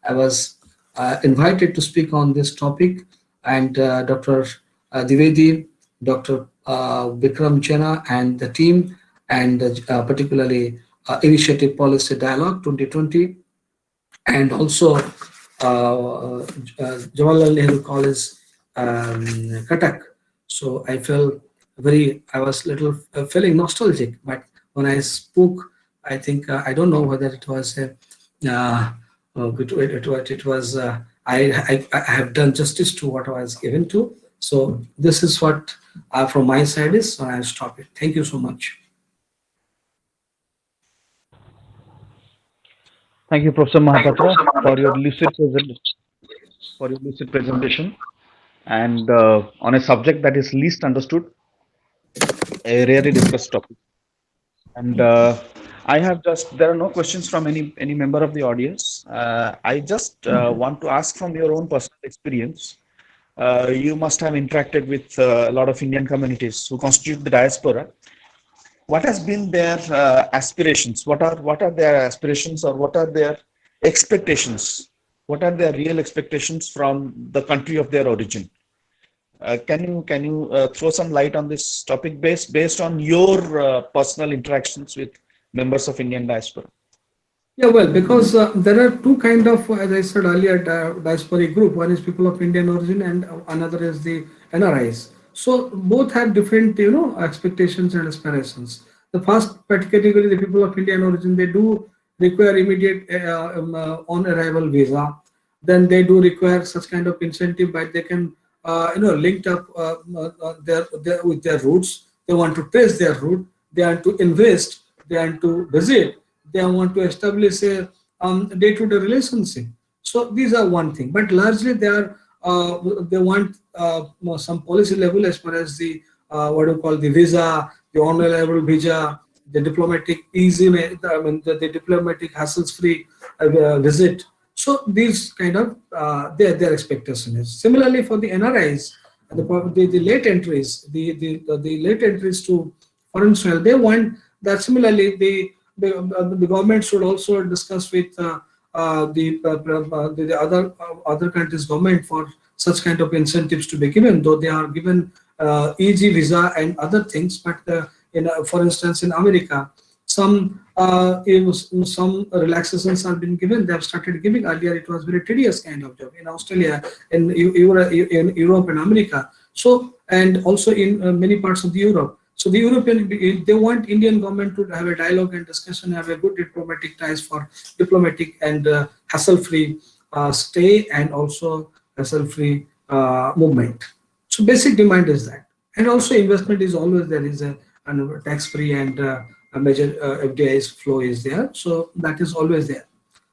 I was invited to speak on this topic, and Dr. Dwivedi, Dr. Bikram, Jena, and the team, and particularly Initiative Policy Dialogue 2020, and also Jawharlal Nehru College, Cuttack. So I was little feeling nostalgic, but when I spoke, I think I don't know whether it was I have done justice to what I was given to. So this is what from my side is. So I'll stop it. Thank you so much. Thank you, Professor Mohapatra, for your lucid presentation, and on a subject that is least understood, a rarely discussed topic. And there are no questions from any member of the audience. I just want to ask, from your own personal experience, you must have interacted with a lot of Indian communities who constitute the diaspora. What has been their aspirations? What are their aspirations, or what are their expectations? What are their real expectations from the country of their origin? Can you throw some light on this topic based on your personal interactions with members of Indian diaspora? Yeah, well, because there are two kind of, as I said earlier, diaspora group. One is people of Indian origin, and another is the NRIs. So both have different, expectations and aspirations. The first category, the people of Indian origin, they do require immediate on-arrival visa. Then they do require such kind of incentive, but they can, linked up with their roots. They want to trace their root. They want to invest. They want to visit. They want to establish a day-to-day relationship. So these are one thing, but largely they want some policy level as far as the what do you call the visa, the on-arrival visa, the diplomatic easy, the diplomatic hassles-free visit. So these kind of their expectation is. Similarly, for the NRIs, the late entries, the late entries to foreign soil, they want that. Similarly, the government should also discuss with the other countries' government for such kind of incentives to be given, though they are given easy visa and other things. But for instance, in America, some relaxations have been given. They have started giving. Earlier, it was very tedious kind of job. In Australia, in Europe and America. So, and also in many parts of Europe. So the European, they want Indian government to have a dialogue and discussion, have a good diplomatic ties for diplomatic and hassle-free stay, and also hassle-free movement. So basic demand is that. And also investment is always there, is a tax-free and a major FDI's flow is there. So that is always there.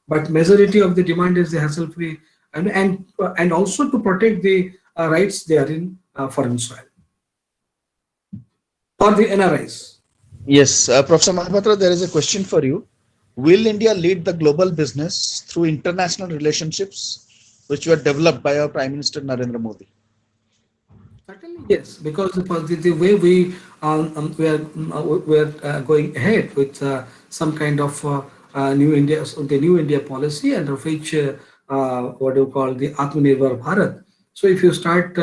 But majority of the demand is the hassle-free and also to protect the rights they are in foreign soil. For the NRIs. Yes, Professor Mohapatra, there is a question for you. Will India lead the global business through international relationships which were developed by our Prime Minister Narendra Modi? Certainly, yes, because the way we are going ahead with some kind of new India, the new India policy, and of which what do you call the Atmanirbhar Bharat. So if you start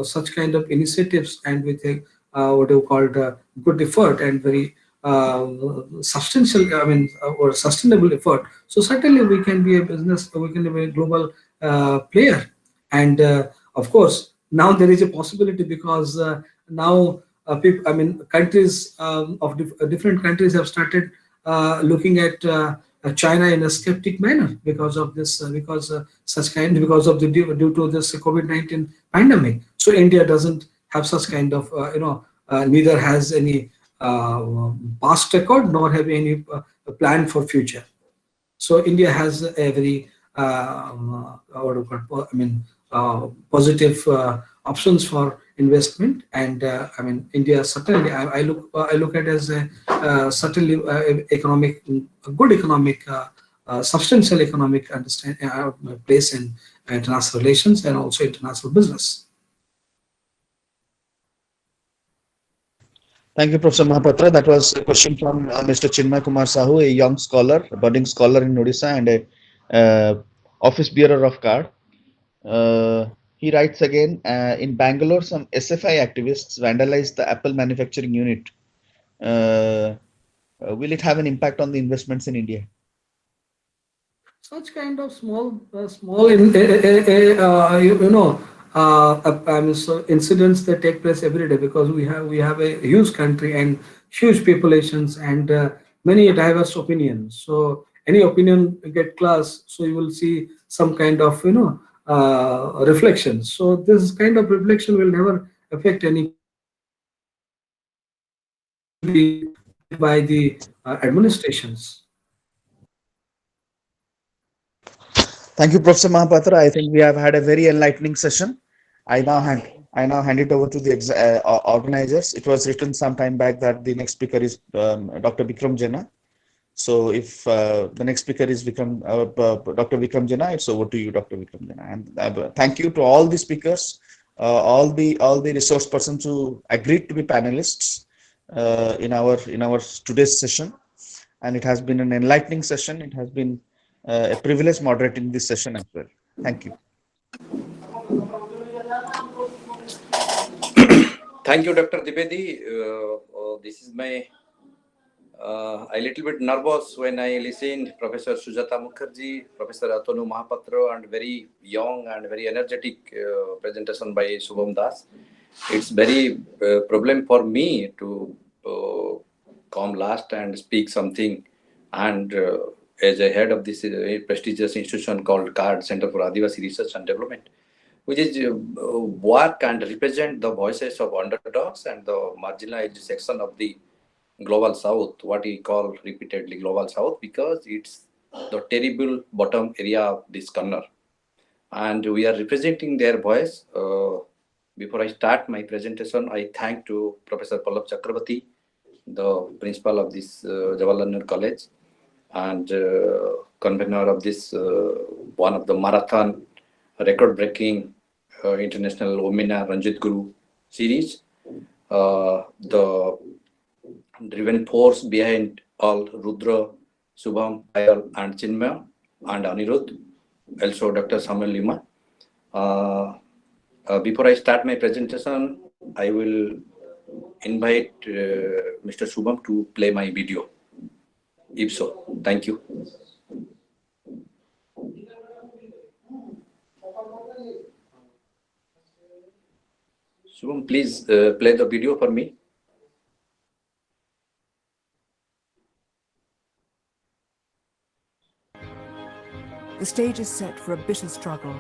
such kind of initiatives, and with a what you called good effort and very substantial, or sustainable effort. So certainly we can be a business, we can be a global player. And of course, now there is a possibility, because now people, countries of different countries have started looking at China in a skeptic manner because of this, because of due to this COVID-19 pandemic. So India doesn't have such kind of neither has any past record nor have any plan for future. So India has a very positive options for investment. And I mean, India certainly, I look at as a certainly a good economic, substantial economic place in international relations and also international business. Thank you, Professor Mohapatra. That was a question from Mr. Chinmay Kumar Sahu, a young scholar, a budding scholar in Odisha and a office bearer of card. He writes again, in Bangalore, some SFI activists vandalized the Apple manufacturing unit. Will it have an impact on the investments in India? Such kind of small, I mean, so incidents that take place every day, because we have a huge country and huge populations and many diverse opinions. So any opinion get class, so you will see some kind of reflection. So this kind of reflection will never affect any by the administrations. Thank you, Professor Mohapatra. I think we have had a very enlightening session. I now hand it over to the organizers. It was written some time back that the next speaker is Dr. Bikram Jena. So if the next speaker is Dr. Bikram Jena, it's over to you, Dr. Bikram Jena. And thank you to all the speakers, all the resource persons who agreed to be panelists in our today's session. And it has been an enlightening session. It has been a privilege moderating this session as well. Thank you. Thank you, Dr. Dwivedi. This is my a little bit nervous when I listened Professor Sujata Mukherjee, Professor Atanu Mohapatra, and very young and very energetic presentation by Subham Das. It's very problem for me to come last and speak something, and as a head of this prestigious institution called CARD, Center for Adivasi Research and Development, which is work and represent the voices of underdogs and the marginalized section of the global south, what we call repeatedly global south, because it's the terrible bottom area of this corner, and we are representing their voice. Before I start my presentation, I thank to Professor Pallab Chakrabarti, the principal of this Jawharlal College and convener of this one of the marathon record-breaking international Omina Ranjit Guru series, the driven force behind all Rudra, Subham, Payal, and Chinmay, and Anirudh, also Dr. Samuel Lima. Before I start my presentation, I will invite Mr. Subham to play my video. If so, thank you. Subham, please play the video for me. The stage is set for a bitter struggle.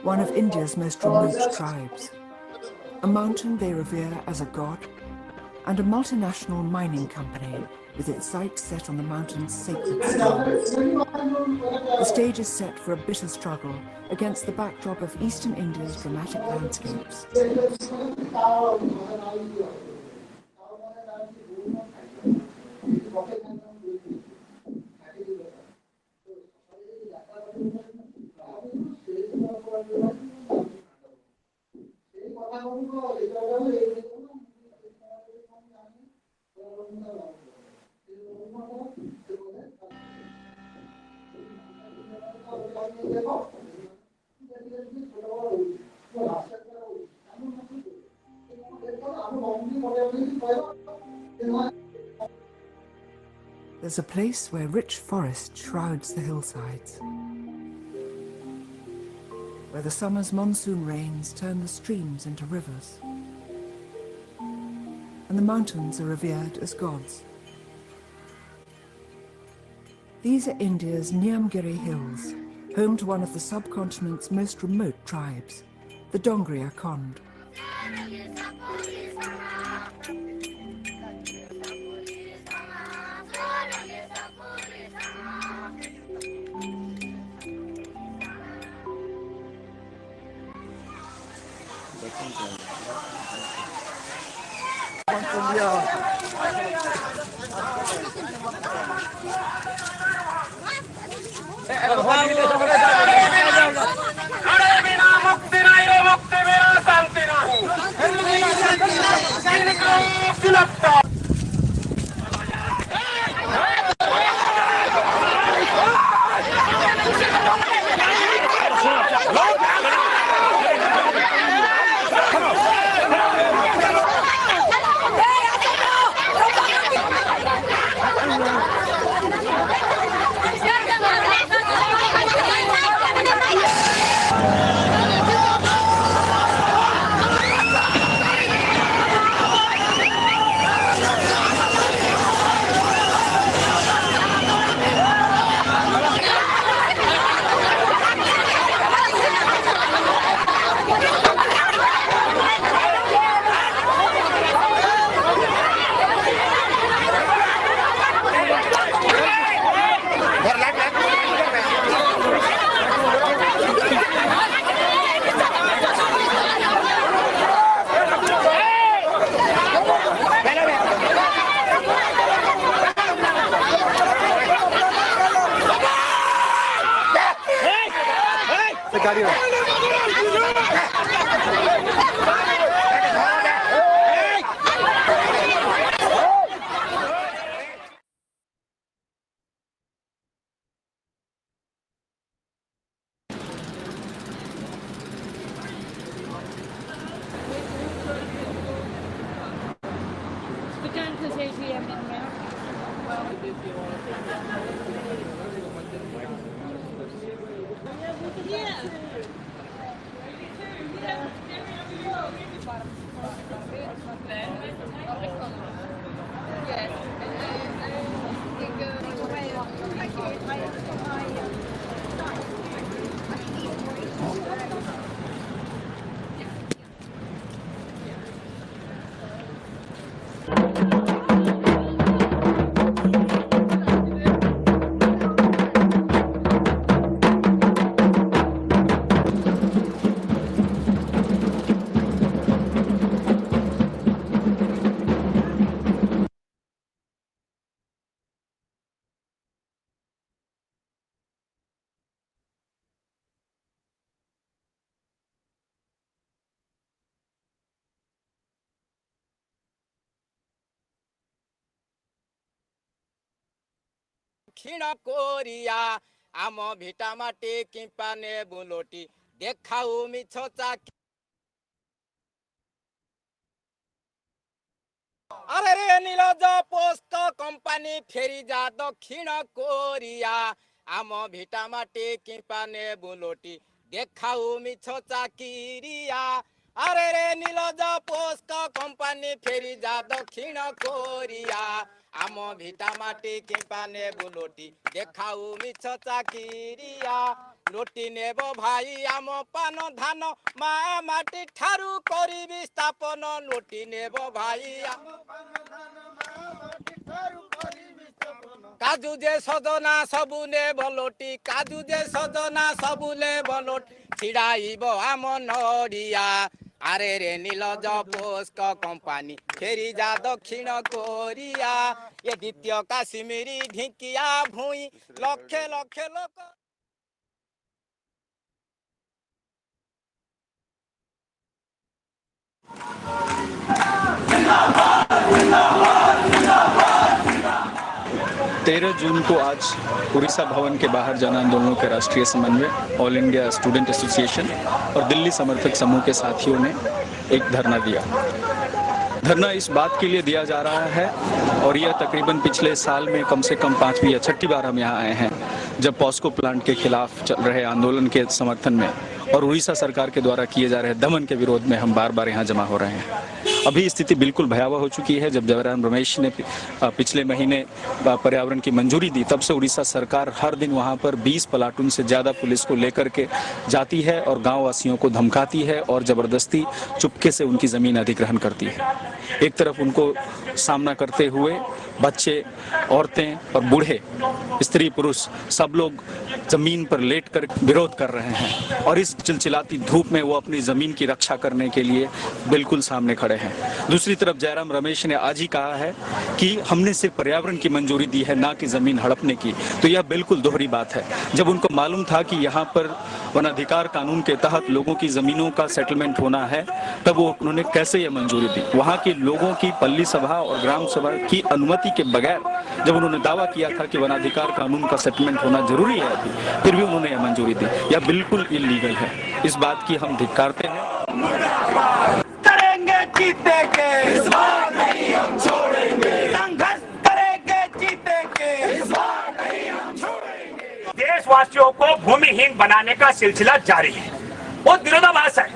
One of India's most remote tribes. A mountain they revere as a god, and a multinational mining company with its sights set on the mountain's sacred stones. The stage is set for a bitter struggle against the backdrop of eastern India's dramatic landscapes. There's a place where rich forest shrouds the hillsides, where the summer's monsoon rains turn the streams into rivers, and the mountains are revered as gods. These are India's Niyamgiri Hills, home to one of the subcontinent's most remote tribes, the Dongriya Khond. दक्षिण Korea आम भिटा माटी किंपा ने बुलोटी देखाऊ मिछ चाकी अरे रे Nilaj post company फेरी जा दक्षिण कोरिया आम भिटा माटी किंपा ने बुलोटी देखाऊ मिछ चाकिरिया अरे रे नीलज पोस्ट कंपानी फेरी जा दक्षिण कोरिया आम भिटा माटी किंपा ने बुलोटी देखाऊ मिछ चाकिरिया लोटी नेब भाई आम पान धान मा माटी ठारू करी स्थापन लोटी नेब भाई काजू जे सजना सबुले बलोटी काजू जे सजना सबुले बलोट छिड़ाइब आम नड़िया अरे रे नीलज पोस्ट कंपानी फेरी जा दक्षिण कोरिया ये द्वितीय काश्मीरी ढिंकिया भूई लक्षे लक्षे लोक तेरह जून को आज उड़ीसा भवन के बाहर जन आंदोलनों के राष्ट्रीय समन्वय ऑल इंडिया स्टूडेंट एसोसिएशन और दिल्ली समर्थक समूह के साथियों ने एक धरना दिया। धरना इस बात के लिए दिया जा रहा है और यह तकरीबन पिछले साल में कम से कम 5वीं या 6ठी बार हम यहाँ आए हैं जब पॉस्को प्लांट के खिलाफ चल रहे आंदोलन के समर्थन में और उड़ीसा सरकार के द्वारा किए जा रहे दमन के विरोध में हम बार बार यहाँ जमा हो रहे हैं। अभी स्थिति बिल्कुल भयावह हो चुकी है। जब जवाहरलाल रमेश ने पिछले महीने पर्यावरण की मंजूरी दी तब से उड़ीसा सरकार हर दिन वहाँ पर 20 प्लाटून से ज़्यादा पुलिस को लेकर के जाती है और गाँव वासियों को धमकाती है और ज़बरदस्ती चुपके से उनकी ज़मीन अधिग्रहण करती है। एक तरफ उनको सामना करते हुए बच्चे, औरतें और बूढ़े, स्त्री पुरुष सब लोग जमीन पर लेटकर विरोध कर रहे हैं और इस चिलचिलाती धूप में वो अपनी जमीन की रक्षा करने के लिए बिल्कुल सामने खड़े हैं। दूसरी तरफ जयराम रमेश ने आज ही कहा है कि हमने सिर्फ पर्यावरण की मंजूरी दी है, ना कि जमीन हड़पने की, तो यह बिल्कुल दोहरी बात है। जब उनको मालूम था कि यहाँ पर वनाधिकार कानून के तहत लोगों की जमीनों का सेटलमेंट होना है, तब वो उन्होंने कैसे ये मंजूरी दी? वहाँ के लोगों की पल्ली सभा और ग्राम सभा की अनुमति के बगैर जब उन्होंने दावा किया था कि वनाधिकार कानून का सेटलमेंट होना जरूरी है अभी, फिर भी उन्होंने यह मंजूरी दी। यह बिल्कुल इलीगल है। इस बात की हम धिक्कारते हैं। करेंगे जीतेंगे, इस बार नहीं हम छोड़ेंगे, संघर्ष करेंगे जीतेंगे, इस बार नहीं हम छोड़ेंगे। देशवासियों को भूमिहीन बनाने का सिलसिला जारी है, बहुत विरोधाभास है।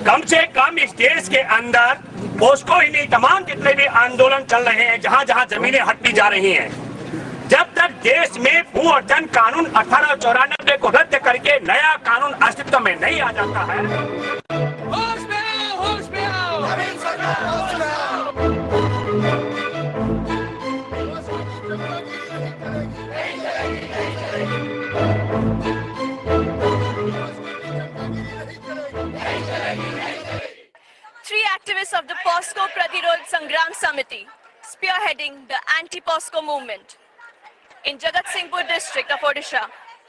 कम से कम इस देश के अंदर पोस्को ही नहीं, तमाम जितने भी आंदोलन चल रहे हैं, जहां जहां जमीनें हटती जा रही हैं, जब तक देश में भू अर्जन कानून 1894 को रद्द करके नया कानून अस्तित्व में नहीं आ जाता है। होश में आओ, होश में आओ, नवीन सरकार होश में आओ। 3 activists of the POSCO Pratirod Sangram Samiti, spearheading the anti-POSCO movement in Jagat Singhpur district of Odisha,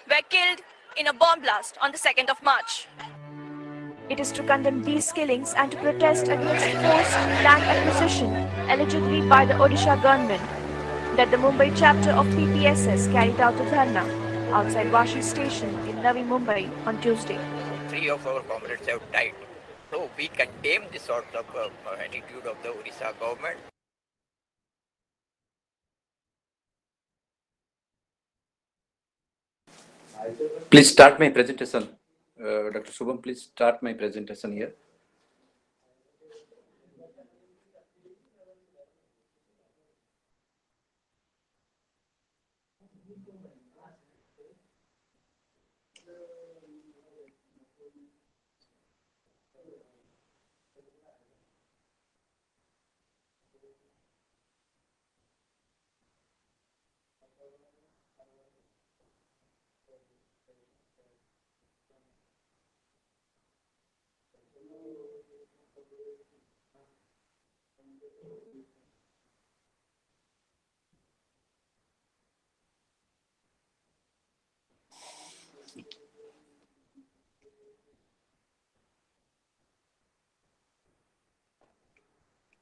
were killed in a bomb blast on the 2nd of March. It is to condemn these killings and to protest against forced land acquisition allegedly by the Odisha government that the Mumbai chapter of PPSS carried out a dharna outside Vashi station in Navi Mumbai on Tuesday. 3 of our comrades have died. So we condemn this sort of attitude of the Odisha government. Please start my presentation. Dr. Subham, please start my presentation here.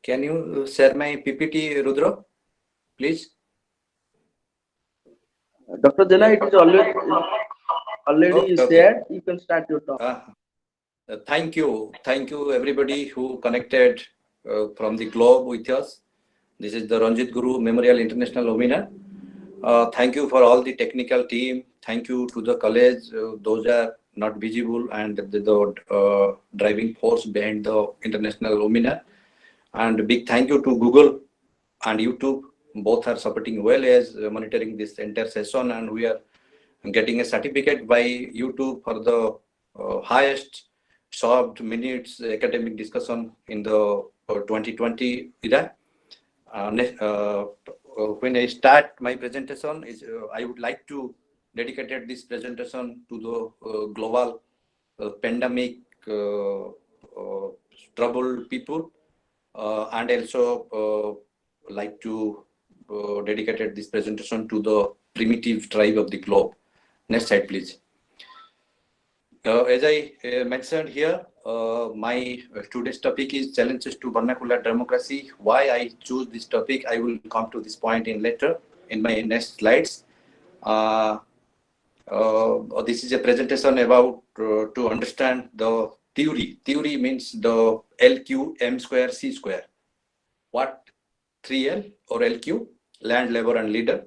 Can you share my PPT, Rudra, please? Dr. Jena, it is already shared. You can start your talk. Thank you everybody who connected from the globe with us. This is the Ranjit Guru Memorial International Webinar. Thank you for all the technical team. Thank you to the college. Those are not visible and the driving force behind the international webinar. And a big thank you to Google and YouTube. Both are supporting well as monitoring this entire session, and we are getting a certificate by YouTube for the highest solved minutes academic discussion in the 2020 era. When I start my presentation, I would like to dedicate this presentation to the global pandemic troubled people, and also like to dedicate this presentation to the primitive tribe of the globe. Next slide, please. As I mentioned here, my today's topic is challenges to vernacular democracy. Why I choose this topic, I will come to this point in later in my next slides. This is a presentation about to understand the theory. Theory means the LQ, M square, C square. What? 3L or LQ, land, labor, and leader.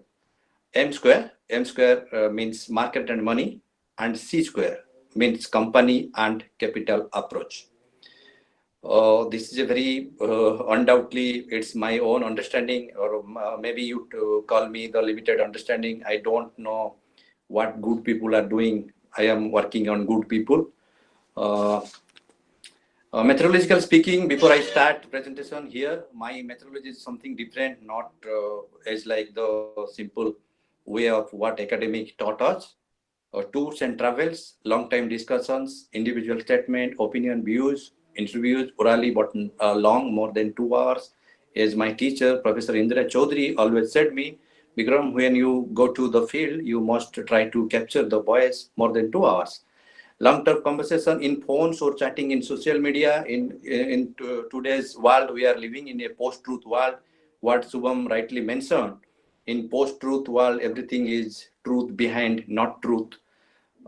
M square means market and money, and C square means company and capital approach. This is a very undoubtedly, it's my own understanding, or maybe you call me the limited understanding. I don't know what good people are doing. I am working on good people. Meteorological speaking, before I start presentation here, my methodology is something different, not as like the simple way of what academic taught us. Tours and travels, long time discussions, individual statement, opinion, views, interviews, orally but long, more than 2 hours. As my teacher, Professor Indra Chaudhary, always said me, Bikram, when you go to the field, you must try to capture the voice more than 2 hours. Long-term conversation in phones or chatting in social media. In today's world, we are living in a post-truth world. What Subham rightly mentioned, in post-truth world, everything is truth behind, not truth.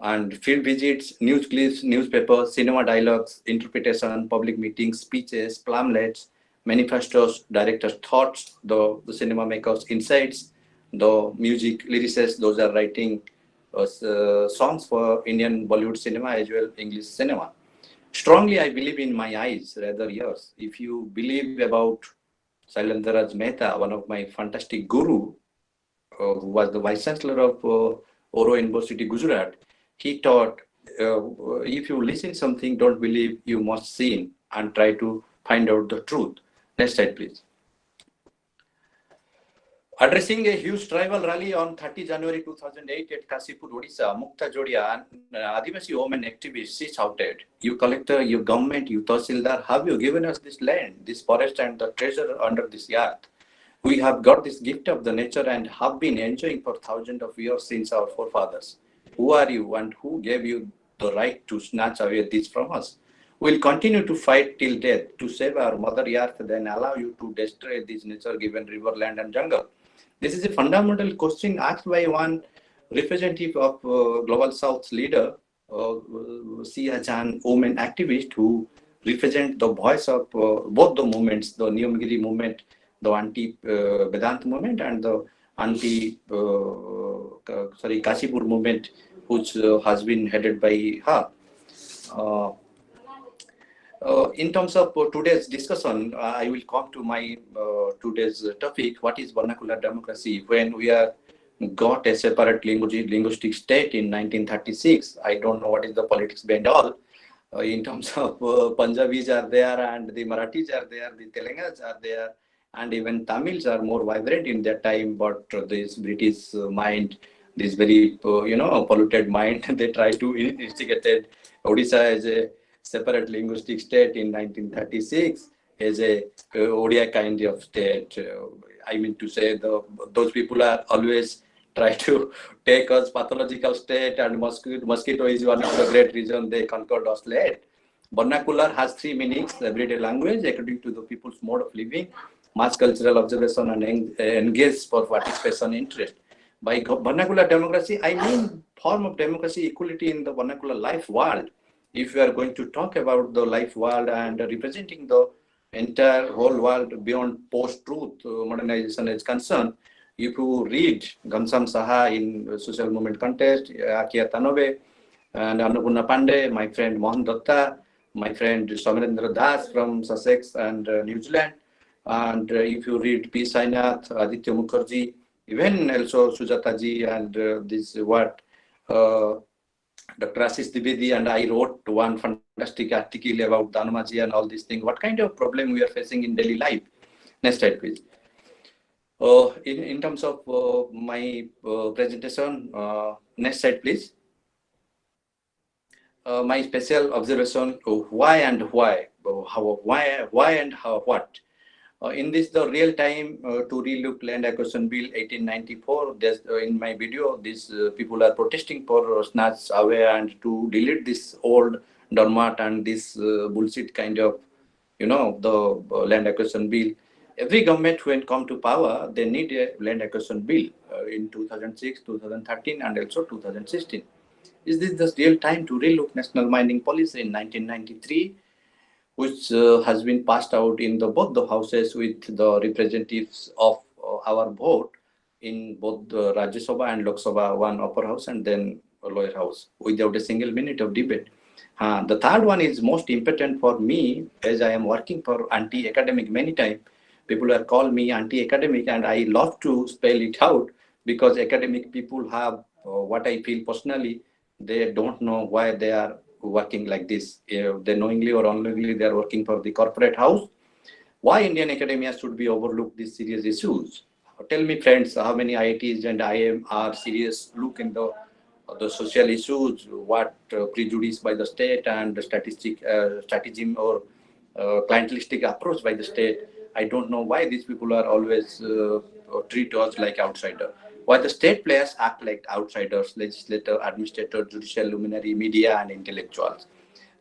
And field visits, news clips, newspapers, cinema dialogues, interpretation, public meetings, speeches, pamphlets, manifestos, directors' thoughts, the cinema makers' insights, the music lyricists, those are writing songs for Indian Bollywood cinema as well English cinema. Strongly, I believe in my eyes, rather yours. If you believe about Shailendraj Mehta, one of my fantastic guru, who was the vice chancellor of Oro University, Gujarat, he taught, if you listen something, don't believe, you must see and try to find out the truth. Next slide, please. Addressing a huge tribal rally on 30 January 2008 at Kasipur, Odisha, Mukta Jodia, Adivasi women activists, she shouted, "You collector, you government, you Tahsildar, have you given us this land, this forest and the treasure under this earth? We have got this gift of the nature and have been enjoying for thousands of years since our forefathers. Who are you and who gave you the right to snatch away this from us? We'll continue to fight till death to save our mother earth, then allow you to destroy this nature-given river, land and jungle." This is a fundamental question asked by one representative of Global South's leader, Sia Chan, women activist who represent the voice of both the movements, the Niyamgiri movement, the anti-Vedanta movement and the Kasipur movement, which has been headed by her. In terms of today's discussion, I will come to my today's topic. What is vernacular democracy? When we are got a separate linguistic state in 1936, I don't know what is the politics behind all. In terms of Punjabis are there and the Marathis are there, the Telangas are there, and even Tamils are more vibrant in that time. But this British mind, this very polluted mind, they try to instigate Odisha as a separate linguistic state in 1936 as a Odia kind of state. I mean to say, those people are always try to take us pathological state, and mosquito is one of the great reasons they conquered us late. Vernacular has 3 meanings: everyday language, according to the people's mode of living, mass cultural observation, and engage for participation interest. By vernacular democracy, I mean form of democracy, equality in the vernacular life world. If we are going to talk about the life world and representing the entire whole world beyond post-truth modernization is concerned, if you read Ghansam Saha in social movement contest, Akia Tanobe and Annapurna Pandey, my friend Mohan Datta, my friend Somerendra Das from Sussex and New Zealand, and if you read P. Sainath, Aditya Mukherjee, even also Sujata ji, and this what Dr. Ashish Dwivedi and I wrote one fantastic article about Dhanmaji and all these things. What kind of problem we are facing in daily life? Next slide, please. In terms of my presentation, next slide, please. My special observation: why and why, why and how, what. In this, the real time to relook Land Acquisition Bill 1894. In my video, these people are protesting for snatch away and to delete this old dormant and this bullshit kind of, the Land Acquisition Bill. Every government when come to power, they need a Land Acquisition Bill in 2006, 2013, and also 2016. Is this the real time to relook National Mining Policy in 1993? Which has been passed out in both the houses with the representatives of our vote in both the Rajya Sabha and Lok Sabha, one upper house and then a lower house, without a single minute of debate. The third one is most important for me, as I am working for anti-academic many times. People are called me anti-academic, and I love to spell it out, because academic people have what I feel personally, they don't know why they are working like this. They knowingly or unknowingly they are working for the corporate house. Why Indian academia should be overlooked these serious issues? Tell me, friends, how many IITs and IIM are serious look in the social issues, what prejudice by the state and the stratagem or clientelistic approach by the state. I don't know why these people are always treat us like outsider. Why the state players act like outsiders, legislator, administrator, judicial luminary, media, and intellectuals.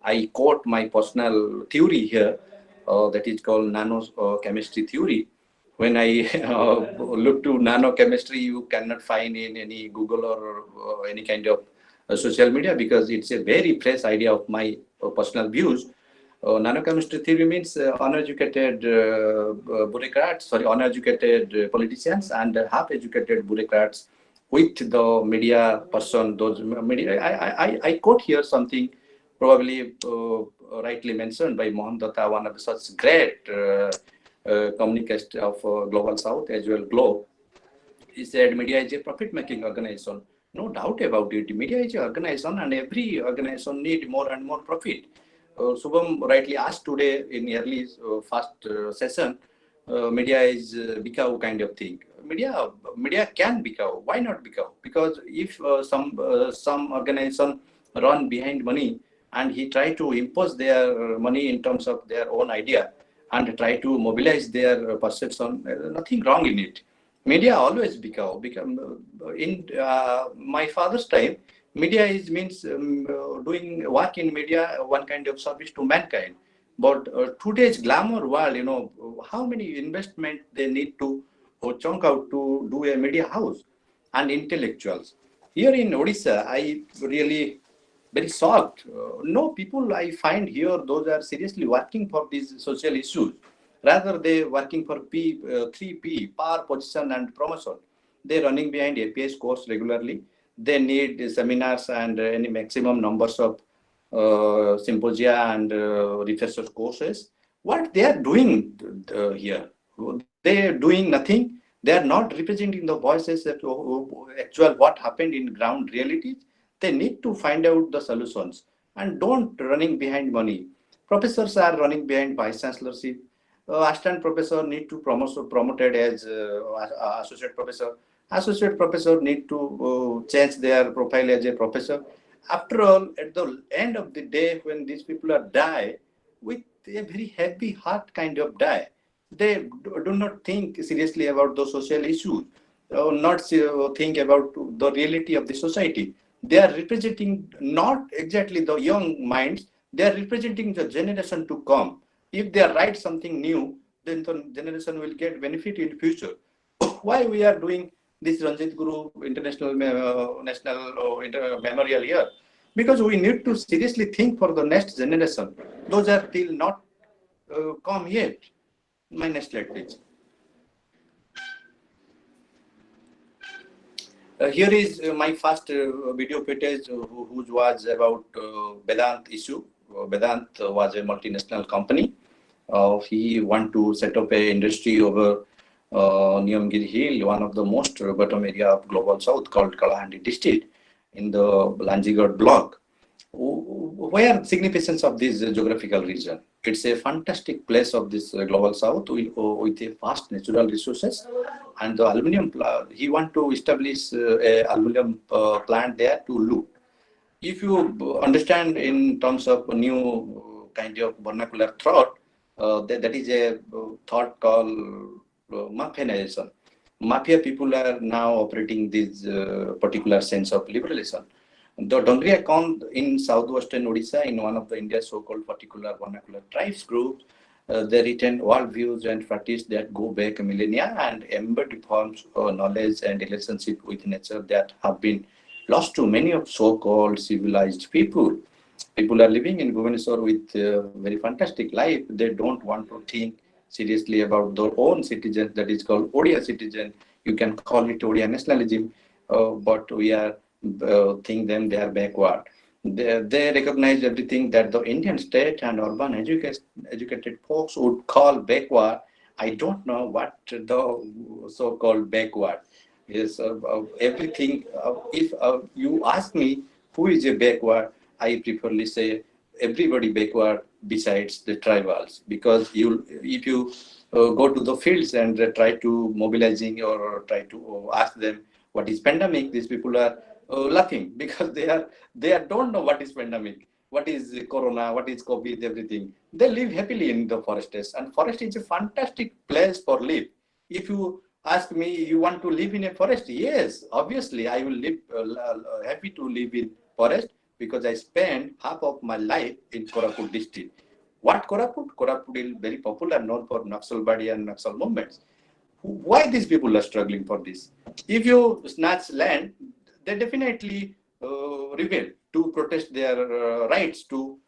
I quote my personal theory here, that is called nanochemistry theory. When I look to nanochemistry, you cannot find in any Google or any kind of social media, because it's a very fresh idea of my personal views. Nanochemistry theory means uneducated uneducated politicians and half-educated bureaucrats with the media person. Those media, I quote here something probably rightly mentioned by Mohapatra, one of such great communicators of Global South as well Globe. He said media is a profit-making organization. No doubt about it. Media is an organization, and every organization needs more and more profit. Subham rightly asked today in early first session, media is Bikau kind of thing. Media can Bikau. Why not Bikau? Because if some organization run behind money and he try to impose their money in terms of their own idea and try to mobilize their perception, nothing wrong in it. Media always become in my father's time. Media means doing work in media, one kind of service to mankind. But today's glamour world, how many investment they need to chunk out to do a media house and intellectuals. Here in Odisha, I really very shocked. No people I find here, those are seriously working for these social issues. Rather, they working for 3P, power, position, and promotion. They running behind APS course regularly. They need seminars and any maximum numbers of symposia and refresher courses. What they are doing here? They are doing nothing. They are not representing the voices of actual what happened in ground realities. They need to find out the solutions and don't running behind money. Professors are running behind vice chancellorship. Assistant professor need to promoted as associate professor. Associate professor need to change their profile as a professor. After all, at the end of the day, when these people are die with a very heavy heart kind of die, they do not think seriously about the social issues, not think about the reality of the society. They are representing not exactly the young minds, they are representing the generation to come. If they write something new, then the generation will get benefit in future. Why we are doing this Ranjit Guru International National Memorial here? Because we need to seriously think for the next generation. Those are still not come yet. My next slide, please. Here is my first video footage, which was about Vedant issue. Vedant was a multinational company. He want to set up a industry over Niyamgiri Hill, one of the most bottom area of Global South called Kalahandi district in the Lanjigad block. Where significance of this geographical region? It's a fantastic place of this Global South with a vast natural resources, and the aluminum he want to establish a aluminum plant there to look. If you understand in terms of a new kind of vernacular thought, that is a thought called mafianization. Mafia people are now operating this particular sense of liberalism. The Dongri account in southwestern Odisha, in one of the India's so-called particular vernacular tribes groups, they retain worldviews and practice that go back millennia and embed forms of knowledge and relationship with nature that have been lost to many of so-called civilized people. People are living in Bhubaneswar with very fantastic life. They don't want to think seriously about their own citizens, that is called Odia citizen. You can call it Odia nationalism, but we are think them they are backward. They recognize everything that the Indian state and urban educated folks would call backward. I don't know what the so-called backward is. Everything. If you ask me who is a backward, I preferably say everybody backward besides the tribals, because if you go to the fields and try to mobilizing or try to ask them what is pandemic, these people are laughing because they don't know what is pandemic, what is corona, what is COVID, everything. They live happily in the forests, and forest is a fantastic place for live. If you ask me, you want to live in a forest? Yes, obviously I will live happy to live in forest, because I spent half of my life in Koraput district. What Koraput? Koraput is very popular, known for Naxalbari and Naxal movements. Why these people are struggling for this? If you snatch land, they definitely rebel to protest their rights to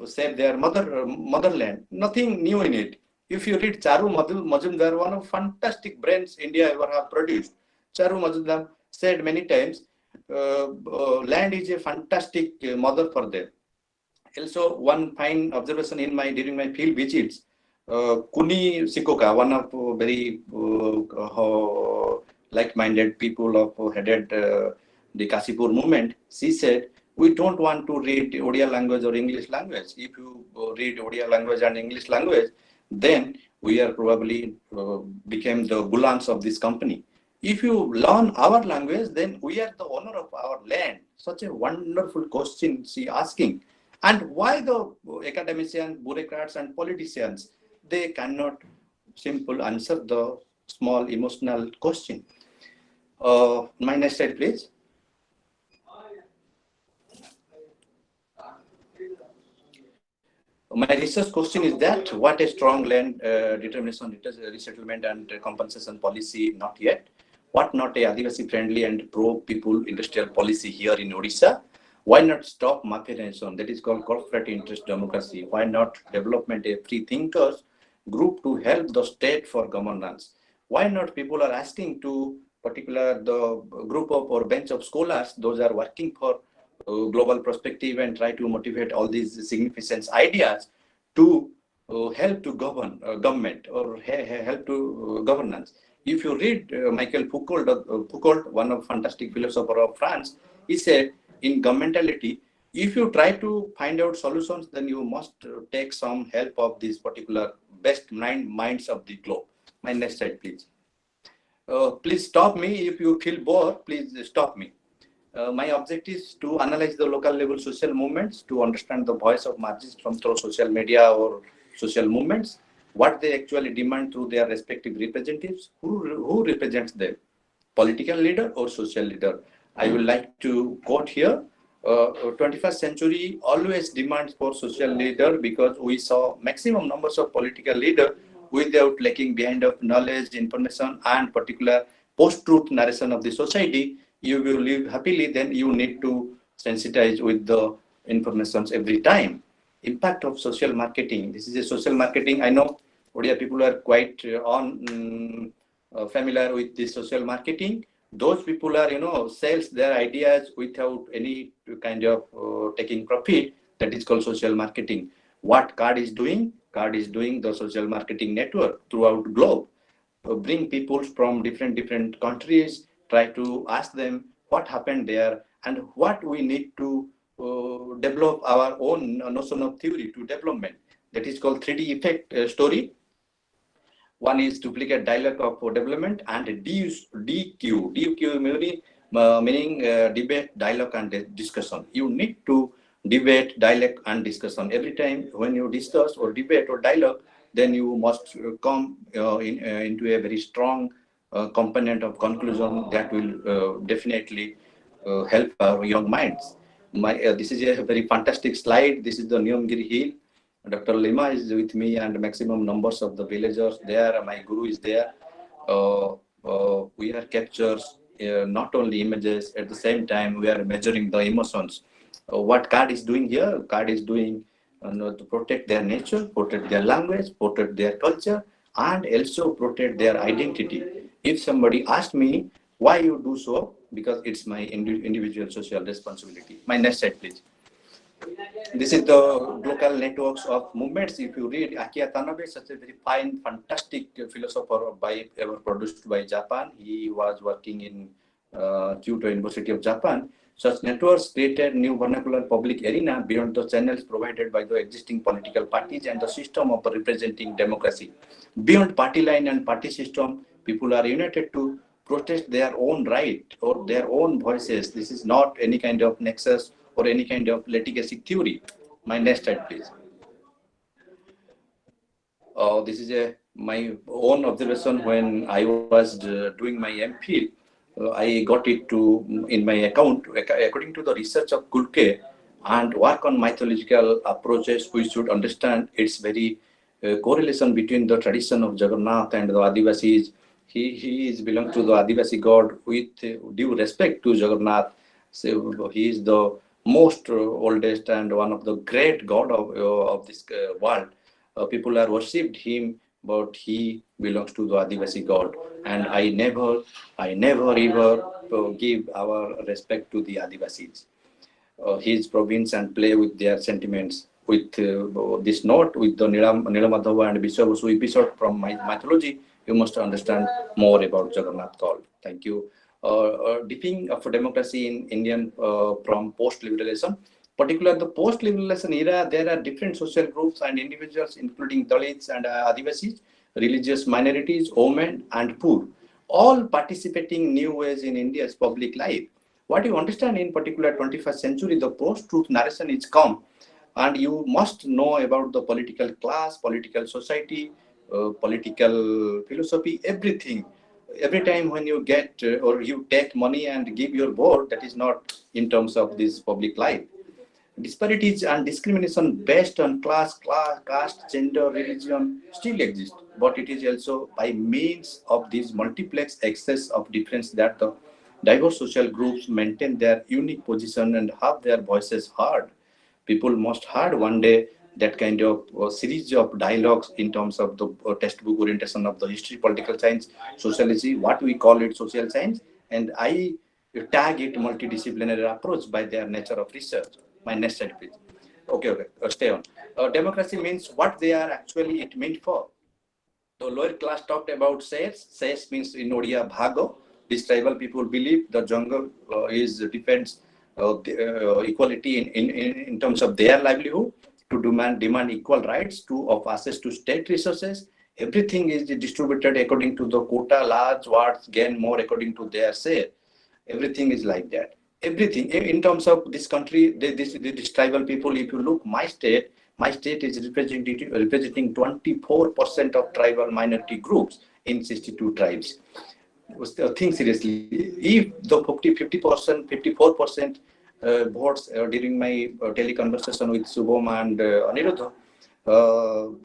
save their motherland. Nothing new in it. If you read Charu Majumdar, one of fantastic brains India ever have produced, Charu Majumdar said many times, land is a fantastic mother for them. Also, one fine observation during my field visits, Kuni Sikoka, one of very like-minded people who headed the Kasipur movement, she said, we don't want to read Odia language or English language. If you read Odia language and English language, then we are probably became the gulams of this company. If you learn our language, then we are the owner of our land. Such a wonderful question she asking. And why the academicians, bureaucrats and politicians, they cannot simply answer the small emotional question. My next slide, please. My research question is that what a strong land determination, resettlement and compensation policy, not yet. What not a Adivasi friendly and pro-people industrial policy here in Odisha? Why not stop marketization? That is called corporate interest democracy. Why not development a free thinkers group to help the state for governance? Why not people are asking to particular the group of or bench of scholars, those are working for global perspective and try to motivate all these significant ideas to help to govern government or help to governance. If you read Michael Foucault, one of fantastic philosopher of France, he said in governmentality, if you try to find out solutions, then you must take some help of these particular best minds of the globe. My next slide, please. Please stop me if you feel bored. Please stop me. My objective is to analyze the local level social movements, to understand the voice of marginals from through social media or social movements, what they actually demand through their respective representatives, who represents them, political leader or social leader. I would like to quote here, 21st century always demands for social leader, because we saw maximum numbers of political leader without lacking behind of knowledge, information and particular post-truth narration of the society. You will live happily, then you need to sensitize with the informations every time. Impact of social marketing. This is a social marketing. I know Odia people are quite familiar with this social marketing. Those people are, sells their ideas without any kind of taking profit. That is called social marketing. What card is doing? Card is doing the social marketing network throughout globe. Bring people from different countries, try to ask them what happened there and what we need to develop our own notion of theory to development. That is called 3D effect story. One is duplicate dialogue of development and DQ. DQ meaning debate, dialogue and discussion. You need to debate, dialogue and discussion. Every time when you discuss or debate or dialogue, then you must come into a very strong component of conclusion that will definitely help our young minds. This is a very fantastic slide. This is the Niyamgiri Hill. Dr. Lima is with me and maximum numbers of the villagers there. My guru is there. We are captures not only images, at the same time we are measuring the emotions. What card is doing here? Card is doing to protect their nature, protect their language, protect their culture, and also protect their identity. If somebody asks me why you do so, because it's my individual social responsibility. My next slide, please. This is the local networks of movements. If you read Akira Tanabe, such a very fine, fantastic philosopher produced by Japan. He was working in Kyoto University of Japan. Such networks created new vernacular public arena beyond the channels provided by the existing political parties and the system of representing democracy. Beyond party line and party system, people are united to protest their own right or their own voices. This is not any kind of nexus or any kind of litigacy theory. My next slide, please. This is my own observation when I was doing my MPhil. I got it to in my account according to the research of Kulke and work on mythological approaches. We should understand its very correlation between the tradition of Jagannath and the Adivasis. He is belongs to the Adivasi god with due respect to Jagannath. So he is the most oldest and one of the great god of this world. People are worshipped him, but he belongs to the Adivasi god, and I never ever give our respect to the Adivasis. His province and play with their sentiments. With this note, with the Nilamadhava and Vishwabasu episode from my mythology, you must understand more about Jagannath god. Thank you. Deepening of democracy in Indian from post-liberalism. Particularly the post-liberalism era, there are different social groups and individuals, including Dalits and Adivasis, religious minorities, women, and poor, all participating new ways in India's public life. What you understand in particular 21st century, the post-truth narration is come, and you must know about the political class, political society, political philosophy, everything. Every time when you get or you take money and give your vote, that is not in terms of this public life. Disparities and discrimination based on class, caste, gender, religion still exist, but it is also by means of this multiplex excess of difference that the diverse social groups maintain their unique position and have their voices heard. People must heard one day that kind of series of dialogues in terms of the textbook orientation of the history, political science, sociology, what we call it social science, and I tag it multidisciplinary approach by their nature of research. My next slide, please. Okay, stay on. Democracy means what they are actually it meant for. The lower class talked about sales. Sales means in Odia bhago. These tribal people believe the jungle depends equality in terms of their livelihood, to demand equal rights of access to state resources. Everything is distributed according to the quota. Large wards gain more according to their share. Everything is like that. Everything in terms of this country, this tribal people, if you look my state is representing 24% of tribal minority groups in 62 tribes. Think seriously, if the 50%, 54% votes during my teleconversation with Subham and Aniruddha,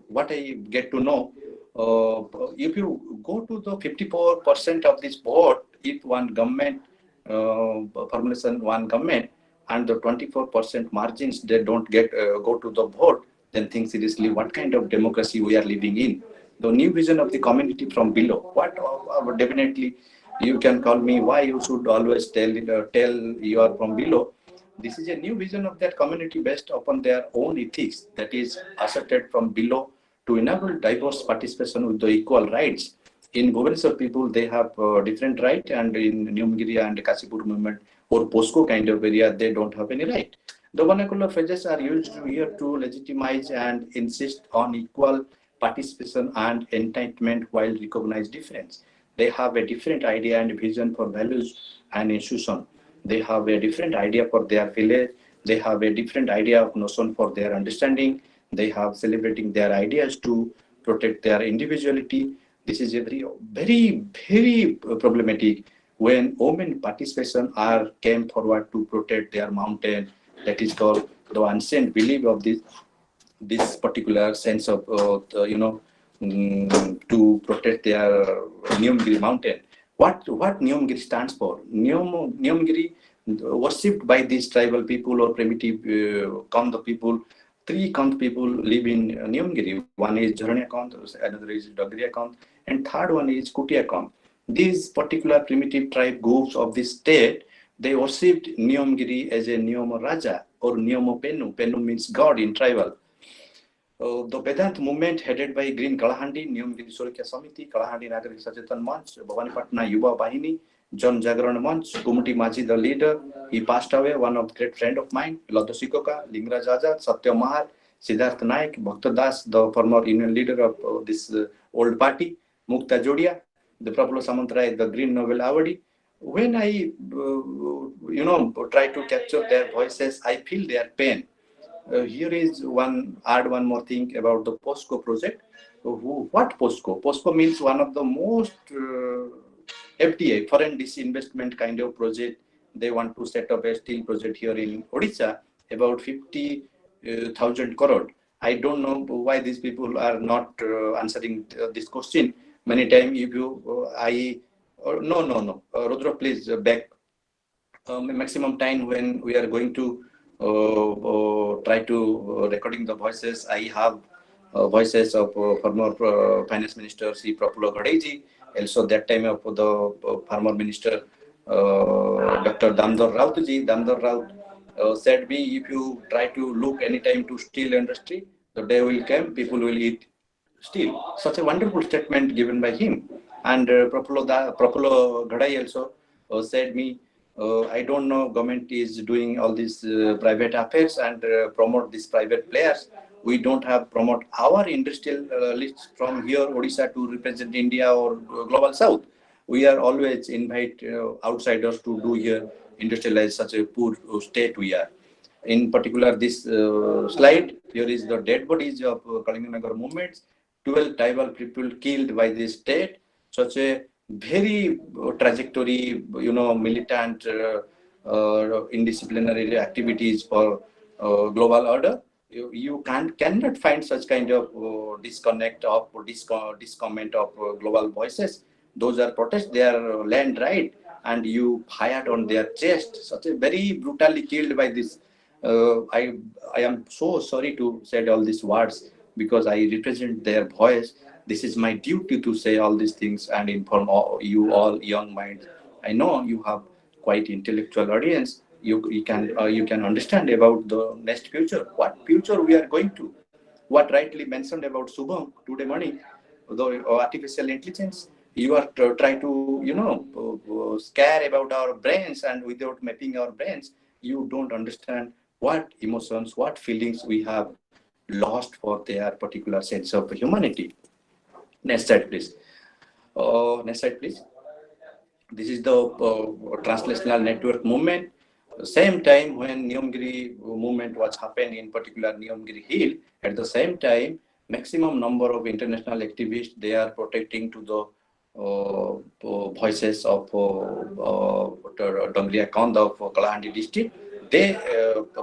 what I get to know, if you go to the 54% of this vote, if one government formulation one government and the 24% margins they don't get go to the vote, then think seriously what kind of democracy we are living in. The new vision of the community from below. What definitely you can call me why you should always tell you are from below. This is a new vision of that community based upon their own ethics that is asserted from below to enable diverse participation with the equal rights. In Bhubaneswar people, they have different right, and in Nyumgiri and Kasipur movement or POSCO kind of area, they don't have any right. The vernacular phrases are used here to legitimize and insist on equal participation and entitlement while recognize difference. They have a different idea and vision for values and institution. They have a different idea for their village. They have a different idea of notion for their understanding. They have celebrating their ideas to protect their individuality. This is a very problematic when women participation came forward to protect their mountain. That is called the ancient belief of this particular sense of to protect their Nyumgiri mountain. What Nyumgiri stands for? Nyumgiri worshipped by these tribal people or primitive Kanda people. 3 Kand people live in Nyumgiri. One is Jharanya Kand, another is Dagriya Kand, and third one is Kutia Kand. These particular primitive tribe groups of this state, they worshipped Nyumgiri as a Nyomo Raja or Nyomo Penu. Penu means God in tribal. The Vedant movement headed by Green Kalahandi, Nyumgiri Surya Samiti, Kalahandi Nagarik Sachetan Manch, Bhavanipatna Yuva Bahini, John Jagran Manch, Kumti Maji the leader, he passed away. One of the great friend of mine, Ladosikoka, Lingraj Azad, Satya Mahal, Siddharth Naik, Bhakta Das, the former union leader of this old party, Mukta Jodia, the Prabhupada Samantrai, the Green Nobel Awardee. When I, try to capture their voices, I feel their pain. Here is add one more thing about the POSCO project. What POSCO? POSCO means one of the most FDI, foreign disinvestment kind of project. They want to set up a steel project here in Odisha, about 50,000 crore. I don't know why these people are not answering this question. Many times, if you, no, Rudra, please back. Maximum time when we are going to try to recording the voices. I have voices of former finance minister C. Prafulla Ghadiji, also that time of the former minister Dr. Damodar Rautji. Damodar Raut said me, if you try to look anytime to steel industry, the day will come, people will eat steel. Such a wonderful statement given by him. And Prafulla Ghadai also said me, I don't know, government is doing all these private affairs and promote these private players. We don't have promote our industrialists from here, Odisha, to represent India or global south. We are always invite outsiders to do here, industrialize such a poor state we are. In particular, this slide, here is the dead bodies of Gandhinagar movements, 12 tribal people killed by this state, such a very trajectory, militant indisciplinary activities for global order. You cannot find such kind of disconnect of discomment of global voices. Those are protests, they are land right, and you fired on their chest. Such a very brutally killed by this. I am so sorry to say all these words because I represent their voice. This is my duty to say all these things and inform you all young minds. I know you have quite intellectual audience. You can understand about the next future. What future we are going to? What rightly mentioned about Subham today morning, the artificial intelligence. You are trying to scare about our brains, and without mapping our brains, you don't understand what emotions, what feelings we have lost for their particular sense of humanity. Next slide, please. Next slide, please. This is the translational network movement. Same time when Niyamgiri movement was happening, in particular Niyamgiri Hill, at the same time, maximum number of international activists, they are protecting to the voices of Dongriya Kand of Kalahandi district. They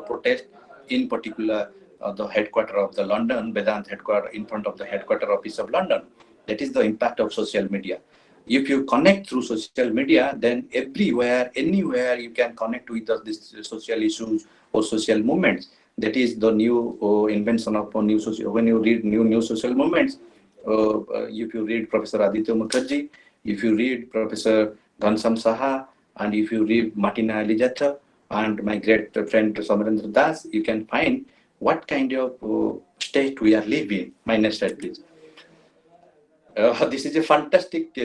protest, in particular the headquarter of the London, Vedant headquarter, in front of the headquarter office of London. That is the impact of social media. If you connect through social media, then everywhere, anywhere you can connect with these social issues or social movements. That is the new invention of new social. When you read new social movements, if you read Professor Aditya Mukherjee, if you read Professor Ghansam Saha, and if you read Martina Alijatra and my great friend Samarendra Das, you can find what kind of state we are living. My next slide, please. This is a fantastic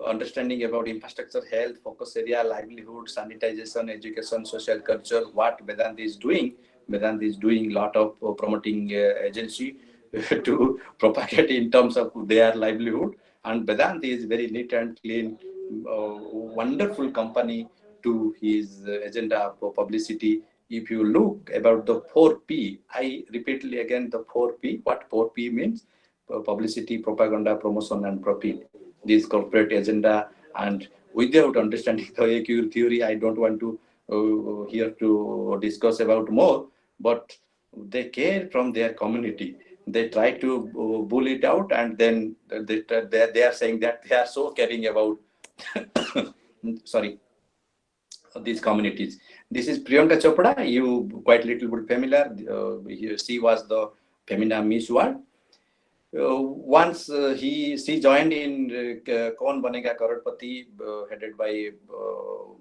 understanding about infrastructure, health, focus area, livelihood, sanitization, education, social culture, what Vedanta is doing. Vedanta is doing a lot of promoting agency to propagate in terms of their livelihood. And Vedanta is very neat and clean, wonderful company to his agenda for publicity. If you look about the 4P, I repeatedly again the 4P, what 4P means? Publicity, propaganda, promotion, and profit. This corporate agenda, and without understanding the AQ theory, I don't want to here to discuss about more, but they care from their community. They try to bull it out, and then they are saying that they are so caring about sorry, these communities. This is Priyanka Chopra. You quite little bit familiar. She was the Femina Miss World. Once she joined in Kaun Banega Crorepati, headed by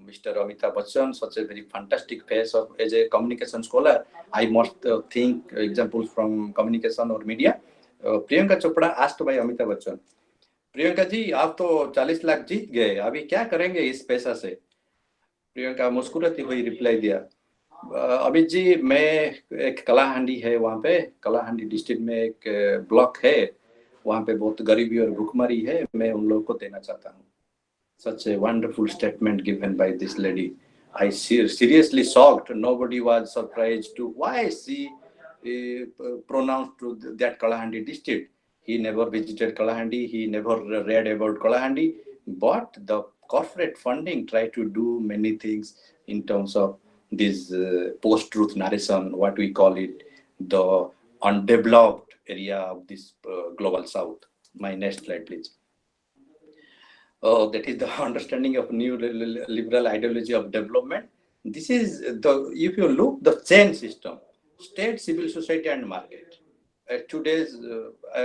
Mr. Amitabh Bachchan, such a very fantastic face of as a communication scholar. I must think examples from communication or media. Priyanka Chopra asked by Amitabh Bachchan, Priyanka ji आप तो 40 लाख जीत गए, अभी क्या करेंगे इस पैसा से? प्रियंका मुस्कुराती हुई रिप्लाई दिया, अमित जी मैं एक कलाहांडी है, वहाँ पे कलाहांडी डिस्ट्रिक्ट में एक ब्लॉक है, वहाँ पे बहुत गरीबी और भूखमरी है, मैं उन लोगों को देना चाहता हूँ. Such a wonderful statement given by this lady. I seriously shocked. Nobody was surprised to why she pronounced to that Kalahandi district. He never visited Kalahandi. He never read about Kalahandi. But the corporate funding tried to do many things in terms of this post-truth narration, what we call it, the undeveloped area of this global south. My next slide, please. That is the understanding of new liberal ideology of development. This is the, if you look the chain system, state, civil society and market. Today's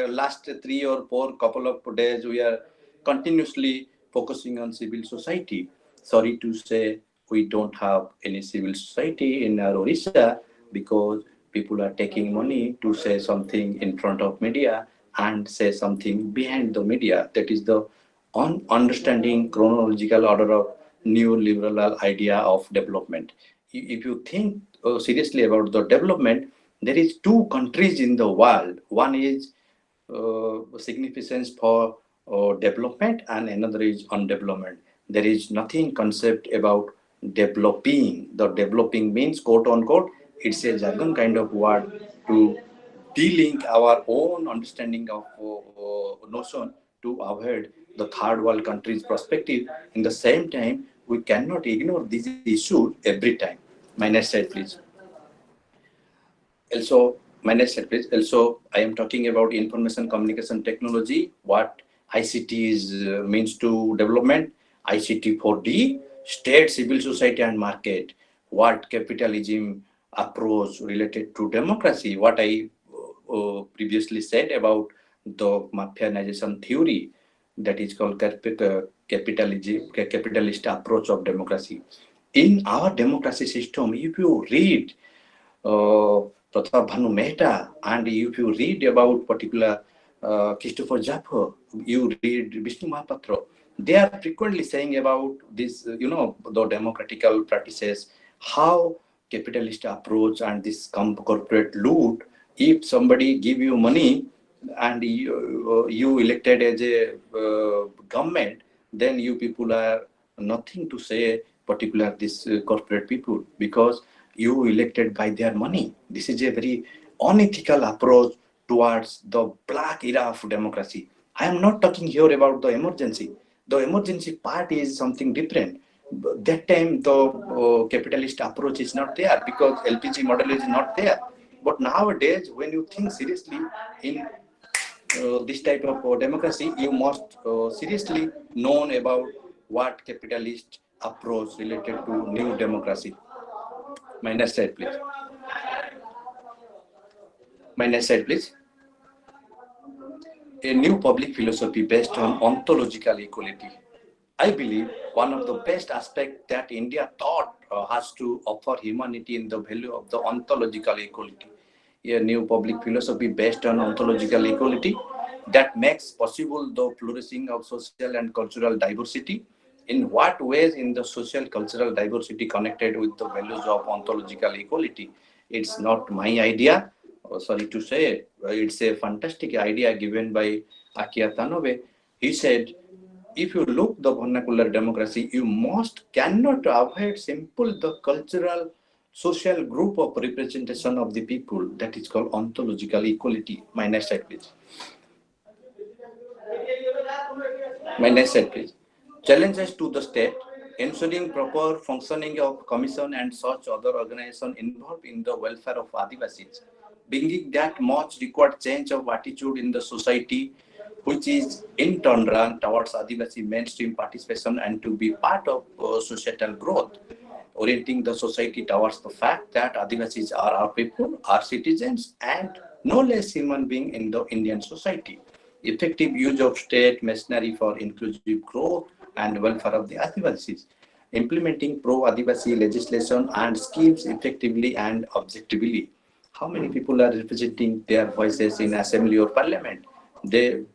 last 3 or 4 couple of days, we are continuously focusing on civil society. Sorry to say, we don't have any civil society in our Odisha because people are taking money to say something in front of media and say something behind the media. That is the on understanding chronological order of neoliberal idea of development. If you think seriously about the development, there is 2 countries in the world. One is significance for development and another is undevelopment. There is nothing concept about developing. The developing means quote unquote, it's a jargon kind of word to de-link our own understanding of notion to avoid the third world countries perspective. In the same time, we cannot ignore these issues every time. My next slide, please. Also, my next slide, please. Also, I am talking about information communication technology, what ICT is means to development, ICT 4D, state, civil society and market, what capitalism approach related to democracy, what I previously said about the mafianization theory, that is called capitalist approach of democracy. In our democracy system, if you read Pratap Bhanu Mehta and if you read about particular Christopher Jaffer, you read Vishnu Mohapatra, they are frequently saying about this, the democratical practices, how capitalist approach and this corporate loot. If somebody give you money and you elected as a government, then you people are nothing to say particular this corporate people because you elected by their money. This is a very unethical approach towards the black era of democracy. I am not talking here about the emergency. The emergency part is something different. That time the capitalist approach is not there because LPG model is not there. But nowadays, when you think seriously in this type of democracy, you must seriously know about what capitalist approach related to new democracy. My next slide, please. My next slide, please. A new public philosophy based on ontological equality. I believe one of the best aspects that India thought has to offer humanity in the value of the ontological equality. A new public philosophy based on ontological equality that makes possible the flourishing of social and cultural diversity. In what ways in the social cultural diversity connected with the values of ontological equality? It's not my idea. Sorry to say, it's a fantastic idea given by Atanu. He said, if you look the vernacular democracy, you cannot avoid simple the cultural social group of representation of the people that is called ontological equality. My next slide, please. My next slide, please. Challenges to the state, ensuring proper functioning of commission and such other organizations involved in the welfare of Adivasis, bringing that much required change of attitude in the society, which is in turn run towards Adivasi mainstream participation and to be part of societal growth, orienting the society towards the fact that Adivasis are our people, our citizens, and no less human being in the Indian society. Effective use of state machinery for inclusive growth and welfare of the Adivasis, implementing pro-Adivasi legislation and schemes effectively and objectively. How many people are representing their voices in assembly or parliament?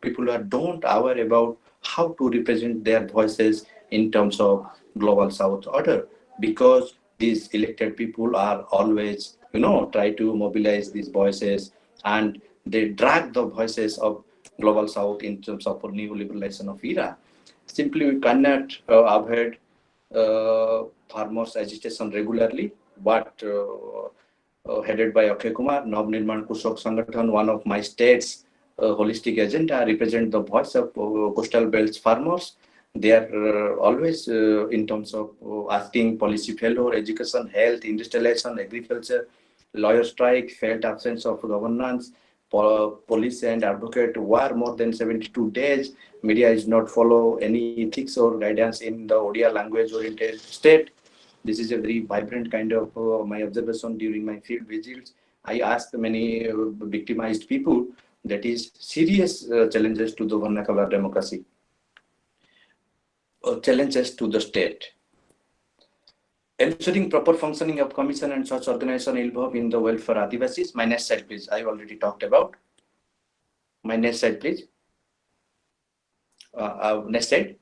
People don't aware about how to represent their voices in terms of global south order. because these elected people are always, try to mobilize these voices, and they drag the voices of global south in terms of new liberalization of era. Simply we cannot avoid farmers agitation regularly, but headed by Akshay Kumar, Nav Nirman Kushok Sangathan, one of my state's holistic agenda, represent the voice of coastal belts farmers. They are always in terms of asking policy failure, education, health, industrialization, agriculture, lawyer strike, felt absence of governance, police and advocate war more than 72 days. Media is not follow any ethics or guidance in the Odia language oriented state. This is a very vibrant kind of my observation during my field visits. I asked many victimized people that is serious challenges to the vernacular democracy, challenges to the state. Ensuring proper functioning of commission and such organization involved in the welfare Adivasis. My next slide, please. I already talked about. My next slide, please. Next slide.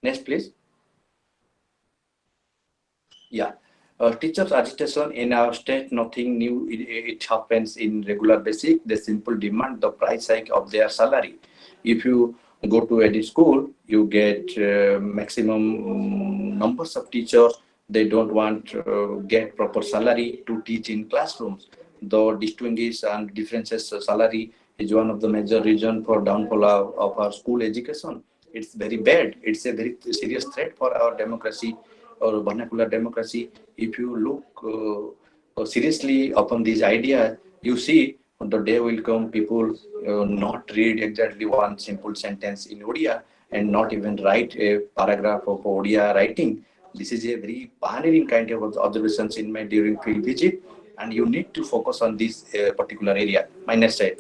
Next, please. Yeah. Teachers' agitation in our state, nothing new. It happens in regular basis. They simply demand the price hike of their salary. If you go to any school, you get maximum numbers of teachers. They don't want to get proper salary to teach in classrooms. The distinguish and differences salary is one of the major reasons for downfall of our school education. It's very bad. It's a very serious threat for our democracy or vernacular democracy. If you look seriously upon these ideas, you see the day will come people not read exactly one simple sentence in Odia and not even write a paragraph of Odia writing. This is a very pioneering kind of observations in my during field visit, and you need to focus on this particular area. My next slide.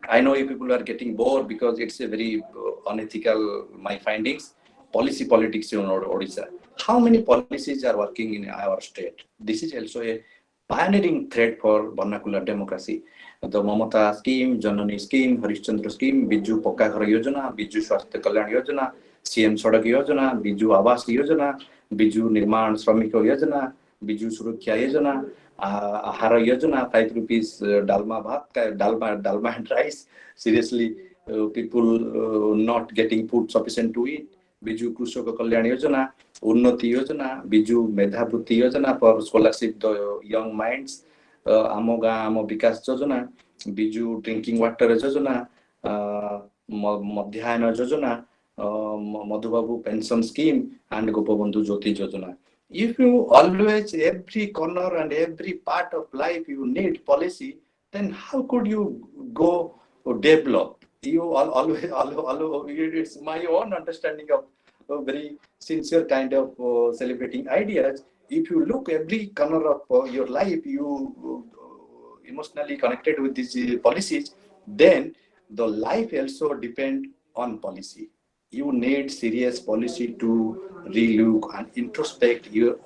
I know you people are getting bored because it's a very unethical, my findings. Policy politics in Odisha. How many policies are working in our state? This is also a pioneering threat for vernacular democracy. The Mamata scheme, Janani scheme, Harishchandra scheme, Biju Pakka Ghar Yojana, Biju Swasthya Kalyan Yojana, CM Sadak Yojana, Biju Awas Yojana, Biju Nirman Shramiko Yojana, Biju Surakya Yojana, Ahara Yojana, 5 rupees dalma bhat, dalma and rice. Seriously, people not getting food sufficient to eat. Biju Krushok Kalyan Yojana, Unnati Yojana, Biju Medhabhuti Yojana for scholarship the young minds, Amoga Amo Vikas Yojana, Biju Drinking Water Yojana, Madhyana Yojana, Madhubabu Pension Scheme, and Gopabandhu Jyoti Yojana. If you always, every corner and every part of life you need policy, then how could you go develop? You always, it's my own understanding of a very sincere kind of celebrating ideas. If you look every corner of your life, you emotionally connected with these policies, then the life also depend on policy. You need serious policy to relook and introspect your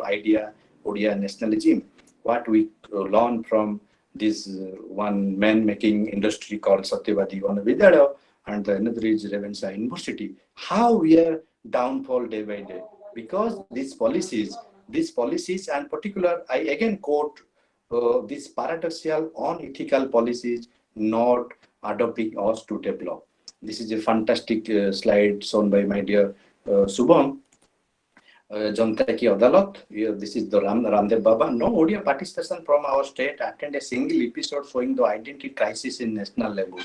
idea, Odia nationalism. What we learn from this one man making industry called Satyavadi Vanavidyalaya, and the another is Ravenshaw University. How we are downfall day by day because these policies, and particular, I again quote these paradoxical, unethical policies not adopting us to develop. This is a fantastic slide shown by my dear Subham. Janta ki Adalat. This is the Ramdev Baba. No Odia participation from our state attend a single episode showing the identity crisis in national level.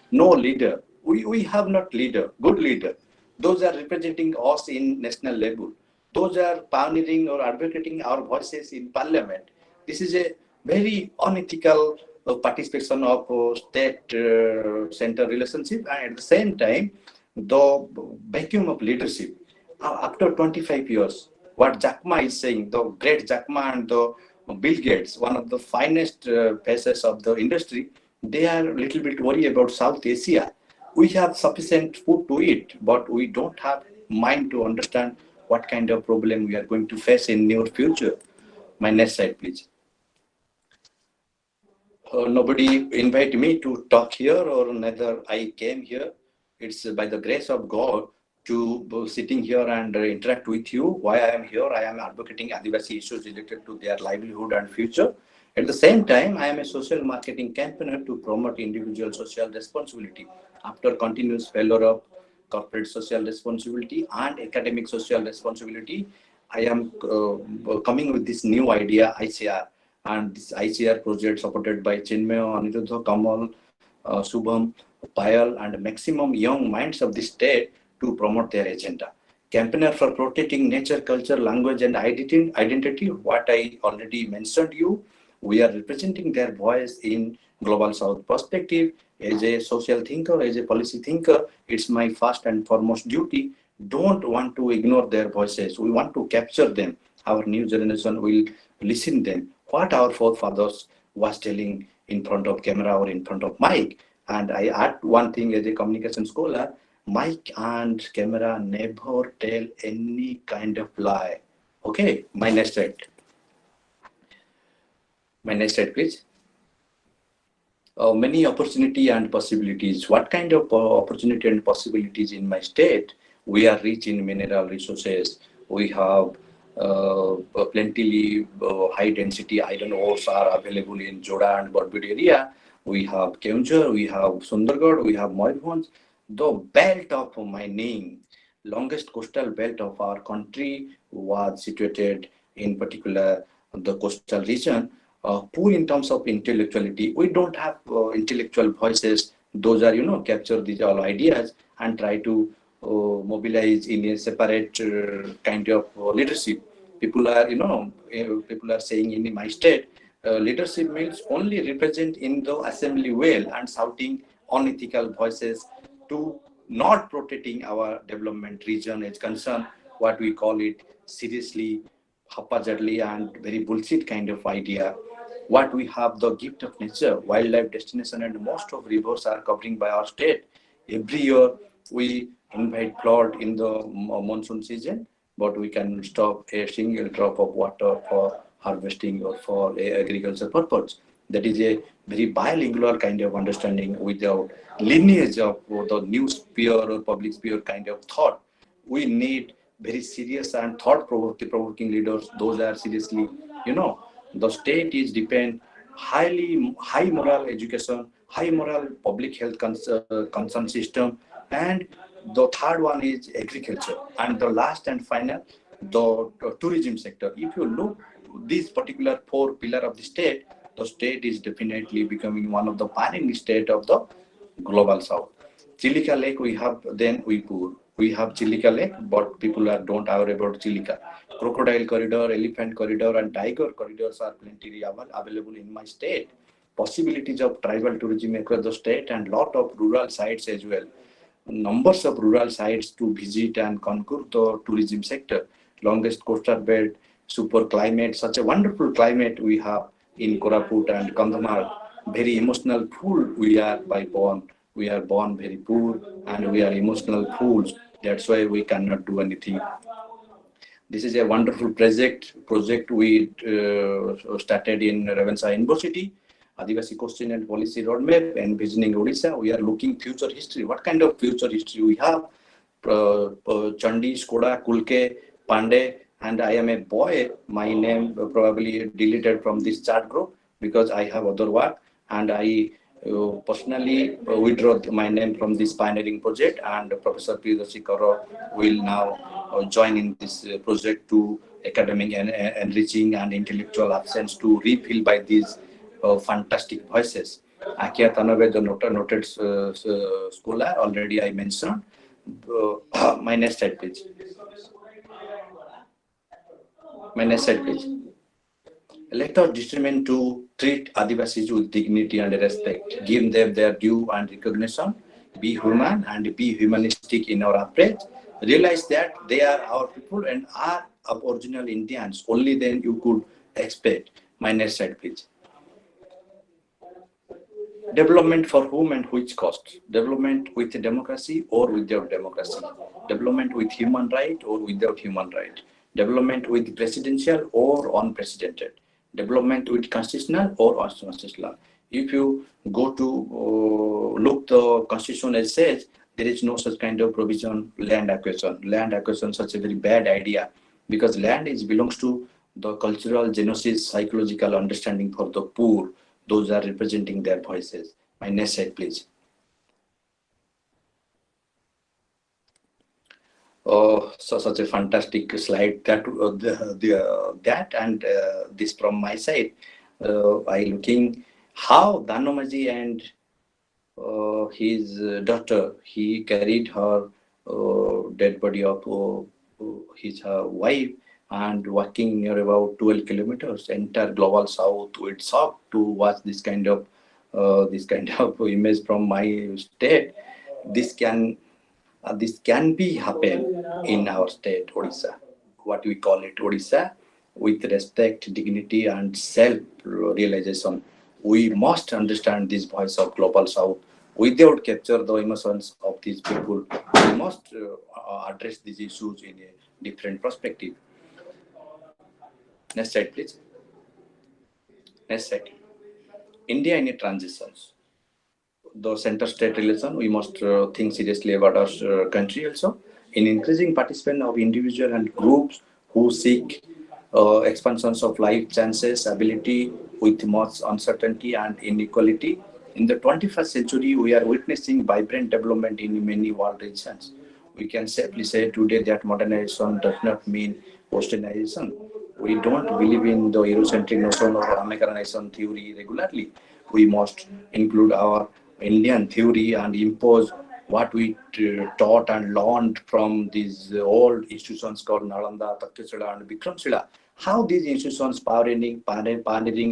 No leader. We have not leader, good leader. Those are representing us in national level. Those are pioneering or advocating our voices in parliament. This is a very unethical participation of state-center relationship, and at the same time, the vacuum of leadership. After 25 years, what Jack Ma is saying, the great Jack Ma and the Bill Gates, one of the finest faces of the industry, they are a little bit worried about South Asia. We have sufficient food to eat, but we don't have mind to understand what kind of problem we are going to face in near future. My next slide, please. Nobody invited me to talk here, or neither I came here. It's by the grace of God to sitting here and interact with you. Why I am here? I am advocating Adivasi issues related to their livelihood and future. At the same time, I am a social marketing campaigner to promote individual social responsibility. After continuous failure of corporate social responsibility and academic social responsibility, I am coming with this new idea, ICR. And this ICR project supported by Chinmay, Aniruddha, Kamal, Subham, Payal, and maximum young minds of the state to promote their agenda. Campaigner for protecting nature, culture, language, and identity, what I already mentioned you. We are representing their voice in Global South perspective. As a social thinker, as a policy thinker, it's my first and foremost duty. Don't want to ignore their voices. We want to capture them. Our new generation will listen them. What our forefathers was telling in front of camera or in front of mic. And I add one thing as a communication scholar, mic and camera never tell any kind of lie. Okay, my next slide. My next slide, please. Many opportunity and possibilities. What kind of opportunity and possibilities in my state? We are rich in mineral resources. We have plenty high density iron ores are available in Joda and Borbid area. We have Keonjhar, we have Sundargarh, we have Mayurbhanj. The belt of mining, longest coastal belt of our country was situated in particular the coastal region. Poor in terms of intellectuality. We don't have intellectual voices. Those are, capture these all ideas and try to mobilize in a separate kind of leadership. People are, people are saying in my state, leadership means only represent in the assembly well and shouting unethical voices to not protecting our development region is concerned, what we call it seriously, haphazardly and very bullshit kind of idea. What we have the gift of nature, wildlife destination, and most of rivers are covering by our state. Every year we invite flood in the monsoon season, but we can stop a single drop of water for harvesting or for agriculture purpose. That is a very bilingual kind of understanding without lineage of the new sphere or public sphere kind of thought. We need very serious and thought-provoking leaders. Those are seriously, the state is depend high moral education, high moral public health concern system, and the third one is agriculture, and the last and final, the tourism sector. If you look these particular four pillars of the state is definitely becoming one of the pioneering state of the global south. Chilika Lake we have, then Uipur. We have Chilika Lake, but people don't aware about Chilika. Crocodile corridor, elephant corridor, and tiger corridors are plenty available in my state. Possibilities of tribal tourism across the state and lot of rural sites as well. Numbers of rural sites to visit and conquer the tourism sector. Longest coastal belt, super climate, such a wonderful climate we have in Koraput and Kandhamar. Very emotional fool we are by born. We are born very poor and we are emotional fools. That's why we cannot do anything. This is a wonderful project we started in Ravenshaw University. Adivasi Question and Policy Roadmap, envisioning Odisha. We are looking future history. What kind of future history we have? Chandi, Skoda, Kulke, Pandey, and I am a boy. My name probably deleted from this chat group because I have other work, and I personally withdraw my name from this pioneering project, and Professor Priyadasi Karo will now join in this project to academic and enriching and intellectual absence to refill by these fantastic voices. Akia Tanave, the noted scholar, already I mentioned. My next slide, please. My next slide, please. Let us determine to treat Adivasis with dignity and respect, give them their due and recognition, be human and be humanistic in our approach, realize that they are our people and are aboriginal Indians. Only then you could expect. My next slide, please. Development for whom and which cost? Development with democracy or without democracy? Development with human right or without human right? Development with presidential or unprecedented? Development with constitutional or unconstitutional? If you go to look the constitution, it says there is no such kind of provision. Land acquisition such a very bad idea, because land belongs to the cultural genesis, psychological understanding for the poor. Those are representing their voices. My next slide, please. So such a fantastic slide that that and this from my side. I looking how Danomaji and his daughter, he carried her dead body of his wife and walking near about 12 kilometers. Entire global south would shocked to watch this kind of image from my state. This can be happen in our state, Odisha. What we call it, Odisha, with respect, dignity, and self-realization. We must understand this voice of global south. Without capture the emotions of these people, we must address these issues in a different perspective. Next slide, please. Next slide. India in a transition. The center-state relation, we must think seriously about our country also. In increasing participation of individuals and groups who seek expansions of life chances, ability with much uncertainty and inequality. In the 21st century, we are witnessing vibrant development in many world regions. We can safely say today that modernization does not mean westernization. We don't believe in the Eurocentric notion or Americanization theory regularly. We must include our Indian theory and impose what we taught and learned from these old institutions called Nalanda, Takshashila, and Bikram. How these institutions pioneering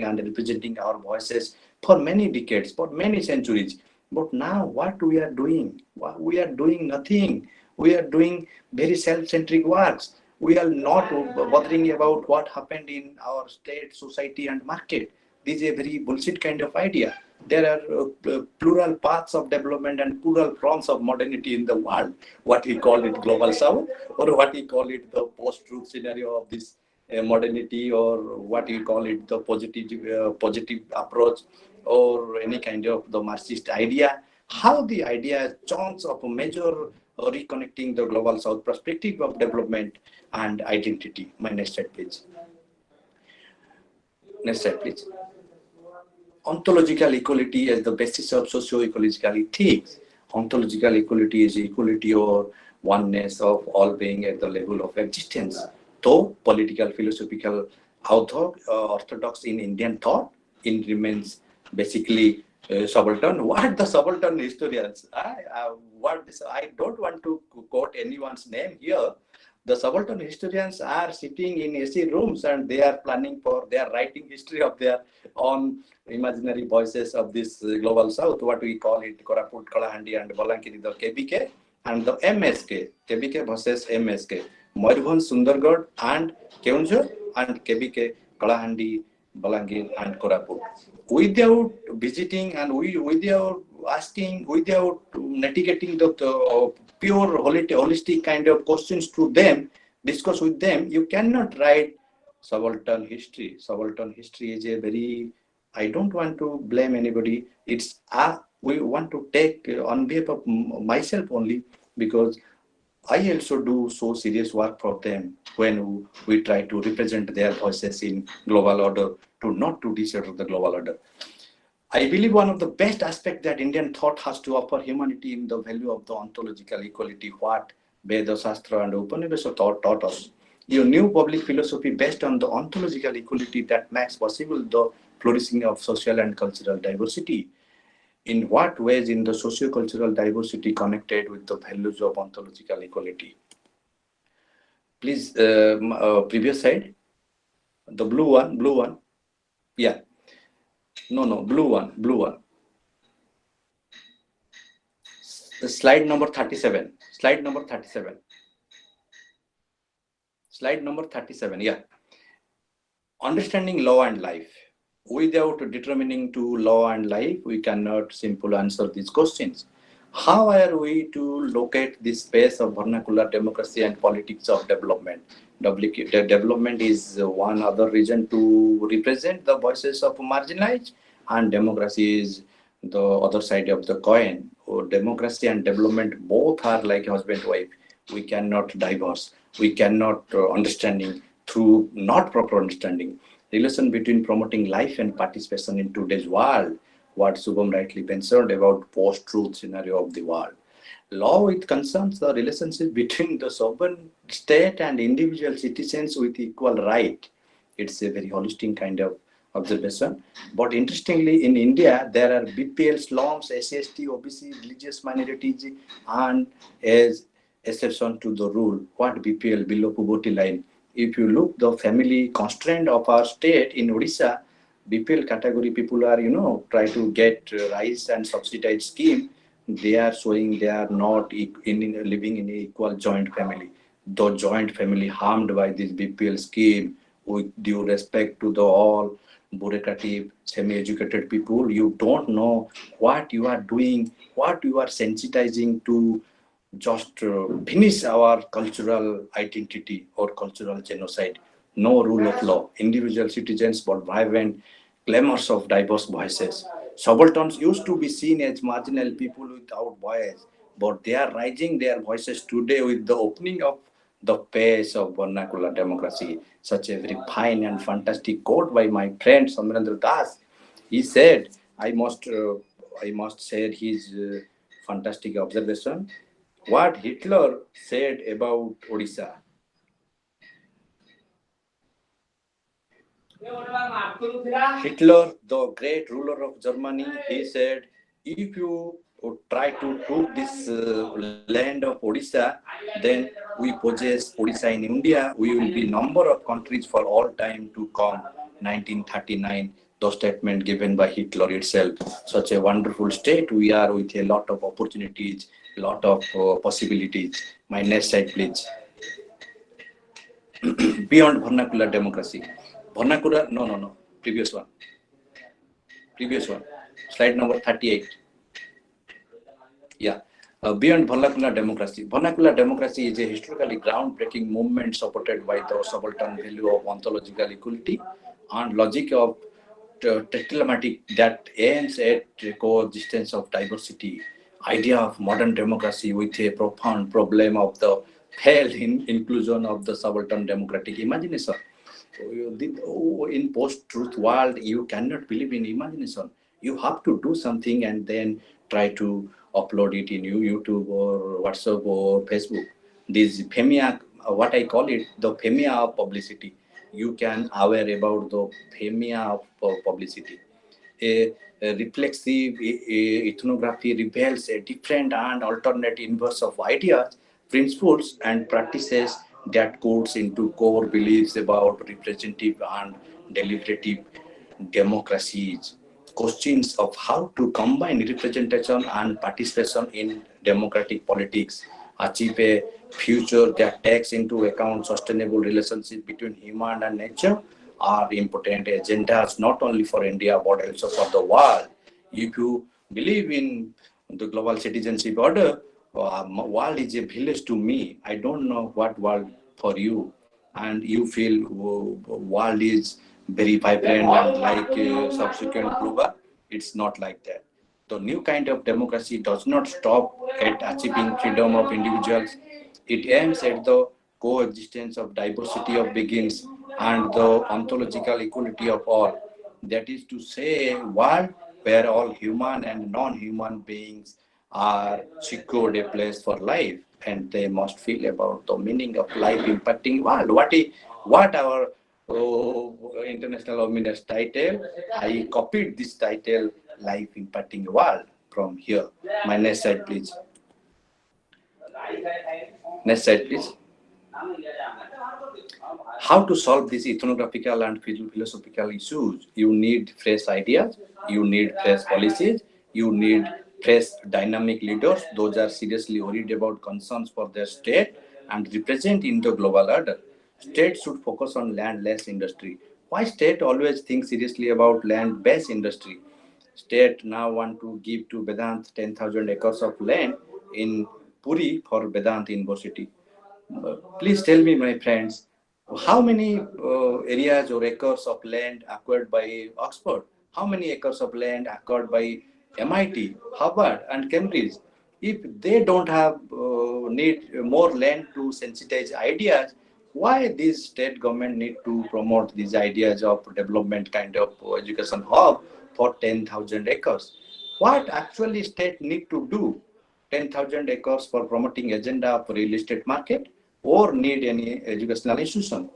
and representing our voices for many decades, for many centuries. But now what we are doing? We are doing nothing. We are doing very self-centric works. We are not bothering about what happened in our state, society, and market. This is a very bullshit kind of idea. There are plural paths of development and plural fronts of modernity in the world. What we call it global south, or what we call it the post-truth scenario of this modernity, or what we call it the positive approach, or any kind of the Marxist idea. How the idea chance of a major reconnecting the global south perspective of development and identity. My next slide, please. Next slide, please. Ontological equality as the basis of socio-ecological ethics. Ontological equality is equality or oneness of all being at the level of existence. Though political, philosophical, orthodox in Indian thought, it remains basically subaltern. What the subaltern historians? I don't want to quote anyone's name here. The subaltern historians are sitting in AC rooms and they are planning for, they are writing history of their own imaginary voices of this global south, what we call it, Koraput, Kalahandi, and Balankiri, the KBK, and the MSK, KBK versus MSK, Mayurbhanj, Sundargarh, and Keonjhar, and KBK, Kalahandi, Balangir, and Koraput. Without visiting and without asking, without mitigating the pure holistic kind of questions to them, discuss with them, you cannot write subaltern history. Subaltern history is a very, I don't want to blame anybody. It's we want to take on behalf of myself only, because I also do so serious work for them when we try to represent their voices in global order, to not to disorder the global order. I believe one of the best aspects that Indian thought has to offer humanity in the value of the ontological equality, what Veda, Shastra, and Upanishad taught us. Your new public philosophy based on the ontological equality that makes possible the flourishing of social and cultural diversity. In what ways in the socio-cultural diversity connected with the values of ontological equality? Please, previous slide. The blue one. Yeah. No, blue one. Slide number 37. Slide number 37, yeah. Understanding law and life. Without determining to law and life, we cannot simply answer these questions. How are we to locate this space of vernacular democracy and politics of development? Development is one other reason to represent the voices of marginalized, and democracy is the other side of the coin. Democracy and development both are like husband-wife. We cannot divorce. We cannot understanding through not proper understanding. Relation between promoting life and participation in today's world, what Subham rightly mentioned about post-truth scenario of the world. Law, it concerns the relationship between the sovereign state and individual citizens with equal right. It's a very holistic kind of observation. But interestingly, in India, there are BPL, slums, SST, OBC, religious minorities, and as exception to the rule, what BPL, below poverty line. If you look the family constraint of our state in Odisha, BPL category people are, try to get rice and subsidized scheme. They are showing they are not living in equal joint family. The joint family harmed by this BPL scheme, with due respect to the all bureaucratic, semi-educated people, you don't know what you are doing, what you are sensitizing to just finish our cultural identity or cultural genocide. No rule of law. Individual citizens but vibrant clamors of diverse voices. Subalterns used to be seen as marginal people without voice, but they are raising their voices today with the opening of the pace of vernacular democracy. Such a very fine and fantastic quote by my friend Samarendra Das. He said, I must share his fantastic observation. What Hitler said about Odisha. Hitler, the great ruler of Germany, he said, if you try to take this land of Odisha, then we possess Odisha in India. We will be number of countries for all time to come. 1939, the statement given by Hitler itself. Such a wonderful state. We are with a lot of opportunities, lot of possibilities. My next slide, please. Beyond vernacular democracy. Vernacular, no. Previous one. Slide number 38. Yeah. Beyond vernacular democracy. Vernacular democracy is a historically groundbreaking movement supported by the subaltern value of ontological equality and logic of tetragrammatic that aims at coexistence of diversity. Idea of modern democracy with a profound problem of the failed inclusion of the subaltern democratic imagination. In post-truth world, you cannot believe in imagination. You have to do something and then try to upload it in YouTube or WhatsApp or Facebook. This FEMIA, what I call it, the FEMIA of publicity. You can aware about the FEMIA of publicity. A reflexive ethnography reveals a different and alternate inverse of ideas, principles, and practices that codes into core beliefs about representative and deliberative democracies. Questions of how to combine representation and participation in democratic politics, achieve a future that takes into account sustainable relationship between human and nature are important agendas not only for India but also for the world. If you believe in the global citizenship order, world is a village to me. I don't know what world for you, and you feel world is very vibrant and like subsequent global. It's not like that. The new kind of democracy does not stop at achieving freedom of individuals. It aims at the coexistence of diversity of beings and the ontological equality of all. That is to say, a world where all human and non-human beings are secured a place for life, and they must feel about the meaning of life impacting world. What our international Women's title? I copied this title, Life Impacting World, from here. My next slide, please. Next slide, please. How to solve these ethnographical and philosophical issues? You need fresh ideas, you need fresh policies, you need fresh dynamic leaders. Those are seriously worried about concerns for their state and represent in the global order. State should focus on land-less industry. Why state always think seriously about land-based industry? State now want to give to Vedant 10,000 acres of land in Puri for Vedant University. Please tell me, my friends, how many areas or acres of land acquired by Oxford? How many acres of land acquired by MIT, Harvard, and Cambridge, if they don't have need more land to sensitize ideas, why this state government need to promote these ideas of development kind of education hub for 10,000 acres? What actually state need to do 10,000 acres for promoting agenda of real estate market or need any educational institution?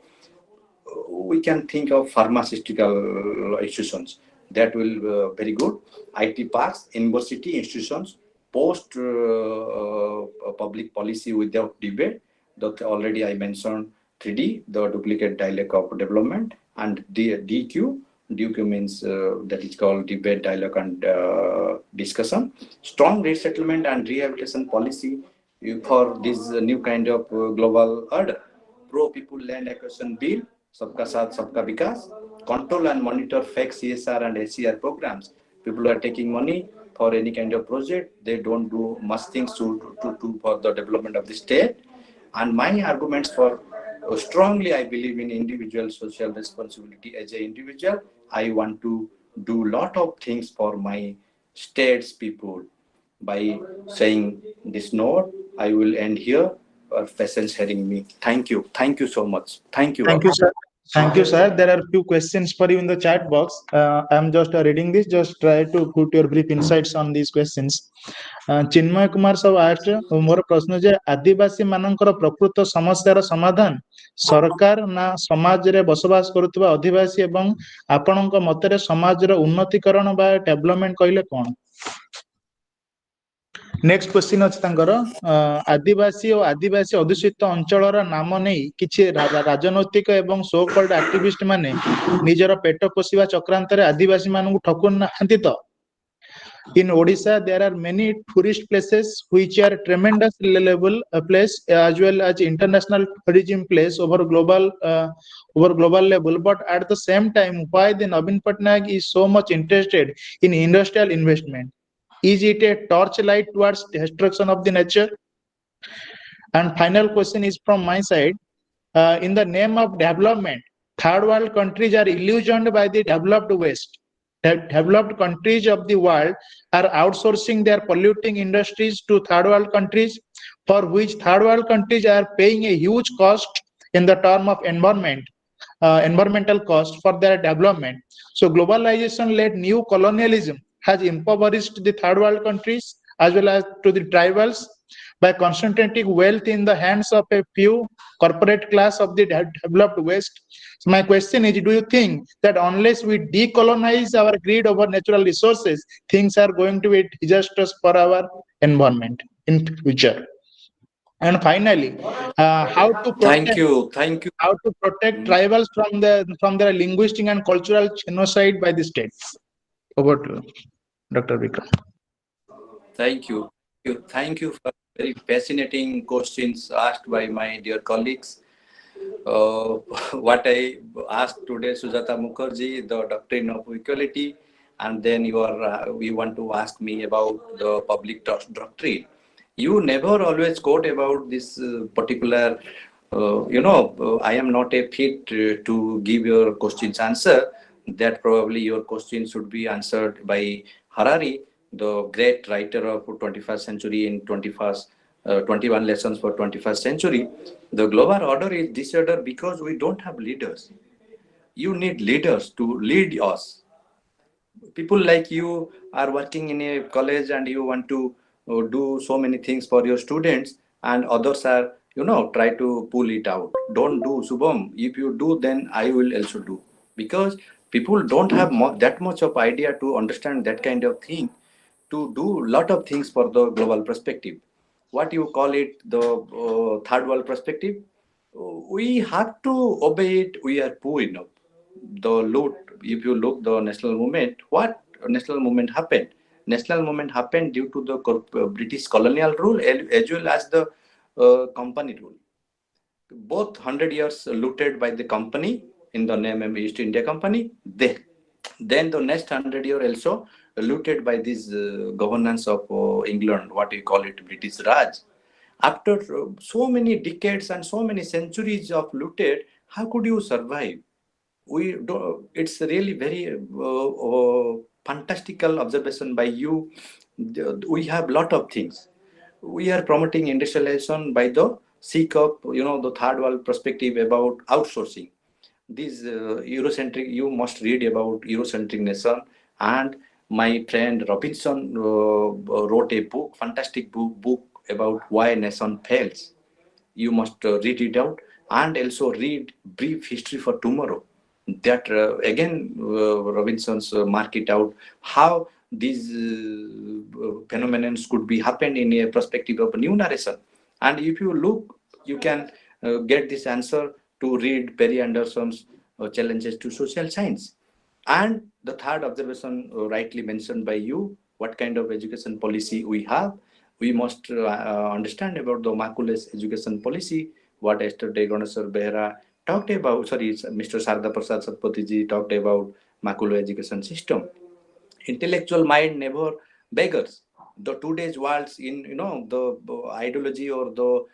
We can think of pharmaceutical institutions that will very good. IT parks, university institutions, post public policy without debate. That already I mentioned 3D, the duplicate dialogue of development, and DQ. DQ means that is called debate, dialogue, and discussion. Strong resettlement and rehabilitation policy for this new kind of global order. Pro people land acquisition bill, Sabka Saath, Sabka Vikas, control and monitor fake CSR and SCR programs. People are taking money for any kind of project. They don't do much things to for the development of the state. And my arguments for strongly, I believe in individual social responsibility as an individual. I want to do lot of things for my state's people. By saying this note, I will end here. Patience hearing me. Thank you. Thank you so much. Thank you. Thank you, sir. Thank you, sir. There are few questions for you in the chat box. I'm just reading this. Just try to put your brief insights on these questions. चिन्मय कुमार सब art मोर प्रश्न जे आदिवासी मानकर प्रकृत समस्यार समाधान सरकार ना समाज रे बसवास करुवा आदिवासी एवं आपणक मतरे समाज रो उन्नतिकरण बा डेवलपमेंट कहले कोन? नेक्स्ट क्वेश्चन अछि तांकर आदिवासी और आदिवासी अधुषित अंचलर नाम नहीं किछि राजनैतिक एवं सो कॉल्ड एक्टिविस्ट माने निजर पेट पोषिबा चक्रांतर आदिवासी मानकु ठकुन नाहंती तो? In Odisha, there are many tourist places which are tremendous level place as well as international tourism place over global level. But at the same time, why the Navin Patnaik is so much interested in industrial investment? Is it a torchlight towards destruction of the nature? And final question is from my side. In the name of development, third world countries are illusioned by the developed West. Developed countries of the world are outsourcing their polluting industries to third world countries, for which third world countries are paying a huge cost in the term of environmental cost for their development. So globalization-led new colonialism has impoverished the third world countries as well as to the tribals by concentrating wealth in the hands of a few corporate class of the developed West. So my question is, do you think that unless we decolonize our greed over natural resources, things are going to be disastrous for our environment in future? And finally, how to protect, how to protect tribals from their linguistic and cultural genocide by the state? Over to Dr. Bikram. Thank you. Thank you for very fascinating questions asked by my dear colleagues. What I asked today, Sujata Mukherjee, the doctrine of equality, and then you want to ask me about the public trust doctrine. You never always quote about this particular, I am not a fit to give your questions answer. That probably your question should be answered by Harari, the great writer of 21st century in 21 lessons for 21st century. The global order is disorder because we don't have leaders. You need leaders to lead us. People like you are working in a college and you want to do so many things for your students, and others are, try to pull it out. Don't do, Subham. If you do, then I will also do. Because people don't have that much of idea to understand that kind of thing, to do lot of things for the global perspective. What you call it, the third world perspective, we have to obey it. We are poor enough. The loot, if you look the national movement, what national movement happened? National movement happened due to the British colonial rule as well as the company rule. Both 100 years looted by the company in the name of East India Company. Then the next 100 years also looted by this governance of England, what you call it, British Raj. After so many decades and so many centuries of looted, how could you survive? it's really very fantastical observation by you. We have lot of things. We are promoting industrialization by the seek of the third world perspective about outsourcing. This Eurocentric, you must read about Eurocentric nation. And my friend Robinson wrote a book, fantastic book about why nation fails. You must read it out, and also read Brief History for Tomorrow. That again, Robinson's mark it out how these phenomena could be happened in a perspective of a new narration. And if you look, you can get this answer to read Perry Anderson's Challenges to Social Science. And the third observation, rightly mentioned by you, what kind of education policy we have. We must understand about the markerless education policy, what yesterday Ganeshwar Behera talked about, Mr. Sarda Prasad Satpathy talked about markerless education system. Intellectual mind never beggars. The today's world's in, the ideology or the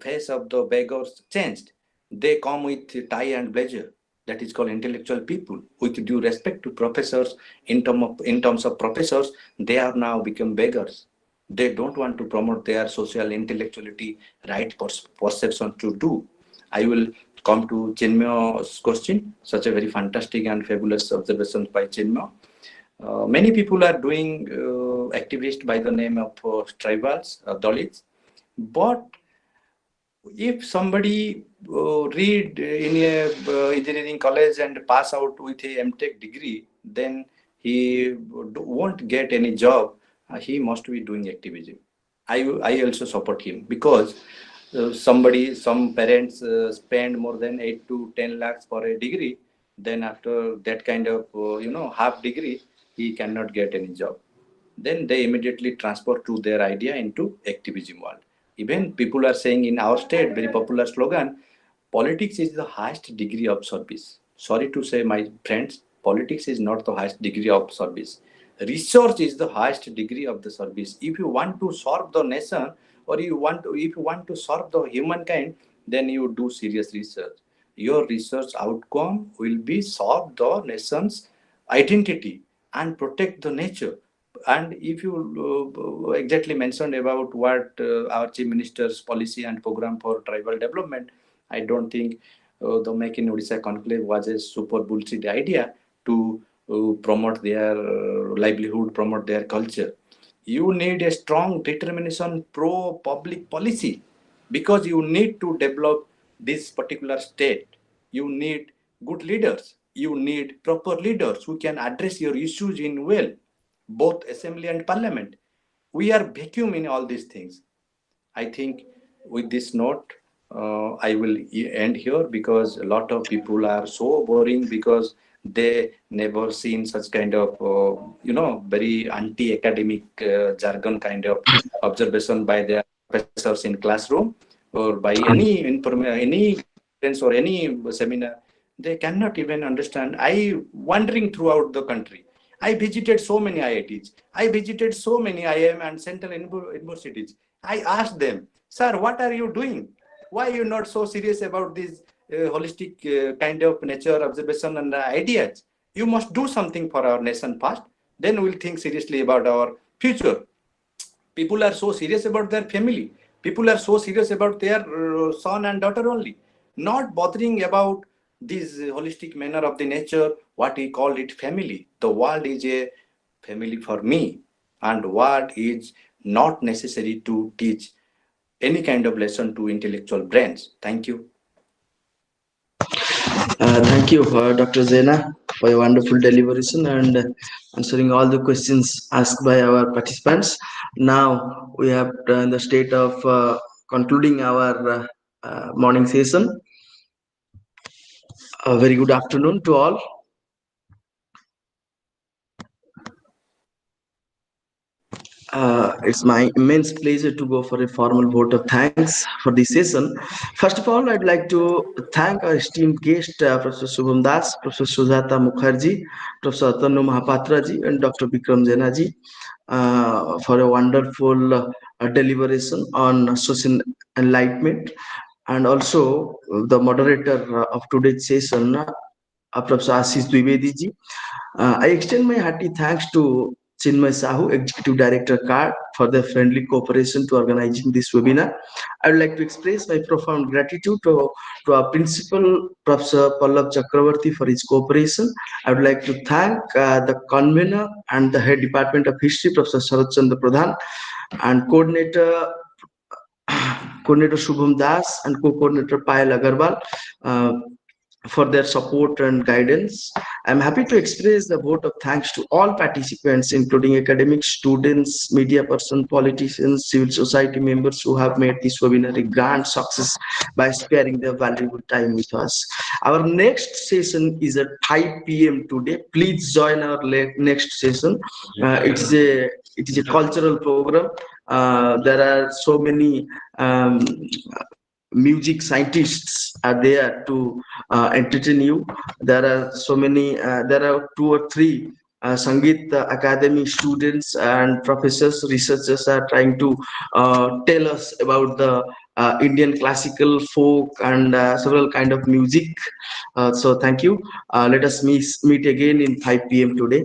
face of the beggars changed. They come with tie and blazer. That is called intellectual people. With due respect to professors, in terms of professors, they are now become beggars. They don't want to promote their social intellectuality, right perception to do. I will come to Chinmaya's question, such a very fantastic and fabulous observations by Chinmaya. Many people are doing activists by the name of tribals, Dalits, but if somebody read in a engineering college and pass out with a MTech degree, then he won't get any job. He must be doing activism. I also support him, because some parents spend more than 8 to 10 lakhs for a degree. Then after that kind of half degree, he cannot get any job. Then they immediately transfer to their idea into activism world. Even people are saying in our state, very popular slogan, politics is the highest degree of service. Sorry to say, my friends, politics is not the highest degree of service. Research is the highest degree of the service. If you want to serve the nation, or if you want to serve the humankind, then you do serious research. Your research outcome will be serve the nation's identity and protect the nature. And if you exactly mentioned about what our Chief Minister's policy and program for tribal development, I don't think the Make in Odisha conclave was a super bullshit idea to promote their livelihood, promote their culture. You need a strong determination pro-public policy, because you need to develop this particular state. You need good leaders. You need proper leaders who can address your issues in well, both assembly and parliament. We are vacuum in all these things. I think with this note, I will end here, because a lot of people are so boring because they never seen such kind of, very anti-academic jargon kind of observation by their professors in classroom, or by any friends or any seminar. They cannot even understand. I wandering throughout the country. I visited so many IITs. I visited so many IIM and central universities. I asked them, sir, what are you doing? Why are you not so serious about this holistic kind of nature observation and ideas? You must do something for our nation first. Then we'll think seriously about our future. People are so serious about their family. People are so serious about their son and daughter only, not bothering about this holistic manner of the nature, what we call it family. The world is a family for me, and world is not necessary to teach any kind of lesson to intellectual brains. Thank you. Thank you, Dr. Jena, for your wonderful deliberation and answering all the questions asked by our participants. Now we have in the state of concluding our morning session. A very good afternoon to all. It's my immense pleasure to go for a formal vote of thanks for this session. First of all, I'd like to thank our esteemed guest, Professor Subham Das, Professor Sujata Mukherjee, Professor Atanu Mohapatra ji, and Dr. Bikram Jena ji for a wonderful deliberation on social enlightenment, and also the moderator of today's session, Professor Ashish Dwivedi ji. I extend my hearty thanks to Chinmay Sahu, Executive Director CARD, for their friendly cooperation to organizing this webinar. I would like to express my profound gratitude to our principal, Professor Pallav Chakravarti, for his cooperation. I would like to thank the convener and the head department of history, Professor Sharat Chandra Pradhan, and coordinator Shubham Das and co-coordinator Payal Agarwal for their support and guidance. I'm happy to express the vote of thanks to all participants, including academics, students, media persons, politicians, civil society members who have made this webinar a grand success by sparing their valuable time with us. Our next session is at 5 p.m. today. Please join our next session. It is a cultural program. There are so many music scientists are there to entertain you. There are so many, there are 2 or 3 Sangeet Academy students and professors, researchers are trying to tell us about the Indian classical, folk, and several kind of music. So thank you. Let us meet again in 5 p.m. today.